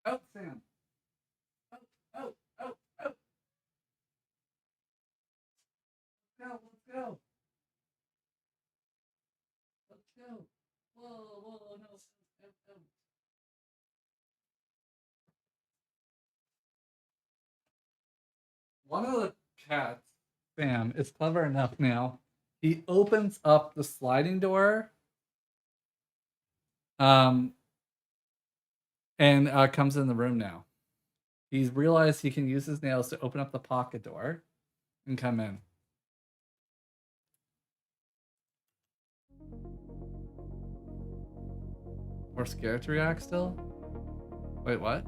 Oh, Sam. Oh, oh, oh, oh. Let's go. Let's go. Whoa, no. One of the cats, Sam, is clever enough now. He opens up the sliding door. And comes in the room now. He's realized he can use his nails to open up the pocket door and come in. Or scared to react still? Wait, what?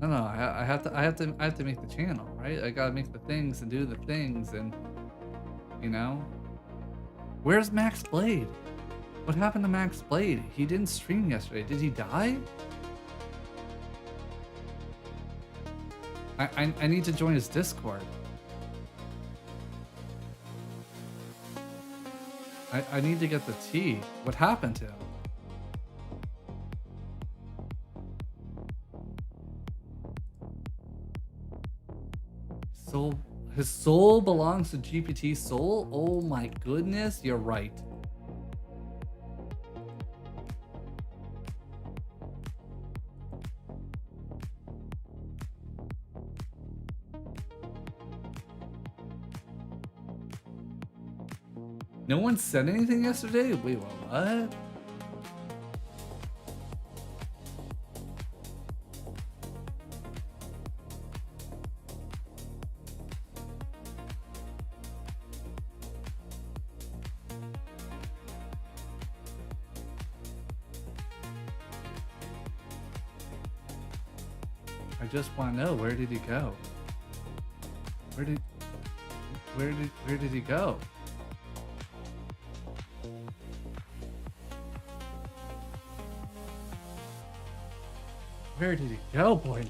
No, I have to make the channel, right? I gotta make the things and do the things, and you know. Where's Max Blade? What happened to Max Blade? He didn't stream yesterday. Did he die? I need to join his Discord. I need to get the tea. What happened to him? His soul belongs to GPT Soul? Oh my goodness, you're right. No one said anything yesterday? Wait, what? I just want to know, where did he go? Where did he go? Where did he go, boy?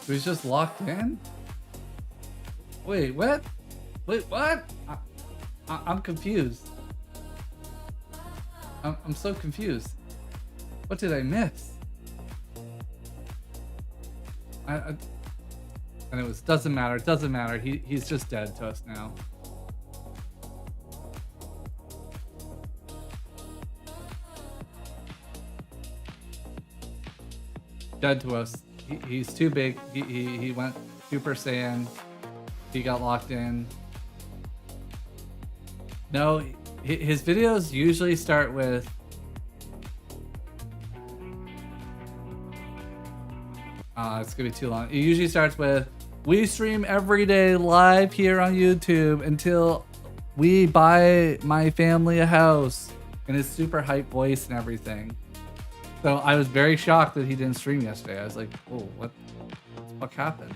He was just locked in? Wait, what? Wait, what? I'm confused. I'm so confused. What did I miss? And it was, doesn't matter. He's just dead to us now. Dead to us. He's too big. He went Super Saiyan. He got locked in. No, his videos usually start with it's gonna be too long. It usually starts with, we stream every day live here on YouTube until we buy my family a house, and his super hype voice and everything. So I was very shocked that he didn't stream yesterday. I was like, oh, what happened?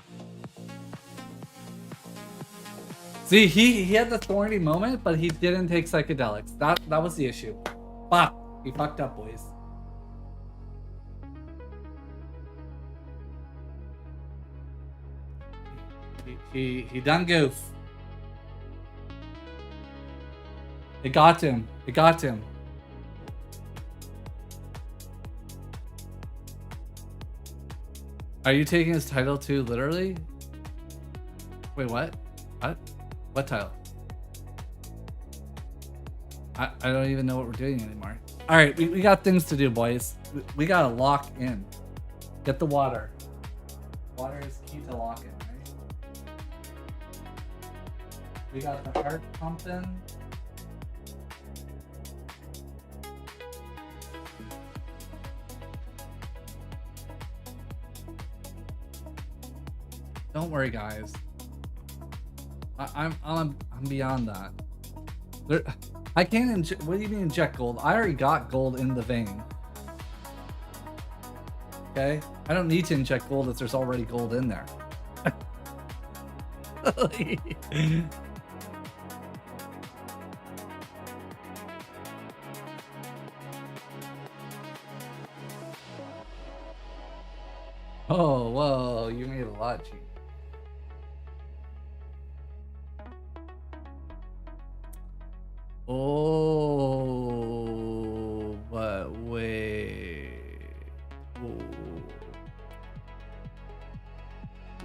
See, he had the thorny moment, but he didn't take psychedelics. That was the issue. Fuck, he fucked up, boys. He done goof. It got him. It got him. Are you taking his title too literally? Wait, what? What? What title? I don't even know what we're doing anymore. All right, we got things to do, boys. We gotta lock in. Get the water. Water is key to lock in, right? We got the heart pumping. Don't worry, guys. I'm beyond that. There, I can't inject. What do you mean inject gold? I already got gold in the vein. Okay, I don't need to inject gold if there's already gold in there. Oh, whoa, you made a lot cheap. Oh, but wait.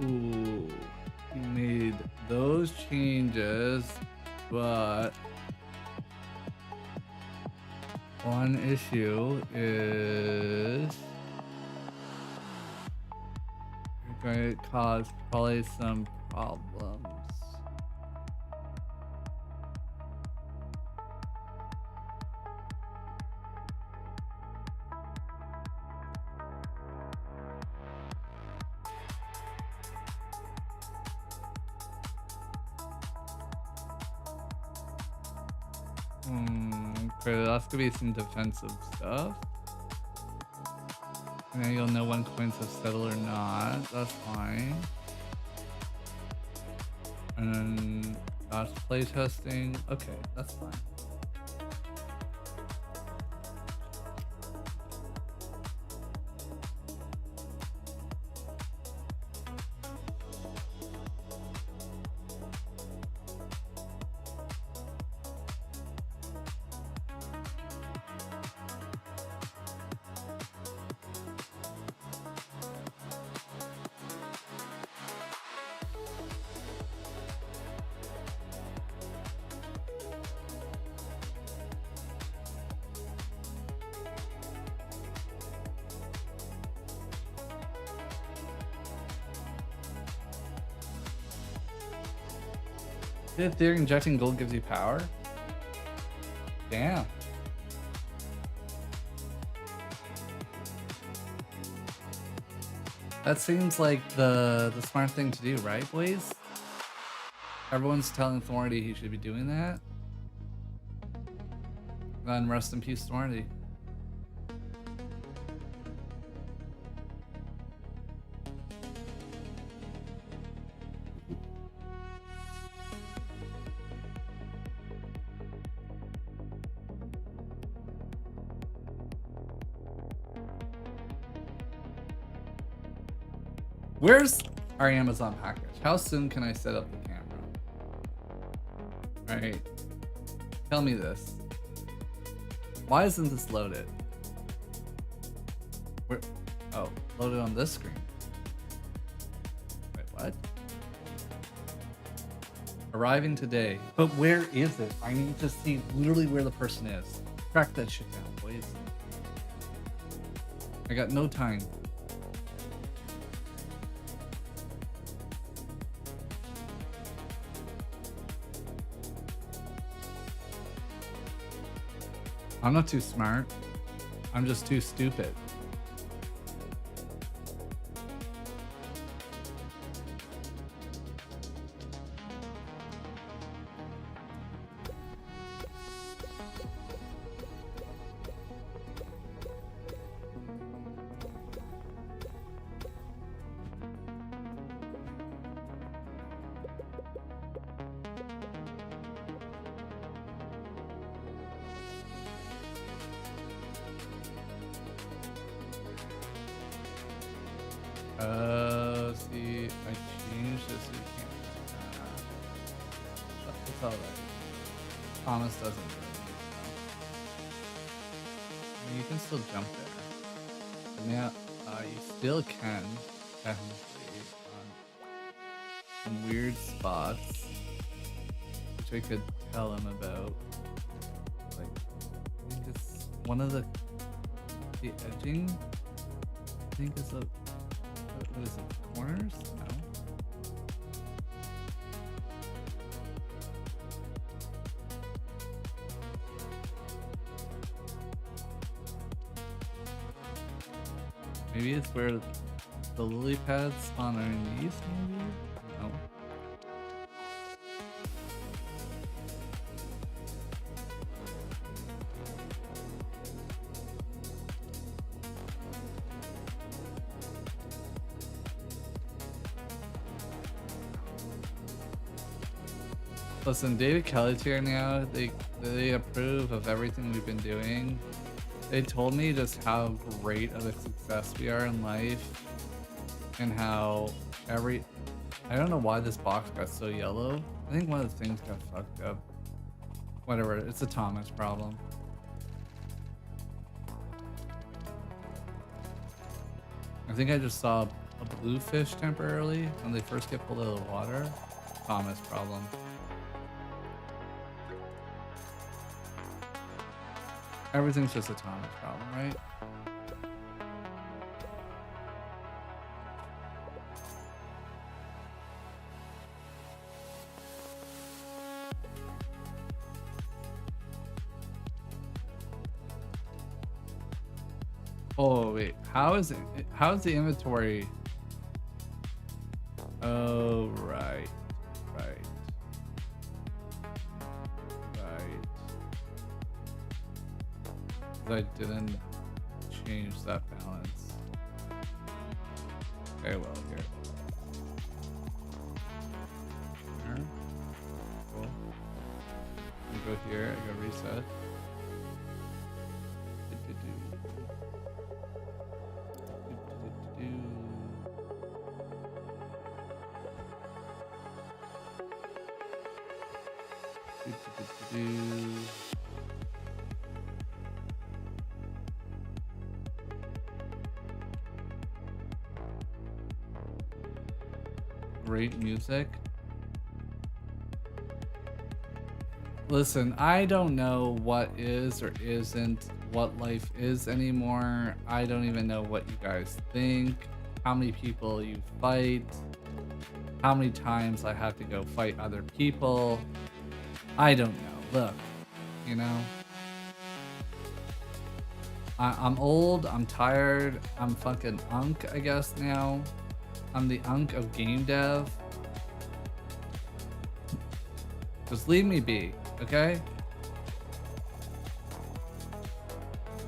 Ooh, you made those changes, but one issue is you're going to cause probably some problems. Okay, that's gonna be some defensive stuff. And then you'll know when coins have settled or not. That's fine. And then that's playtesting. Okay, that's fine. If they're injecting gold gives you power? Damn. That seems like the smart thing to do, right, boys? Everyone's telling Thorny he should be doing that. Then rest in peace, Thorny. Where's our Amazon package? How soon can I set up the camera? Alright. Tell me this. Why isn't this loaded? Where? Oh, loaded on this screen. Wait, what? Arriving today. But where is it? I need to see literally where the person is. Track that shit down, please. I got no time. I'm not too smart. I'm just too stupid. See, I changed this. You can't. It's alright. Thomas doesn't. I mean, you can still jump there. But now, you still can, technically, on some weird spots, which I could tell him about. Like, I think it's one of the edging. I think it's a. What is it? Corners? No. Maybe it's where the lily pads spawn underneath, maybe? No. Listen, David Kelly's here now. They approve of everything we've been doing. They told me just how great of a success we are in life, and how I don't know why this box got so yellow. I think one of the things got fucked up. Whatever, it's a Thomas problem. I think I just saw a bluefish temporarily when they first get pulled out of the water. Thomas problem. Everything's just a Thomas problem, right? Oh wait, how's the inventory? Oh right. I didn't change that balance. Okay, well, here. Cool. I go here, I go reset. Great music. Listen, I don't know what is or isn't what life is anymore. I don't even know what you guys think, how many people you fight, how many times I have to go fight other people. I don't know. Look, you know, I'm old, I'm tired, I'm fucking unk, I guess now. I'm the unk of game dev. Just leave me be, okay?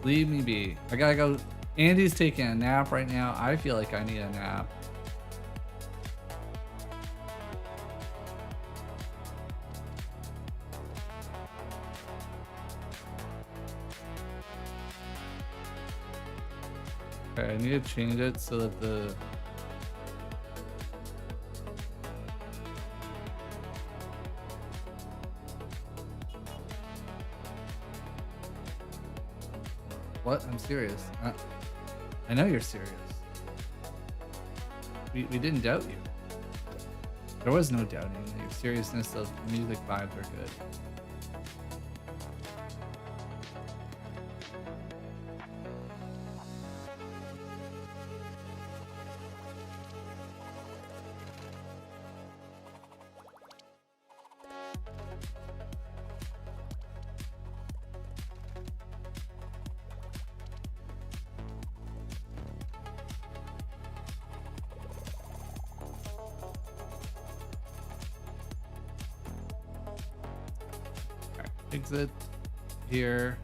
Leave me be. I gotta go. Andy's taking a nap right now. I feel like I need a nap. Okay, I need to change it so that the what? I'm serious. I know you're serious. We didn't doubt you. There was no doubting your seriousness. Those music vibes are good. Exit here.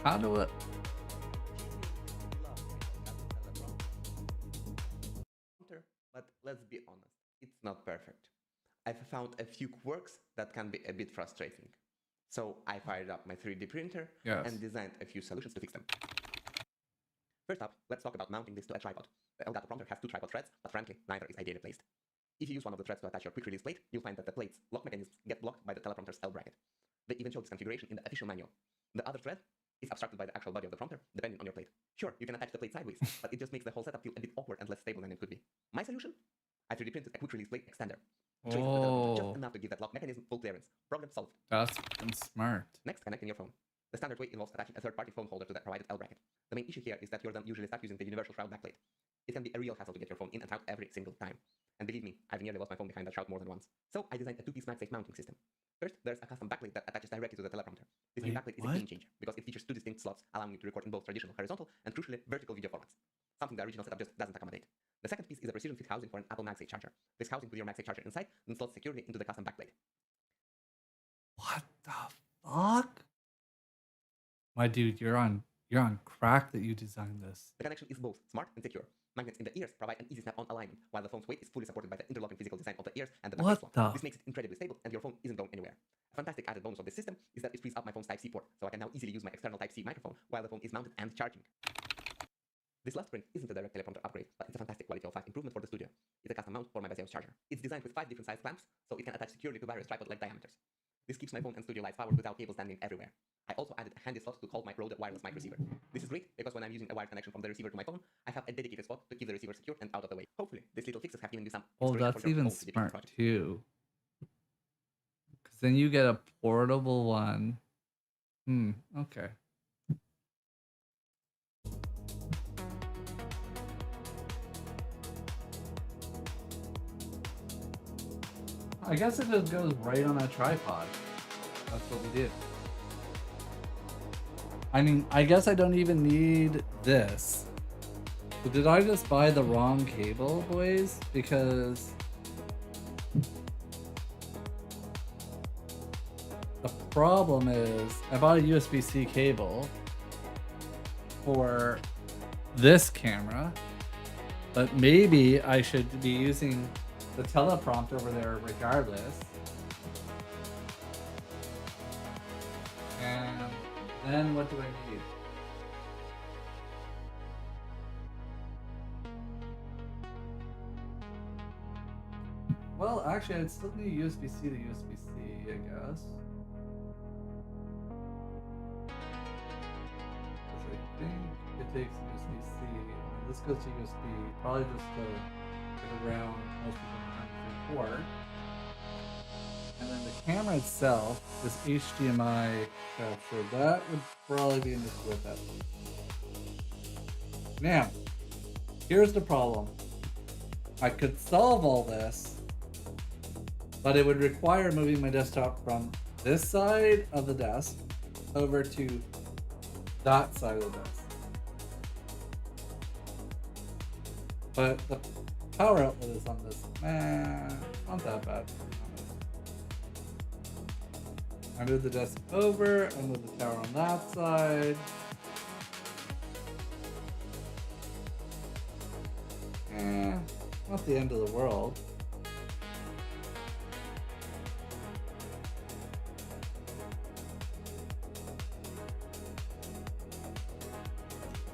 How do it? But let's be honest, it's not perfect. I've found a few quirks that can be a bit frustrating. So I fired up my 3D printer Yes. and designed a few solutions to fix them. First up, let's talk about mounting this to a tripod. The Elgato prompter has two tripod threads, but frankly, neither is ideally placed. If you use one of the threads to attach your quick release plate, you'll find that the plate's lock mechanisms get blocked by the teleprompter's L bracket. They even show this configuration in the official manual. The other thread is obstructed by the actual body of the prompter, depending on your plate. Sure, you can attach the plate sideways, but it just makes the whole setup feel a bit awkward and less stable than it could be. My solution? I 3D printed a quick release plate extender. Joints the teleprompter just enough to give that lock mechanism full clearance. Problem solved. That's fucking smart. Next, connecting your phone. The standard way involves attaching a third-party phone holder to the provided L bracket. The main issue here is that you're then usually stuck using the universal shroud backplate. It can be a real hassle to get your phone in and out every single time. And believe me, I've nearly lost my phone behind that shroud more than once. So I designed a two-piece MagSafe mounting system. First, there's a custom backplate that attaches directly to the teleprompter. This new Wait, backplate is what? a game changer because it features two distinct slots, allowing you to record in both traditional horizontal and crucially vertical video formats. Something the original setup just doesn't accommodate. The second piece is a precision fit housing for an Apple MagSafe charger. This housing with your MagSafe charger inside then slots securely into the custom backplate. What the fuck? My dude, you're on crack that you designed this. The connection is both smart and secure. Magnets in the ears provide an easy snap-on alignment, while the phone's weight is fully supported by the interlocking physical design of the ears and the What backplate the- slot. This makes it incredibly stable, and your phone isn't going anywhere. A fantastic added bonus of this system is that it frees up my phone's Type-C port, so I can now easily use my external Type-C microphone while the phone is mounted and charging. This last print isn't a direct teleprompter upgrade, but it's a fantastic quality of life improvement for the studio. It's a custom mount for my Vazio charger. It's designed with 5 different size clamps, so it can attach securely to various tripod-like diameters. This keeps my phone and studio lights powered without cables dangling everywhere. I also added a handy slot to hold my Rode wireless mic receiver. This is great because when I'm using a wired connection from the receiver to my phone, I have a dedicated spot to keep the receiver secure and out of the way. Hopefully, these little fixes have given you some Oh, inspiration that's for your even own 3D smart project. too. Because then you get a portable one. Okay. I guess it just goes right on a tripod. That's what we did. I mean, I guess I don't even need this. But did I just buy the wrong cable, boys? Because the problem is I bought a USB-C cable for this camera, but maybe I should be using the teleprompter over there regardless. And then what do I need? Well, actually, I'd still need USB-C to USB-C, I guess. 'Cause I think it takes USB-C. And this goes to USB, probably just to get around most people behind the port. And then the camera itself is HDMI capture. That would probably be an issue with that. Now, here's the problem. I could solve all this, but it would require moving my desktop from this side of the desk over to that side of the desk. But the power outlet is on this. Not that bad. I move the desk over, I move the tower on that side. Not the end of the world.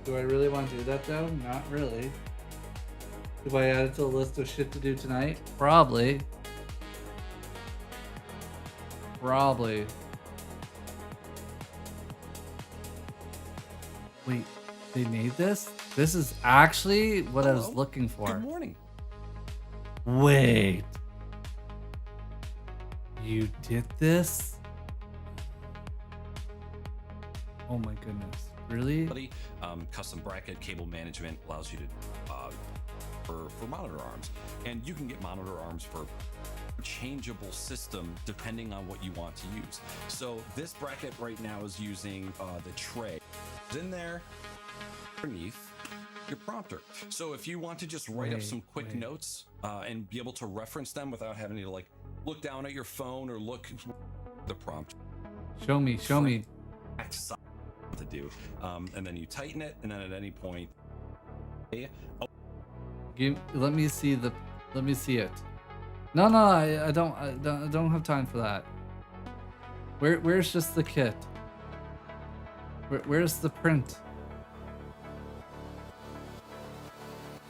Do I really want to do that though? Not really. Do I add it to the list of shit to do tonight? Probably. Probably. Wait, they made this? This is actually what I was Hello. looking for. Good morning. Wait. You did this? Oh my goodness. Really? Custom bracket cable management allows you to for monitor arms, and you can get monitor arms for changeable system depending on what you want to use. So this bracket right now is using the tray. It's in there underneath your prompter. So if you want to just write up some quick notes and be able to reference them without having to like look down at your phone or look the prompt. Show me. Outside to do. And then you tighten it, and then at any point, Let me see it. No, I don't have time for that. Where's just the kit? Where's the print?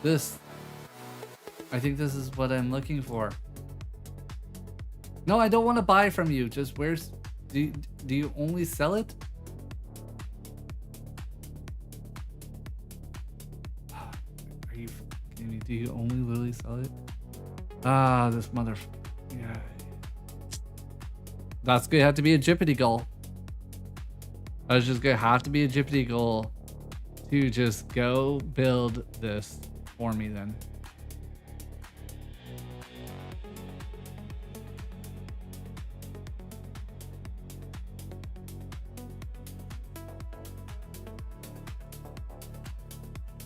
I think this is what I'm looking for. No, I don't want to buy from you. Just do you only sell it? Are you kidding me? Do you only literally sell it? Ah, this mother. Yeah. That's gonna have to be a Jippity goal. That's just gonna have to be a Jippity goal to just go build this for me then.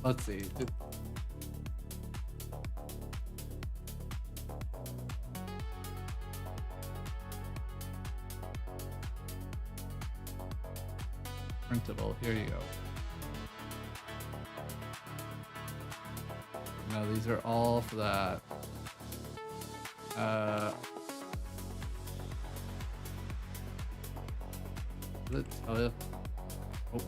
Let's see. Printable. Here you go. No, these are all for that. Let's tell you. Oh.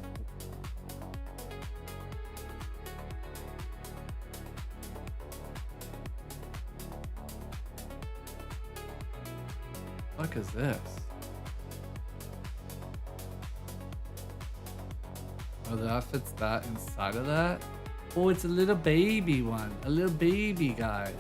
What is this? Oh, that fits that inside of that? Oh, it's a little baby one. A little baby, guys.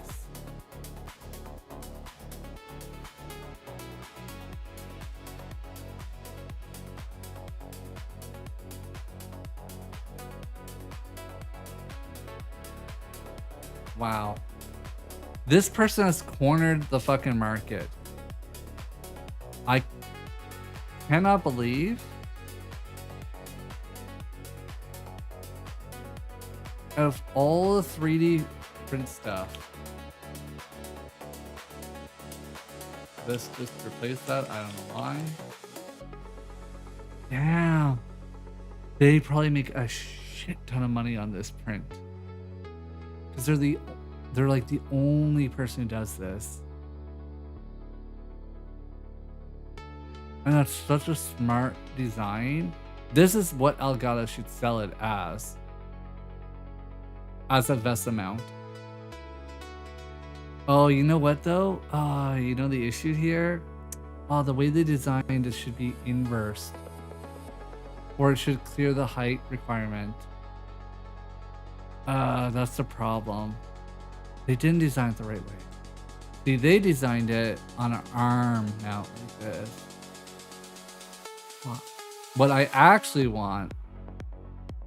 Wow. This person has cornered the fucking market. I cannot believe of all the 3D print stuff, this just replaced that. I don't know why. Damn. They probably make a shit ton of money on this print. Because they're like the only person who does this. And that's such a smart design. This is what Elgato should sell it as a VESA mount. Oh, you know what though? You know the issue here? Oh, the way they designed it should be inversed. Or it should clear the height requirement. That's the problem. They didn't design it the right way. See, they designed it on an arm mount like this. What I actually want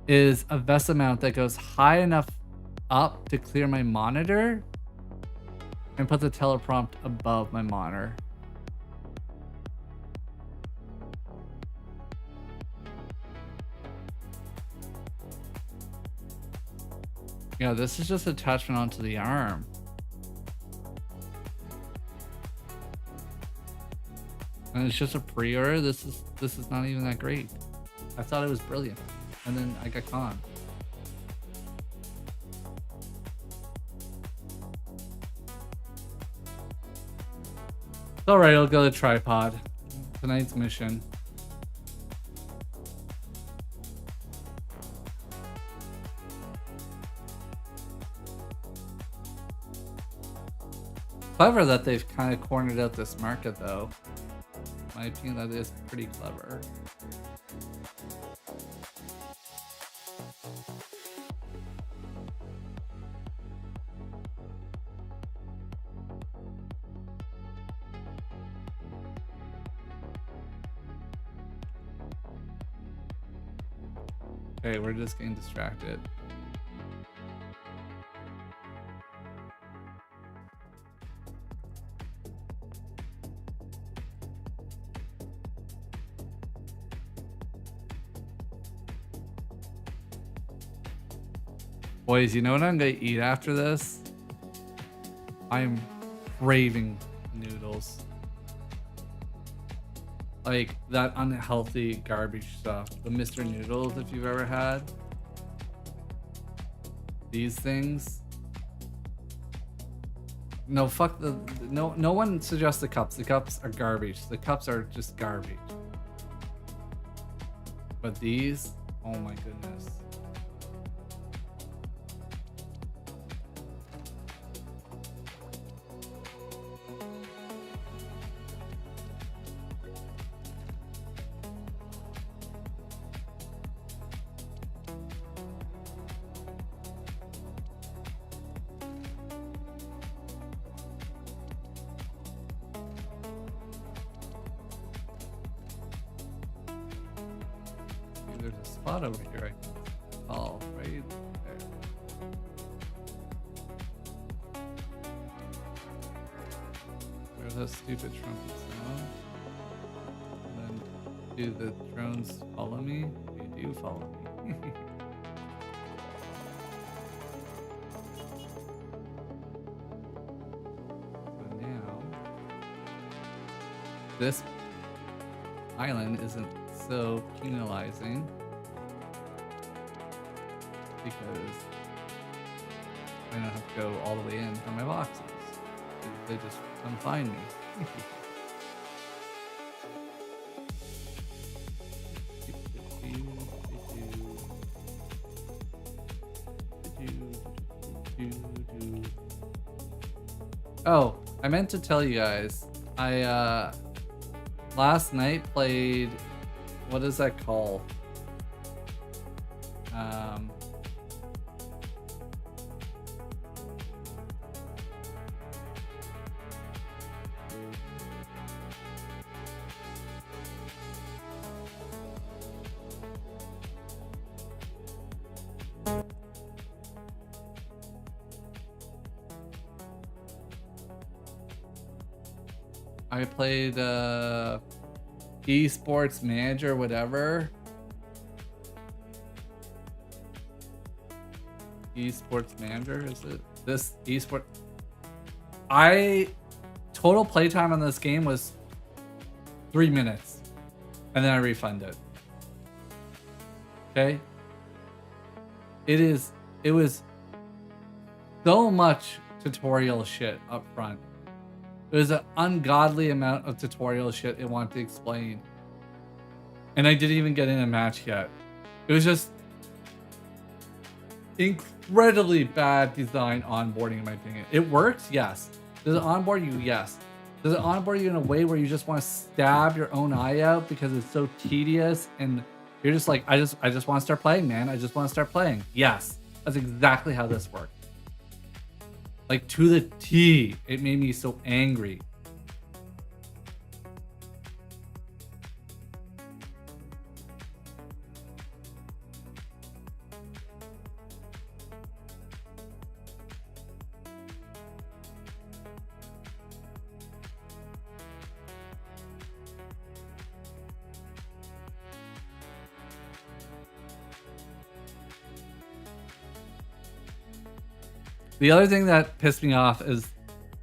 is a VESA mount that goes high enough up to clear my monitor and put the teleprompt above my monitor. Yeah, this is just attachment onto the arm. And it's just a pre-order. This is not even that great. I thought it was brilliant, and then I got conned. It's all right. I'll go to tripod. Tonight's mission. Clever that they've kind of cornered out this market, though. In my opinion, that is pretty clever. Okay, we're just getting distracted. Boys, you know what I'm gonna eat after this? I'm craving noodles. Like that unhealthy garbage stuff. The Mr. Noodles, if you've ever had. These things. No, fuck the no one suggests the cups. The cups are garbage. The cups are just garbage. But these, oh my goodness. There's a spot over here I can call right there. There's that stupid trumpet sound. And then do the drones follow me? They do follow me. So now this island isn't so penalizing because I don't have to go all the way in for my boxes. They just come find me. Oh, I meant to tell you guys, I last night played, what is that called? I played esports manager, whatever. Esports manager, is it? This esport. Total playtime on this game was 3 minutes, and then I refunded. Okay. It was so much tutorial shit up front. It was an ungodly amount of tutorial shit it wanted to explain. And I didn't even get in a match yet. It was just incredibly bad design onboarding, in my opinion. It works, yes. Does it onboard you? Yes. Does it onboard you in a way where you just want to stab your own eye out because it's so tedious and you're just like, I just want to start playing, man. I just want to start playing. Yes. That's exactly how this worked. Like, to the T. It made me so angry. The other thing that pissed me off is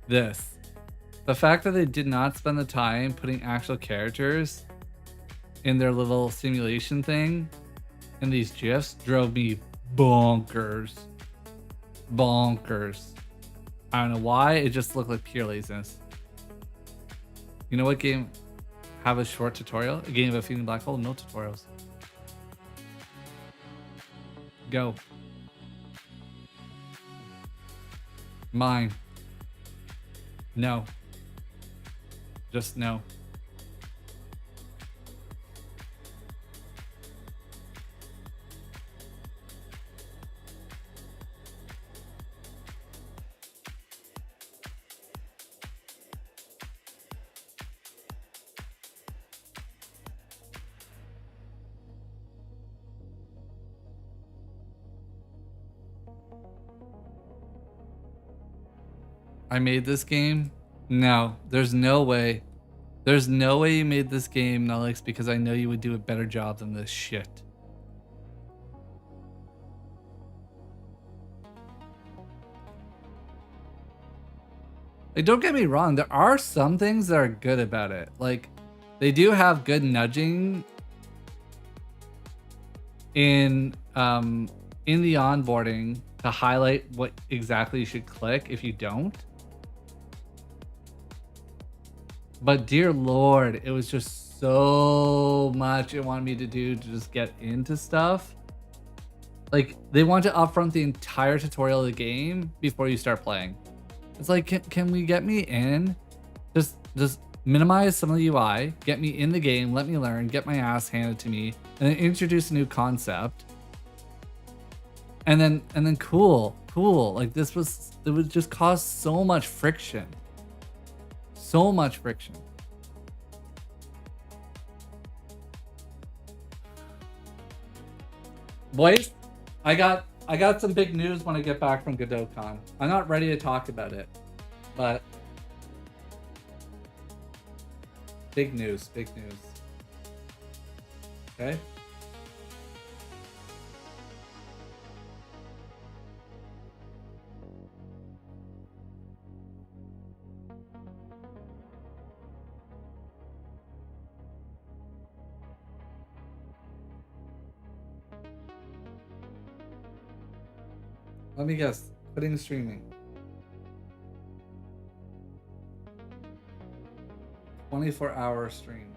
this. The fact that they did not spend the time putting actual characters in their little simulation thing in these GIFs drove me bonkers. Bonkers. I don't know why, it just looked like pure laziness. You know what game have a short tutorial? A game of a feeding black hole? No tutorials. Go. Mine. No. Just no. I made this game? No, there's no way. There's no way you made this game, Nullix, because I know you would do a better job than this shit. Like, don't get me wrong, there are some things that are good about it. Like, They do have good nudging in the onboarding to highlight what exactly you should click if you don't. But dear Lord, it was just so much it wanted me to do to just get into stuff. Like, they want to upfront the entire tutorial of the game before you start playing. It's like, can we get me in? Just minimize some of the UI, get me in the game, let me learn, get my ass handed to me, and then introduce a new concept. And then cool. Like, it would just cause so much friction. So much friction. Boys, I got some big news when I get back from GodotCon. I'm not ready to talk about it, but big news. Okay? Let me guess. Quitting streaming. 24-hour stream.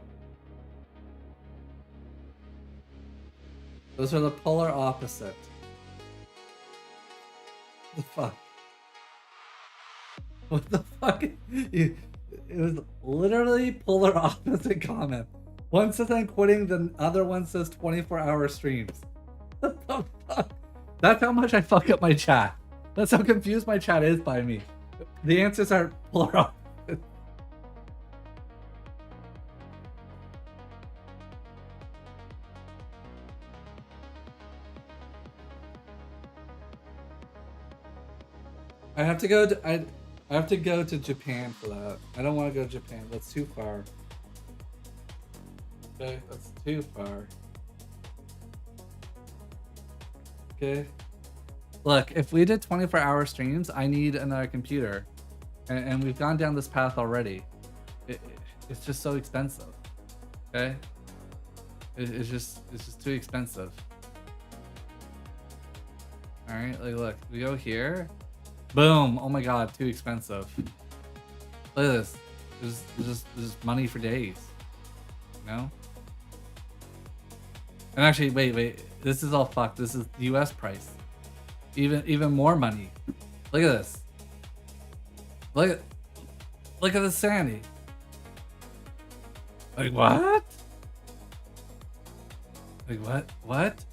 Those are the polar opposite. The fuck? What the fuck? It was literally polar opposite comment. One says I'm quitting, the other one says 24-hour streams. What the fuck? That's how much I fuck up my chat. That's how confused my chat is by me. The answers are polar opposite. I have to go to I have to go to Japan for that. I don't want to go to Japan. That's too far. Okay, that's too far. Okay. Look, if we did 24-hour streams, I need another computer. And we've gone down this path already. It's just so expensive. Okay? It's just too expensive. Alright, like look, we go here. Boom! Oh my god, too expensive. Look at this. There's just money for days. You know? And actually, wait. This is all fucked. This is the US price. Even more money. Look at this. Look at the Sandy. Like what? Like what?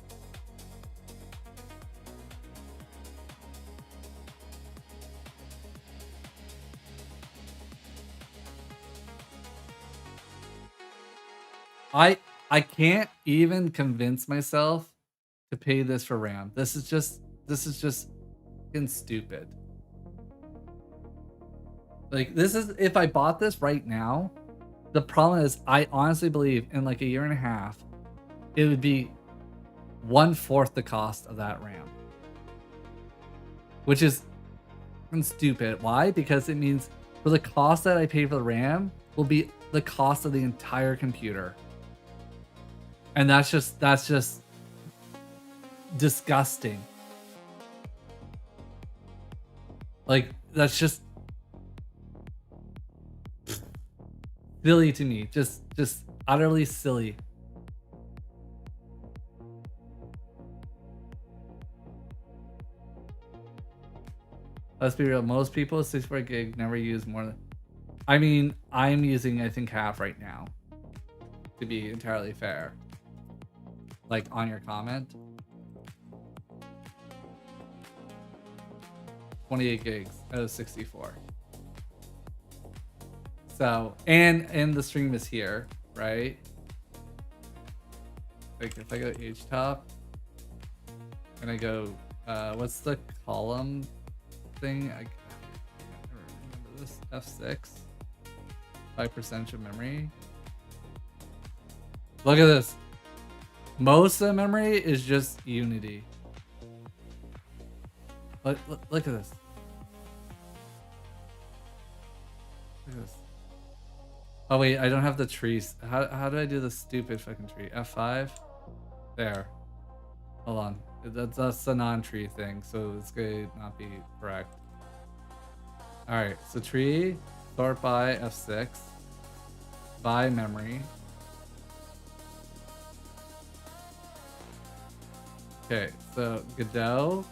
I can't even convince myself to pay this for RAM. This is just fucking stupid. Like, this is, if I bought this right now, the problem is I honestly believe in like a year and a half, it would be 1/4 the cost of that RAM. Which is fucking stupid. Why? Because it means for the cost that I pay for the RAM will be the cost of the entire computer. And that's just disgusting. Like, that's just silly to me. Just utterly silly. Let's be real. Most people 64 gig never use more than. I mean, I'm using I think half right now. To be entirely fair. Like on your comment. 28 gigs out of 64. So, and the stream is here, right? Like if I go HTOP and I go, what's the column thing? I can't remember this. F6. 5% of memory. Look at this. Most of the memory is just Unity. Look at this. Look at this. Oh wait, I don't have the trees. How do I do the stupid fucking tree? F5. There. Hold on. That's a non-tree thing, so it's gonna not be correct. All right. So tree sort by F6 by memory. Okay. So Godot.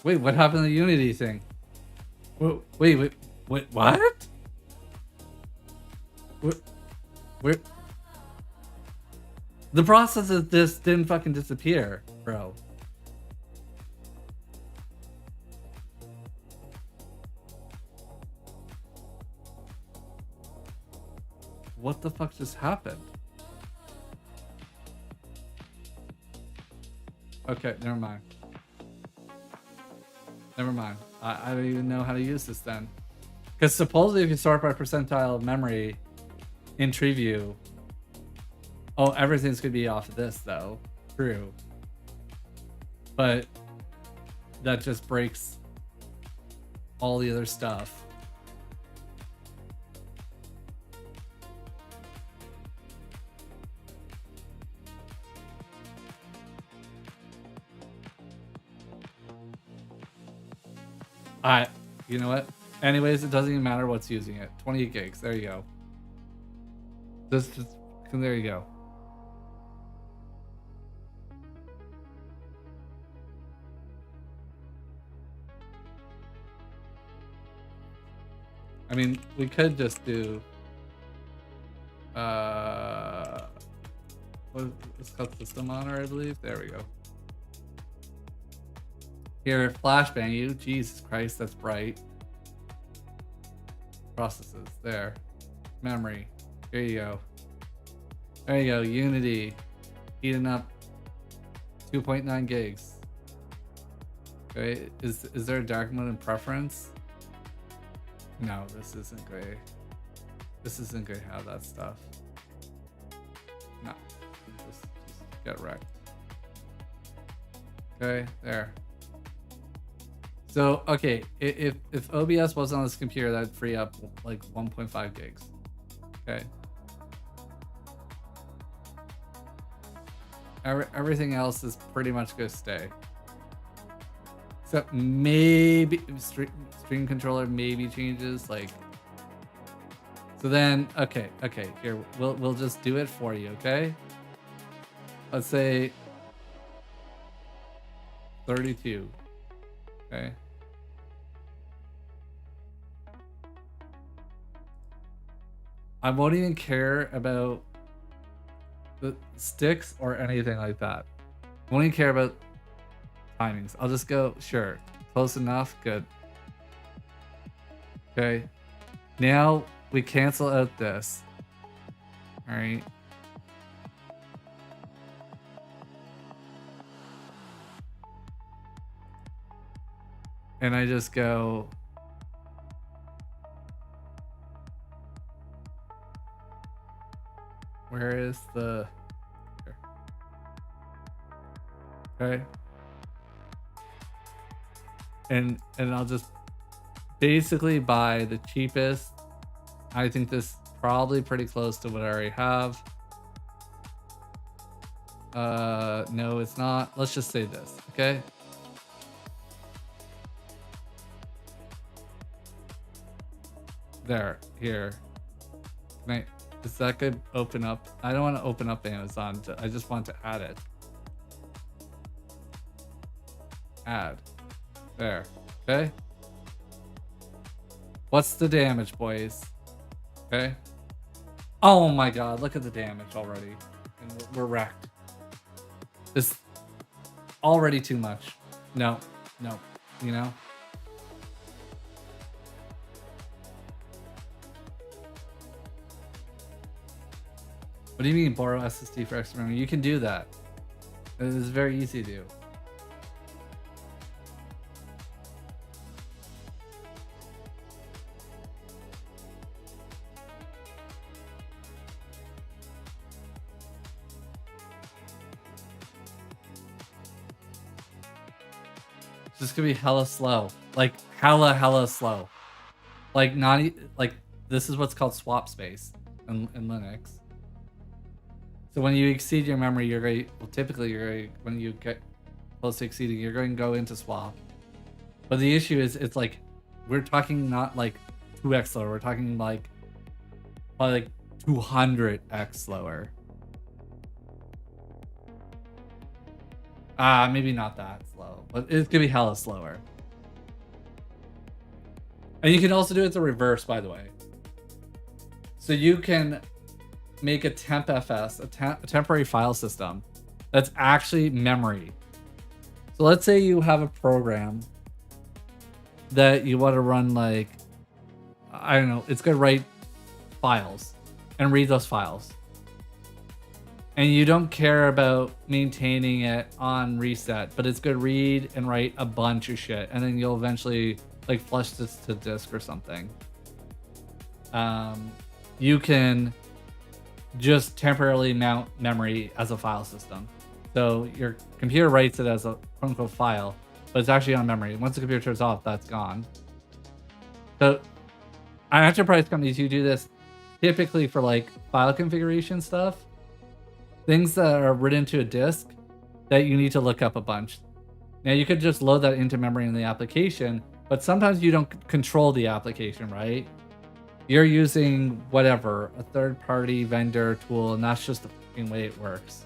Wait, what happened to the Unity thing? Wait, what? Where? The process of this didn't fucking disappear, bro. What the fuck just happened? Okay, never mind. Never mind. I don't even know how to use this then. Because supposedly if you sort by percentile of memory in TreeView, oh, everything's gonna be off of this though. True. But that just breaks all the other stuff. You know what? Anyways, it doesn't even matter what's using it. 28 gigs. There you go. There you go. I mean, we could just do let's cut system monitor, I believe. There we go. Here, flashbang you. Jesus Christ, that's bright. Processes, there. Memory. Here you go. There you go. Unity. Heating up 2.9 gigs. Okay, is there a dark mode in preference? No, this isn't great. This isn't going to have that stuff. No. Just get wrecked. Okay, there. So, okay, if OBS wasn't on this computer, that'd free up like 1.5 gigs. Okay. Everything else is pretty much gonna stay. Except maybe stream controller maybe changes, like. So then, okay, here we'll just do it for you, okay? Let's say 32. Okay. I won't even care about the sticks or anything like that. I won't even care about timings. I'll just go, sure. Close enough, good. Okay. Now we cancel out this. All right. And I just go, where is the, here. Okay. And I'll just basically buy the cheapest. I think this is probably pretty close to what I already have. No, it's not. Let's just say this, okay? There, here. Is that good? Open up. I don't want to open up Amazon. I just want to add it. Add. There. Okay. What's the damage, boys? Okay. Oh my god, look at the damage already. And we're wrecked. This already too much. No, you know? What do you mean borrow SSD for extra memory? You can do that. It is very easy to do. It's just gonna be hella slow. Like hella slow. Like not like this is what's called swap space in Linux. So when you exceed your memory, you're going. Well, typically when you get close to exceeding, you're going to go into swap. But the issue is, it's like we're talking not like 2x slower. We're talking like probably like 200x slower. Maybe not that slow, but it's gonna be hella slower. And you can also do it the reverse, by the way. So you can make a tempfs, a temporary file system that's actually memory. So let's say you have a program that you want to run, like, I don't know, it's gonna write files and read those files. And you don't care about maintaining it on reset, but it's gonna read and write a bunch of shit, and then you'll eventually like flush this to disk or something. You can just temporarily mount memory as a file system. So your computer writes it as a quote unquote file, but it's actually on memory. Once the computer turns off, that's gone. So on enterprise companies, you do this typically for like file configuration stuff. Things that are written to a disk that you need to look up a bunch. Now you could just load that into memory in the application, but sometimes you don't control the application, right? You're using whatever, a third-party vendor tool, and that's just the fucking way it works.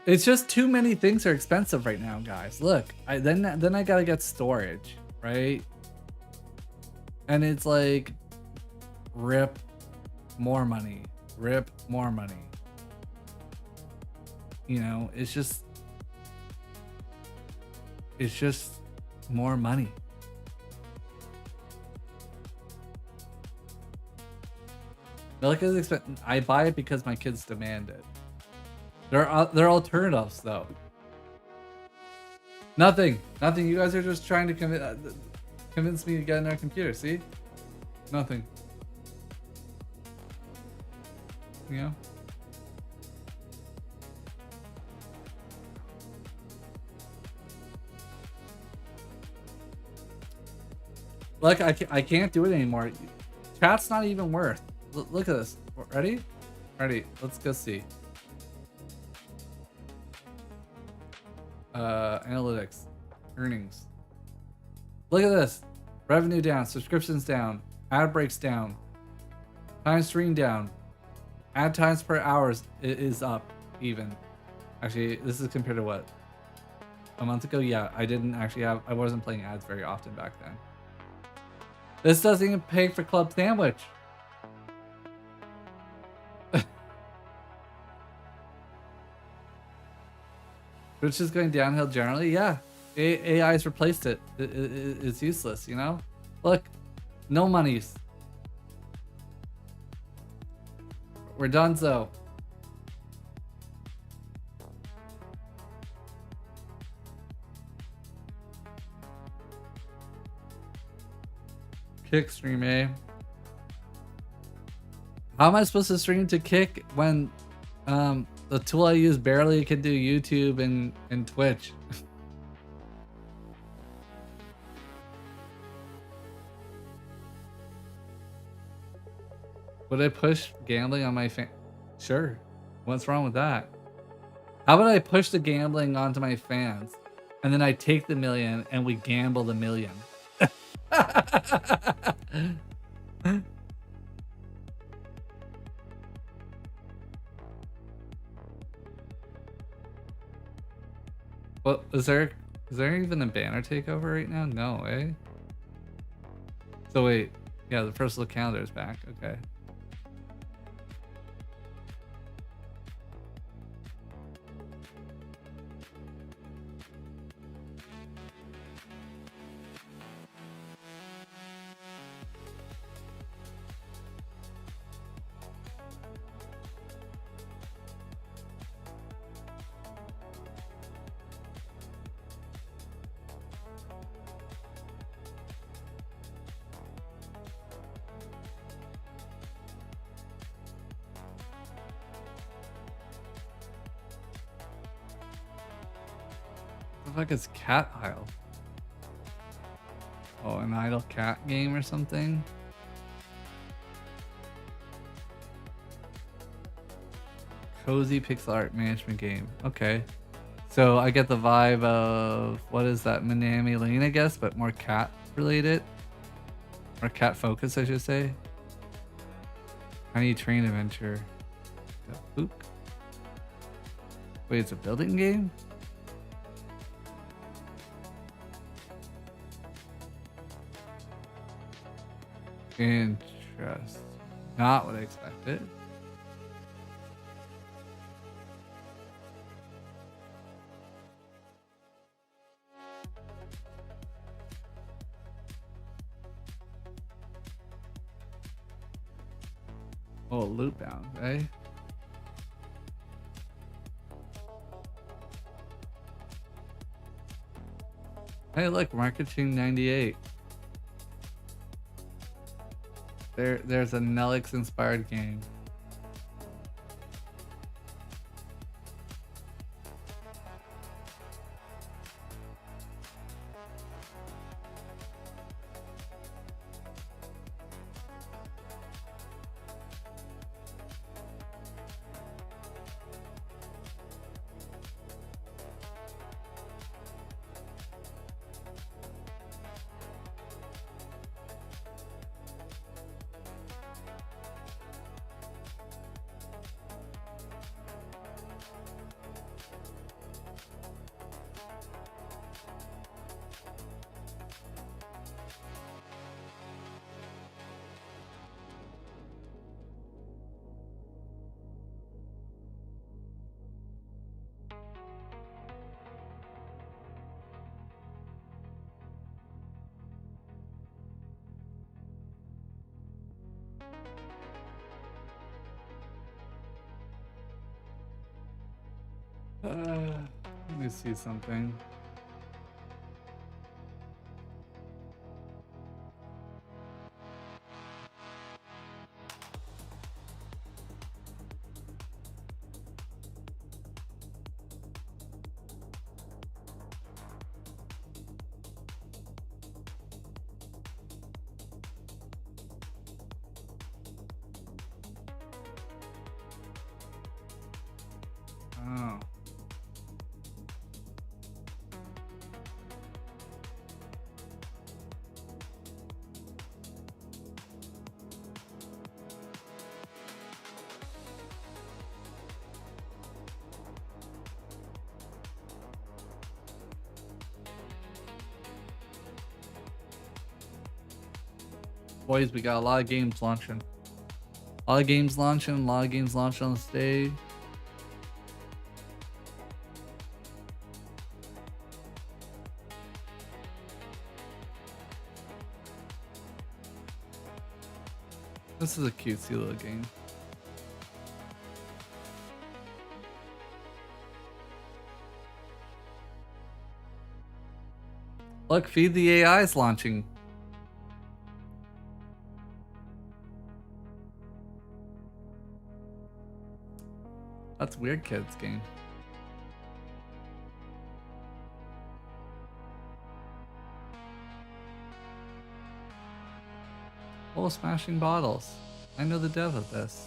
It's just too many things are expensive right now, guys. Look, then I gotta get storage, right? And it's like, rip more money, rip more money. You know, it's just more money. Milk is expensive. I buy it because my kids demand it. There are alternatives, though. Nothing. You guys are just trying to convince me to get another computer. See? Nothing. You know? Look, I can't do it anymore. Chat's not even worth. Look at this. Ready? Ready. Let's go see. Analytics, earnings. Look at this. Revenue down, subscriptions down, ad breaks down, time streamed down, ad times per hours is up even. Actually, this is compared to what? A month ago? Yeah, I wasn't playing ads very often back then. This doesn't even pay for Club Sandwich. Which is going downhill generally. Yeah, AI's replaced it. It's useless, you know? Look, no monies. We're done, so. Kick stream, eh? How am I supposed to stream to Kick when the tool I use barely can do YouTube and Twitch? Would I push gambling on my fan? Sure. What's wrong with that? How about I push the gambling onto my fans and then I take the million and we gamble the million? Well, is there even a banner takeover right now? No, eh? So wait, yeah, the first look calendar is back. Okay. fuck is Cat Isle? Oh, an idle cat game or something? Cozy pixel art management game. Okay. So I get the vibe of, what is that, Minami Lane, I guess, but more cat related? Or cat focused, I should say. Tiny train adventure. Boop. Wait, it's a building game? Interest. Not what I expected. Oh, loot bound, right? Hey, look, Marketing 98. There's a Nelix inspired game. Let me see something. Oh. Boys, we got a lot of games launching. A lot of games launching, a lot of games launching on the stage. This is a cutesy little game. Look, Feed the AI is launching. That's Weird Kids game. Oh, smashing bottles. I know the dev of this.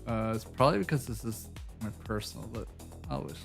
It's probably because this is my personal, but I'll wish.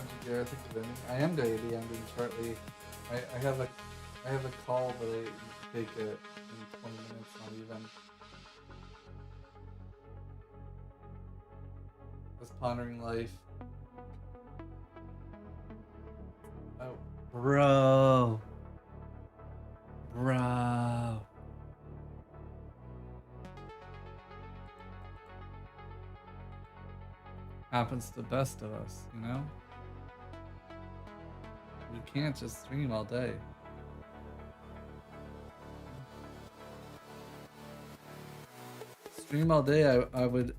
Don't you dare think of ending. I am going to be ending shortly. I have a call that I take it in 20 minutes, not even. Just pondering life. Oh, bro. Happens to the best of us, you know? We can't just stream all day. Stream all day, I would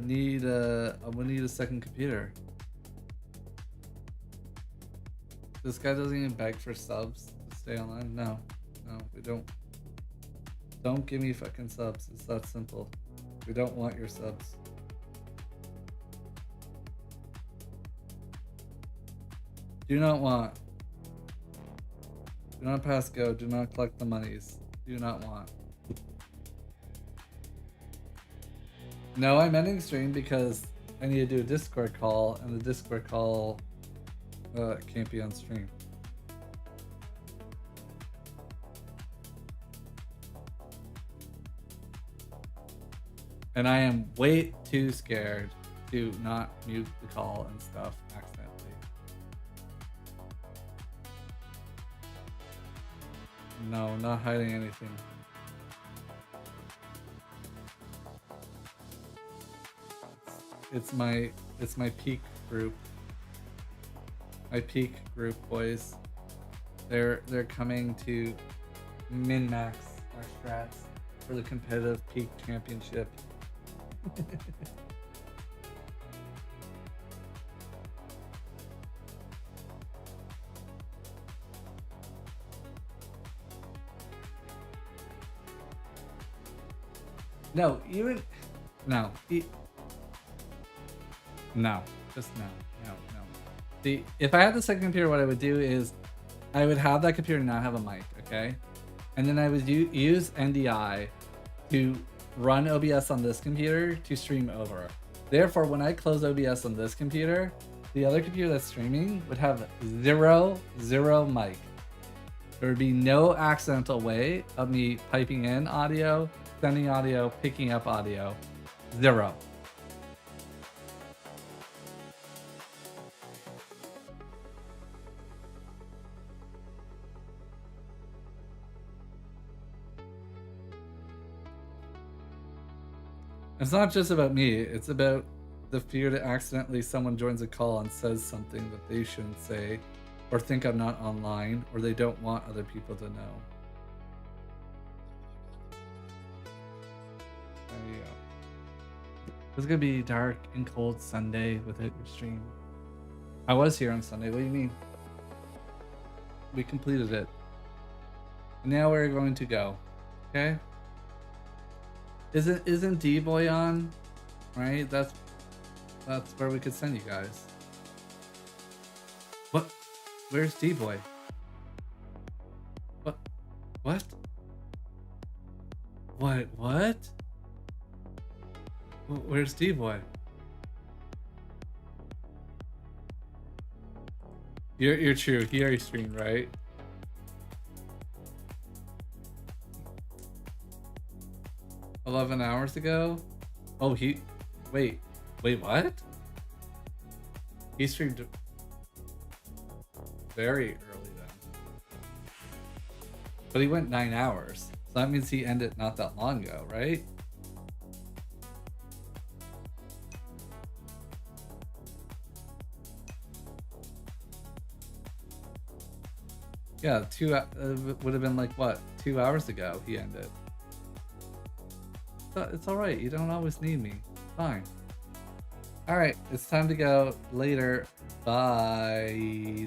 need a second computer. This guy doesn't even beg for subs to stay online. No, we don't. Don't give me fucking subs. It's that simple. We don't want your subs. Do not want. Do not pass go. Do not collect the monies. Do not want. No, I'm ending stream because I need to do a Discord call, and the Discord call can't be on stream. And I am way too scared to not mute the call and stuff accidentally. No, not hiding anything. It's my peak group. My peak group, boys. They're coming to min-max our strats for the competitive peak championship. No, even no. No, just no. See, if I had the second computer, what I would do is I would have that computer not have a mic, okay? And then I would use NDI to run OBS on this computer to stream over. Therefore, when I close OBS on this computer, the other computer that's streaming would have zero mic. There would be no accidental way of me piping in audio, sending audio, picking up audio. Zero. It's not just about me, it's about the fear that accidentally someone joins a call and says something that they shouldn't say, or think I'm not online, or they don't want other people to know. There you go. It's gonna be dark and cold Sunday without your stream. I was here on Sunday, what do you mean? We completed it. And now we're going to go, okay? Isn't D-Boy on? Right? That's where we could send you guys. What? Where's D-Boy? What? What? What? Where's D-Boy? You're true. He already streamed, right? $11 hours ago? Oh, wait, what? He streamed very early then. But he went 9 hours. So that means he ended not that long ago, right? Yeah, would have been like what? 2 hours ago he ended. It's alright, you don't always need me. Fine. Alright, it's time to go. Later. Bye.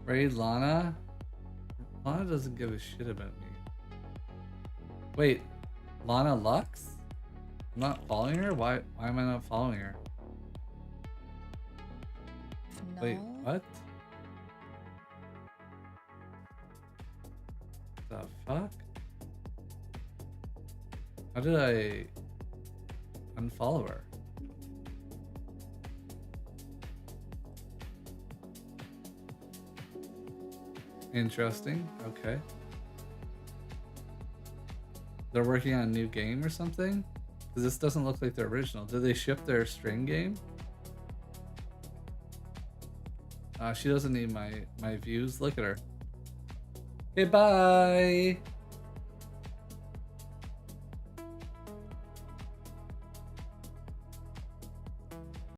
Raid Lana? Lana doesn't give a shit about me. Wait, Lana Lux? I'm not following her? Why am I not following her? No. Wait, what? The fuck? How did I unfollow her? Interesting. Okay. They're working on a new game or something? Because this doesn't look like the original. Did they ship their string game? She doesn't need my views. Look at her. Okay, bye.